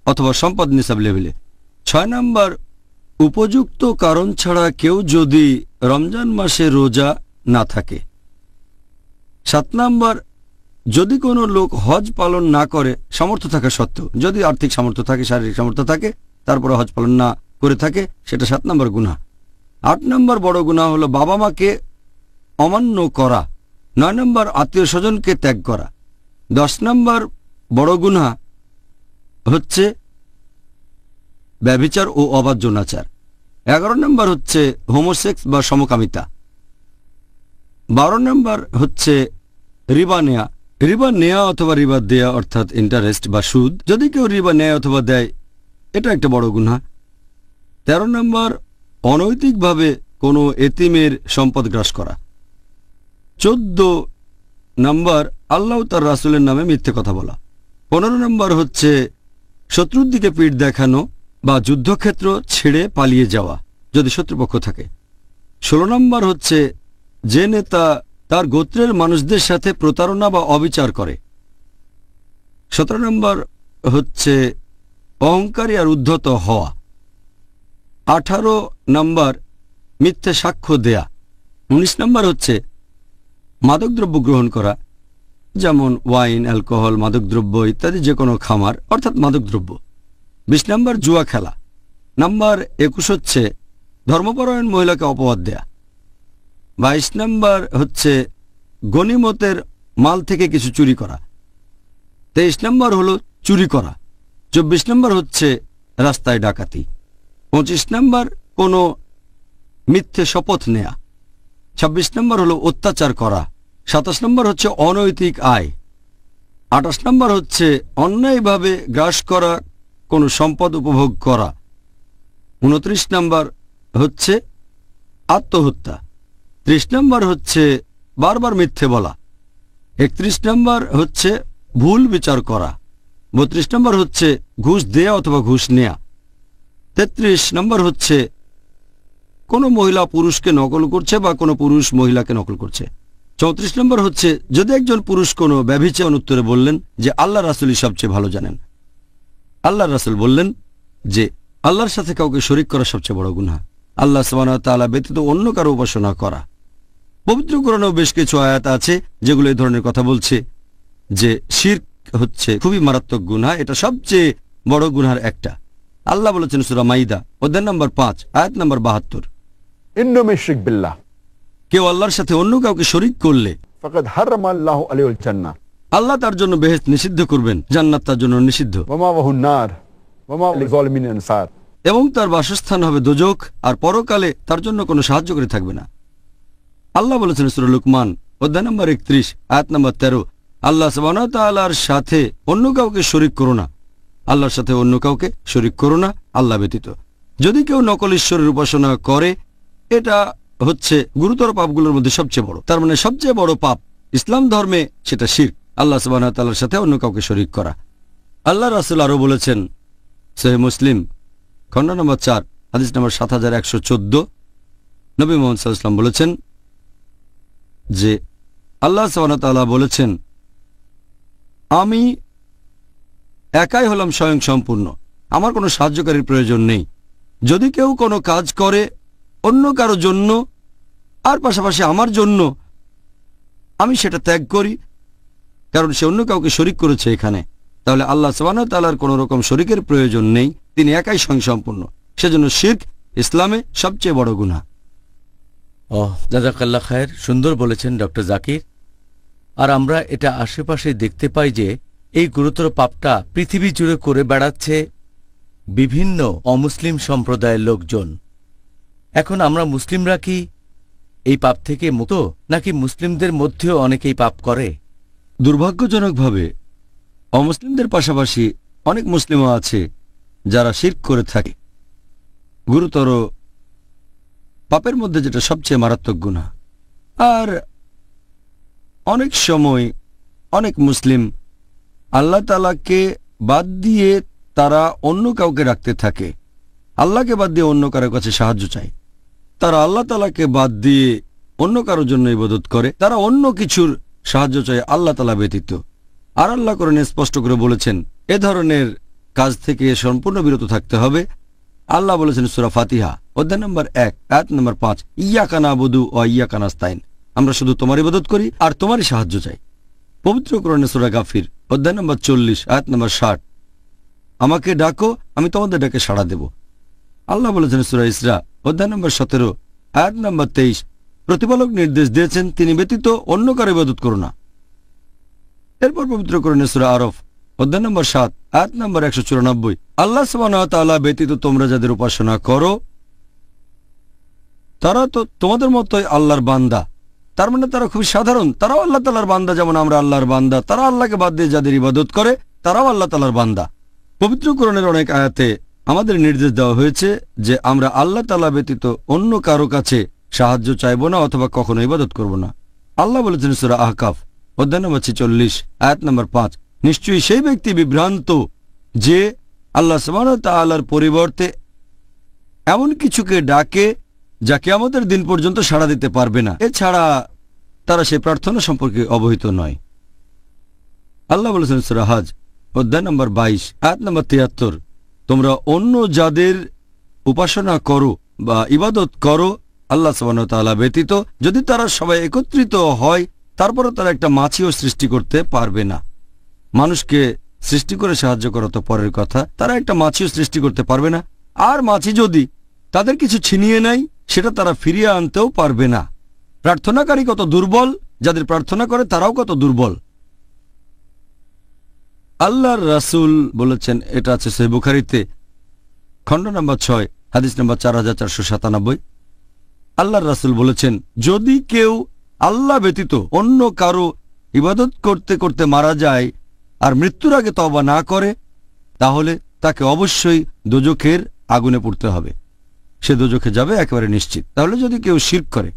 অথবা সম্পদ নিসাব লেভেলে। 6 নাম্বার উপযুক্ত কারণ ছাড়া কেউ যদি রমজান মাসে রোজা না থাকে। 7 নাম্বার যদি কোনো লোক হজ পালন না করে সামর্থ্য থাকা সত্ত্বেও, যদি আর্থিক সামর্থ্য থাকে, শারীরিক সামর্থ্য থাকে, তারপরে হজ পালন না করে থাকে, সেটা 7 নম্বর গুনাহ। 8 নম্বর বড় গুনাহ হলো বাবা মাকে অমান্য করা। 9 নম্বর আত্মীয় স্বজনকে ত্যাগ করা। 10 নম্বর বড় গুনাহ হচ্ছে ব্যভিচার ও অবাধ যৌনাচার। 11 নম্বর হচ্ছে হোমোসেক্স বা সমকামিতা। 12 নম্বর হচ্ছে রিবা নেয়া। রিবা নেয়া অথবা রিবা দেয়া অর্থাৎ ইন্টারেস্ট বা সুদ। যদি কেউ রিবা নেয় অথবা দেয়, এটা একটা বড় গুনাহ। 13 নম্বর অনৈতিকভাবে কোনো এতিমের সম্পদ গ্রাস করা। 14 নম্বর আল্লাহ তার রাসূলের নামে মিথ্যে কথা বলা। 15 নম্বর হচ্ছে শত্রুর দিকে পিঠ দেখানো বা যুদ্ধক্ষেত্র ছেড়ে পালিয়ে যাওয়া যদি শত্রুপক্ষ থাকে। 16 নম্বর হচ্ছে যে নেতা তার গোত্রের মানুষদের সাথে প্রতারণা বা অবিচার করে। 17 নম্বর হচ্ছে অহংকারী আর উদ্ধত হওয়া। 18 নম্বর মিথ্যে সাক্ষ্য দেয়া। 19 নম্বর হচ্ছে মাদকদ্রব্য গ্রহণ করা, যেমন ওয়াইন, অ্যালকোহল, মাদকদ্রব্য ইত্যাদি, যে কোনো খামার অর্থাৎ মাদকদ্রব্য। 20 নম্বর জুয়া খেলা। নাম্বার 21 হচ্ছে ধর্মপরায়ণ মহিলাকে অপবাদ দেয়া। 22 নম্বর হচ্ছে গনিমতের মাল থেকে কিছু চুরি করা। 23 নম্বর হলো চুরি করা। 24 নম্বর হচ্ছে রাস্তায় ডাকাতি। 25 নম্বর কোনো মিথ্যে শপথ নেয়া। 26 নম্বর হলো অত্যাচার করা। 27 নম্বর হচ্ছে অনৈতিক আয়। 28 নম্বর হচ্ছে অন্যায়ভাবে গ্রাস করা কোনো সম্পদ উপভোগ করা। 29 নম্বর হচ্ছে আত্মহত্যা। 30 নম্বর হচ্ছে বারবার মিথ্যে বলা। 31 নম্বর হচ্ছে ভুল বিচার করা। 32 নম্বর হচ্ছে ঘুষ দেয়া অথবা ঘুষ নেয়া। 33 নম্বর হচ্ছে কোনো মহিলা পুরুষকে নকল করছে বা কোনো পুরুষ মহিলাকে নকল করছে। 34 নম্বর হচ্ছে যদি একজন পুরুষ কোনো ব্যভিচার উত্তরে বললেন যে আল্লাহ রাসূলই সবচেয়ে ভালো জানেন। আল্লাহ রাসূল বললেন যে আল্লাহর সাথে কাউকে শরীক করা সবচেয়ে বড় গুনাহ, আল্লাহ সুবহানাহু ওয়া তাআলা ব্যতীত অন্য কারো উপাসনা করা। পবিত্র কোরআনেও বেশ কিছু আয়াত আছে যেগুলো এই ধরনের কথা বলছে যে শিরক হচ্ছে খুবই মারাত্মক গুনাহ, এটা সবচেয়ে বড় গুনাহের একটা। আল্লাহ বলেছেন সূরা মাইদা অধ্যায় নম্বর 5 আয়াত নম্বর 72, ইন্নাম ইশরিক বিল্লাহ, কেউ আল্লাহর সাথে অন্য কাউকে শরীক করলে ফাকাদ হারামাল্লাহু আলাইহিল জান্নাহ, আল্লাহ তার জন্য বেহেশত নিষিদ্ধ করবেন, জান্নাত তার জন্য নিষিদ্ধ, ওয়া মাওয়াহুন নার ওয়া মা লিযালিমিন আনসার, এবং তার বাসস্থান হবে দোজখ, আর পরকালে তার জন্য কোনো সাহায্যকারী থাকবে না। আল্লাহ বলেছেন সূরা লুকমান অধ্যায় নম্বর 31 আয়াত নম্বর 13, আল্লাহ সুবহানাহু ওয়া তাআলার সাথে অন্য কাউকে শরীক করো না, আল্লাহর সাথে অন্য কাউকে শরীক করো না আল্লাহ ব্যতীত। যদি কেউ নকল ঈশ্বরের উপাসনা করে, এটা হচ্ছে গুরুতর পাপগুলোর মধ্যে সবচেয়ে বড়। তার মানে সবচেয়ে বড় পাপ ইসলাম ধর্মে সেটা শিরক, আল্লাহ সুবহানাহু ওয়া তাআলার সাথে অন্য কাউকে শরীক করা। আল্লাহ রাসূল আরো বলেছেন সহিহ মুসলিম খণ্ড নম্বর 4 হাদিস নম্বর 7114, নবী মুহাম্মদ সাল্লাল্লাহু আলাইহি ওয়াসাল্লাম বলেছেন যে আল্লাহ সুবহানাহু ওয়া তাআলা বলেছেন, আমি একাই হলাম স্বয়ং সম্পূর্ণ, আমার কোনো সাহায্যকারীর প্রয়োজন নেই। যদি কেউ কোনো কাজ করে অন্য কারো জন্য আর পাশাপাশি আমার জন্য, আমি সেটা ত্যাগ করি, কারণ সে অন্য কাউকে শরীক করেছে এখানে, তাহলে আল্লাহ সুবহানাহু ওয়া তাআলার কোনো রকম শরীকের প্রয়োজন নেই, তিনি একাই স্বয়ংসম্পূর্ণ। সেজন্য শিরক ইসলামে সবচেয়ে বড় গুনাহ। জাযাকাল্লাহ খায়ের, সুন্দর বলেছেন ডক্টর জাকির। আর আমরা এটা আশেপাশে দেখতে পাই যে এই গুরুতর পাপটা পৃথিবী জুড়ে করে বেড়াচ্ছে বিভিন্ন অমুসলিম সম্প্রদায়ের লোকজন। এখন আমরা মুসলিমরা কি এই পাপ থেকে মুক্ত, নাকি মুসলিমদের মধ্যেও অনেকেই পাপ করে? দুর্ভাগ্যজনকভাবে অমুসলিমদের পাশাপাশি অনেক মুসলিমও আছে যারা শিরক করে থাকে। গুরুতর পাপের মধ্যে যেটা সবচেয়ে মারাত্মক গুনাহ। আর অনেক সময় অনেক মুসলিম আল্লাহ তাআলাকে বাদ দিয়ে তারা অন্য কাউকে রাখতে থাকে, আল্লাহকে বাদ দিয়ে অন্য কারো কাছে সাহায্য চায়। তারা আল্লাহ তাআলাকে বাদ দিয়ে অন্য কারোর জন্য ইবাদত করে, তারা অন্য কিছুর সাহায্য চায় আল্লাহ তাআলা ব্যতীত। আর আল্লাহ কোরআনে স্পষ্ট করে বলেছেন এ ধরনের কাজ থেকে সম্পূর্ণ বিরত থাকতে হবে। আল্লাহ বলেছেন সূরা ফাতিহা অধ্যায় নম্বর 1 আয়াত নম্বর 5, ইয়াকা নাবুদু ওয়া ইয়াকা নাস্তাইন, আমরা শুধু তোমার ইবাদত করি আর তোমারই সাহায্য চাই। পবিত্র কোরআনে সূরা গাফির অধ্যায় নম্বর 40 আয়াত নম্বর 60, আমাকে ডাকো আমি তোমাদের ডাকে সাড়া দেব। আল্লাহ বলেছেন সূরা ইসরা অধ্যায় নম্বর 17 আয়াত নম্বর 23, প্রতিপালক নির্দেশ দিয়েছেন তিনি ব্যতীত অন্য কারো ইবাদত করো না। এরপর পবিত্র কোরআনে সূরা আরফ অধ্যায় নম্বর 7 আয়াত নম্বর 194, আল্লাহ সুবহানাহু ওয়া তাআলা ব্যতীত তোমরা যাদের উপাসনা করো তারা তো তোমাদের মতোই আল্লাহর বান্দা। তার মানে তারা খুব সাধারণ, তারাও আল্লাহ তাআলার বান্দা, যেমন আমরা আল্লাহর বান্দা। তারা আল্লাহকে বাদ দিয়ে যাদের ইবাদত করে তারাও আল্লাহ তাআলার বান্দা। পবিত্র কোরআনের অনেক আয়াতে আমাদের নির্দেশ দেওয়া হয়েছে যে আমরা আল্লাহ তাআলা ব্যতীত অন্য কারো কাছে সাহায্য চাইব না অথবা কখনো ইবাদত করব না। আল্লাহ বলেছেন সূরা আহকাফ অধ্যায় নম্বর 46 আয়াত নম্বর 5, নিশ্চয়ই সেই ব্যক্তি বিভ্রান্ত যে আল্লাহ সুবহানাহু ওয়া তাআলার পরিবর্তে এমন কিছুকে ডাকে যা কিয়ামতের দিন পর্যন্ত সাড়া দিতে পারবে না, এছাড়া তারা সেই প্রার্থনা সম্পর্কে অবহিত নয়। আল্লাহ বলেছেন সূরা হজ অধ্যায় নম্বর 22 আয়াত নম্বর 73, তোমরা অন্য যাদের উপাসনা করো বা ইবাদত করো আল্লাহ সুবহানাহু ওয়া তাআলা ব্যতীত, যদি তারা সবাই একত্রিত হয় তারপরে তারা একটা মাছিও সৃষ্টি করতে পারবে না। মানুষকে সৃষ্টি করে সাহায্য করা তো পরের কথা, তারা একটা মাছিও সৃষ্টি করতে পারবে না। আর মাছি যদি তাদের কিছু ছিনিয়ে নেয় সেটা তারা ফিরিয়ে আনতেও পারবে না। প্রার্থনাকারী কত দুর্বল, যাদের প্রার্থনা করে তারাও কত দুর্বল। আল্লাহর রাসূল বলেছেন, এটা আছে সহিহ বুখারীতে খণ্ড নম্বর 6 হাদিস নম্বর 4497। আল্লাহর রাসূল বলেছেন, যদি কেউ আল্লাহ ব্যতীত অন্য কারো ইবাদত করতে করতে মারা যায় আর মৃত্যুর আগে তওবা না করে, তাহলে তাকে অবশ্যই দোজখের আগুনে পুড়তে হবে। সে দোজখে যাবে একেবারে নিশ্চিত। তাহলে যদি কেউ শিরক করে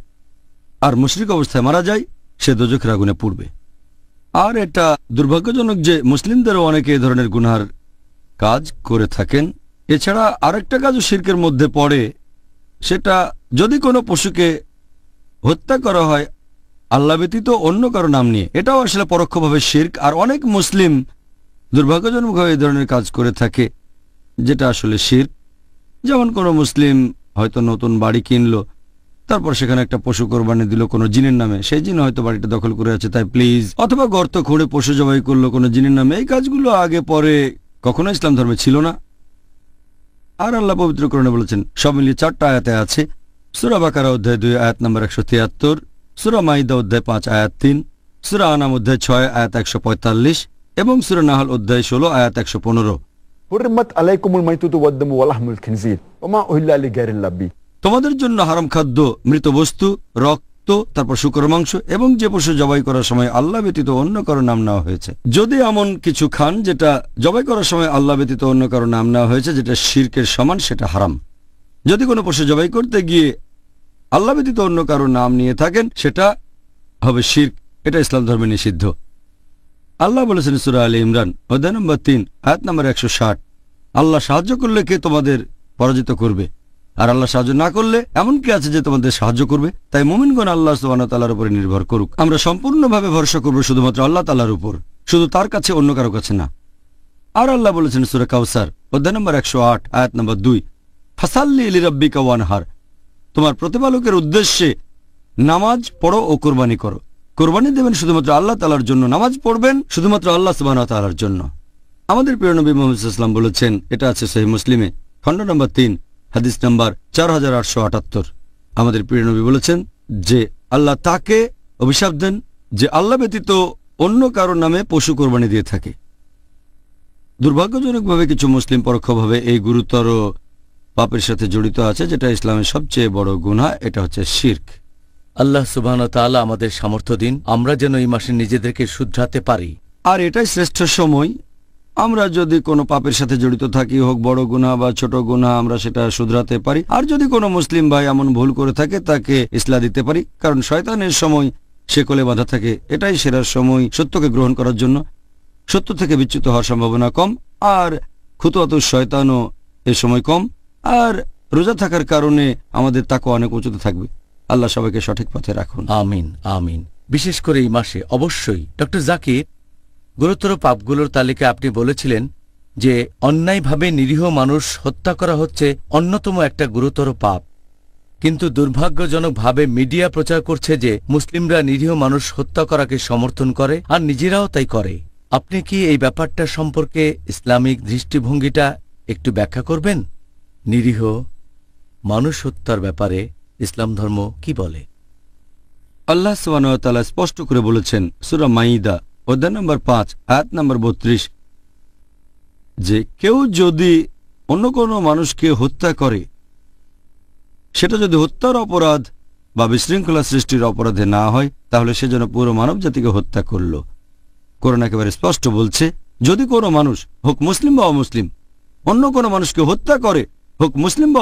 আর মুশরিক অবস্থায় মারা যায়, সে দোজখের আগুনে পুড়বে। আর এটা দুর্ভাগ্যজনক যে মুসলিমদেরও অনেকে এই ধরনের গুনার কাজ করে থাকেন। এছাড়া আরেকটা কাজও শিরকের মধ্যে পড়ে, সেটা যদি কোনো পশুকে হত্যা করা হয় আল্লাহ ব্যতীত অন্য কারো নাম নিয়ে, এটাও আসলে পরোক্ষভাবে শিরক। আর অনেক মুসলিম দুর্ভাগ্যজনকভাবে এই ধরনের কাজ করে থাকে, যেটা আসলে শিরক। যেমন কোনো মুসলিম হয়তো নতুন বাড়ি কিনলো, তারপর সেখানে একটা পশু কোরবানি দিল কোনো জিনের নামে, সেই জিন হয়তো বাড়িটা দখল করে আছে তাই প্লিজ, অথবা গর্ত খুঁড়ে পশু জবাই করলো কোনো জিনের নামে। এই কাজগুলো আগে পরে কখনো ইসলাম ধর্মে ছিল না। আর আল্লাহ পবিত্র কোরআনে বলেছেন, সব মিলিয়ে 4টা আয়াতে আছে। সূরা বাকারা অধ্যায় 2 আয়াত নম্বর 173, সূরা মাইদা অধ্যায় 5 আয়াত 3, সূরা আনাম অধ্যায় 6 আয়াত 145 এবং সূরা নাহল অধ্যায় 16 আয়াত 115। হুররিমাত আলাইকুমুল মাইতাতু ওয়াদ-দামু ওয়া লাহমুল খিনজির ওয়া মা উহিল্লা লিগাইরিল্লাহ বিহি। তোমাদের জন্য হারাম খাদ্য, মৃত বস্তু, রক্ত, তারপর শূকর মাংস এবং যে পশু জবাই করার সময় আল্লাহ ব্যতীত অন্য কারো নাম নেওয়া হয়েছে। যদি এমন কিছু খান যেটা জবাই করার সময় আল্লাহ ব্যতীত অন্য কারো নাম নেওয়া হয়েছে, যেটা শিরকের সমান, সেটা হারাম। যদি কোনো পশু জবাই করতে গিয়ে আল্লাহ ব্যতীত অন্য কারো নাম নিয়ে থাকেন, সেটা হবে শিরক। এটা ইসলাম ধর্মে নিষিদ্ধ। আল্লাহ বলেছেন সূরা আলী ইমরান অধ্যায় নম্বর 3 আয়াত নম্বর 160, আল্লাহ সাহায্য করলে কে তোমাদের পরাজিত করবে, আর আল্লাহ সাহায্য না করলে এমন কি আছে যে তোমাদের সাহায্য করবে। তাই মুমিনগণ আল্লাহ সুবহানাহু ওয়া তাআলার উপরে নির্ভর করুক। আমরা সম্পূর্ণভাবে ভরসা করব শুধুমাত্র আল্লাহ তাআলার উপর, শুধু তার কাছে, অন্য কারো কাছে না। আর আল্লাহ বলেছেন সূরা কাউসার অধ্যায় নম্বর 108 আয়াত নম্বর 2, ফাসাল্লি লিরাব্বিকা ওয়ানহার, তোমার প্রতিপালকের উদ্দেশ্যে নামাজ পড়ো ও কোরবানি করো। কোরবানি দেবেন শুধুমাত্র আল্লাহ তাআলার জন্য, নামাজ পড়বেন শুধুমাত্র আল্লাহ সুবহানাহু ওয়া তাআলার জন্য। আমাদের প্রিয় নবী মুহাম্মদ সাল্লাল্লাহু আলাইহি ওয়াসাল্লাম বলেছেন, এটা আছে সহিহ মুসলিমে খণ্ড নম্বর 3 হাদিস নাম্বার 4878। আমাদের প্রিয় নবী বলেছেন যে আল্লাহ তাকে অভিশাপ দেন যে আল্লাহ ব্যতীত অন্য কারোর নামে পশু কোরবানি দিয়ে থাকে। দুর্ভাগ্যজনকভাবে কিছু মুসলিম পরোক্ষভাবে এই গুরুতর পাপের সাথে জড়িত আছে, যেটা ইসলামের সবচেয়ে বড় গুনাহ। এটা হচ্ছে শিরক। আল্লাহ সুবহানাহু ওয়া তাআলা আমাদের সামর্থ্য দিন, আমরা যেন এই মাসে নিজেদেরকে শুধরাতে পারি। আর এটাই শ্রেষ্ঠ সময়। আমরা যদি কোনো পাপের সাথে জড়িত থাকি, হোক বড় গুনাহ বা ছোট গুনাহ, আমরা সেটা শুধরাতে পারি। আর যদি কোনো মুসলিম ভাই এমন ভুল করে থাকে, তাকে ইসলাহ দিতে পারি, কারণ শয়তানের সময় সে কোলে বাঁধা থাকে। এটাই সেরা সময় সত্যকে গ্রহণ করার জন্য। সত্য থেকে বিচ্যুত হওয়ার সম্ভাবনা কম, আর খুতুয়াত শয়তানও এ সময় কম। আর রোজা থাকার কারণে আমাদের তাকওয়া অনেক উঁচুতে থাকবে। আল্লাহ সবাইকে সঠিক পথে রাখুন। আমিন আমিন। বিশেষ করে এই মাসে অবশ্যই। ডক্টর জাকির, গুরুতর পাপগুলোর তালিকায় আপনি বলেছিলেন যে অন্যায়ভাবে নিরীহ মানুষ হত্যা করা হচ্ছে অন্যতম একটা গুরুতর পাপ, কিন্তু দুর্ভাগ্যজনকভাবে মিডিয়া প্রচার করছে যে মুসলিমরা নিরীহ মানুষ হত্যা করাকে সমর্থন করে আর নিজেরাও তাই করে। আপনি কি এই ব্যাপারটা সম্পর্কে ইসলামিক দৃষ্টিভঙ্গিটা একটু ব্যাখ্যা করবেন? নিরীহ মানুষ হত্যার ব্যাপারে ইসলাম ধর্ম কি বলে? আল্লাহ সুবহানাহু ওয়া তাআলা স্পষ্ট করে বলেছেন সূরা মাইদা অধ্যায় নম্বর 5 আয়াত নম্বর 32 যে কেউ যদি অন্য কোনো মানুষকে হত্যা করে, সেটা যদি হত্যার অপরাধ বা বিশৃঙ্খলা সৃষ্টির অপরাধে না হয়, তাহলে সে যেন পুরো মানব জাতিকে হত্যা করল। কোরআন একেবারে স্পষ্ট বলছে, যদি কোনো মানুষ, হোক মুসলিম বা অমুসলিম, অন্য কোনো মানুষকে হত্যা করে, হোক মুসলিম বা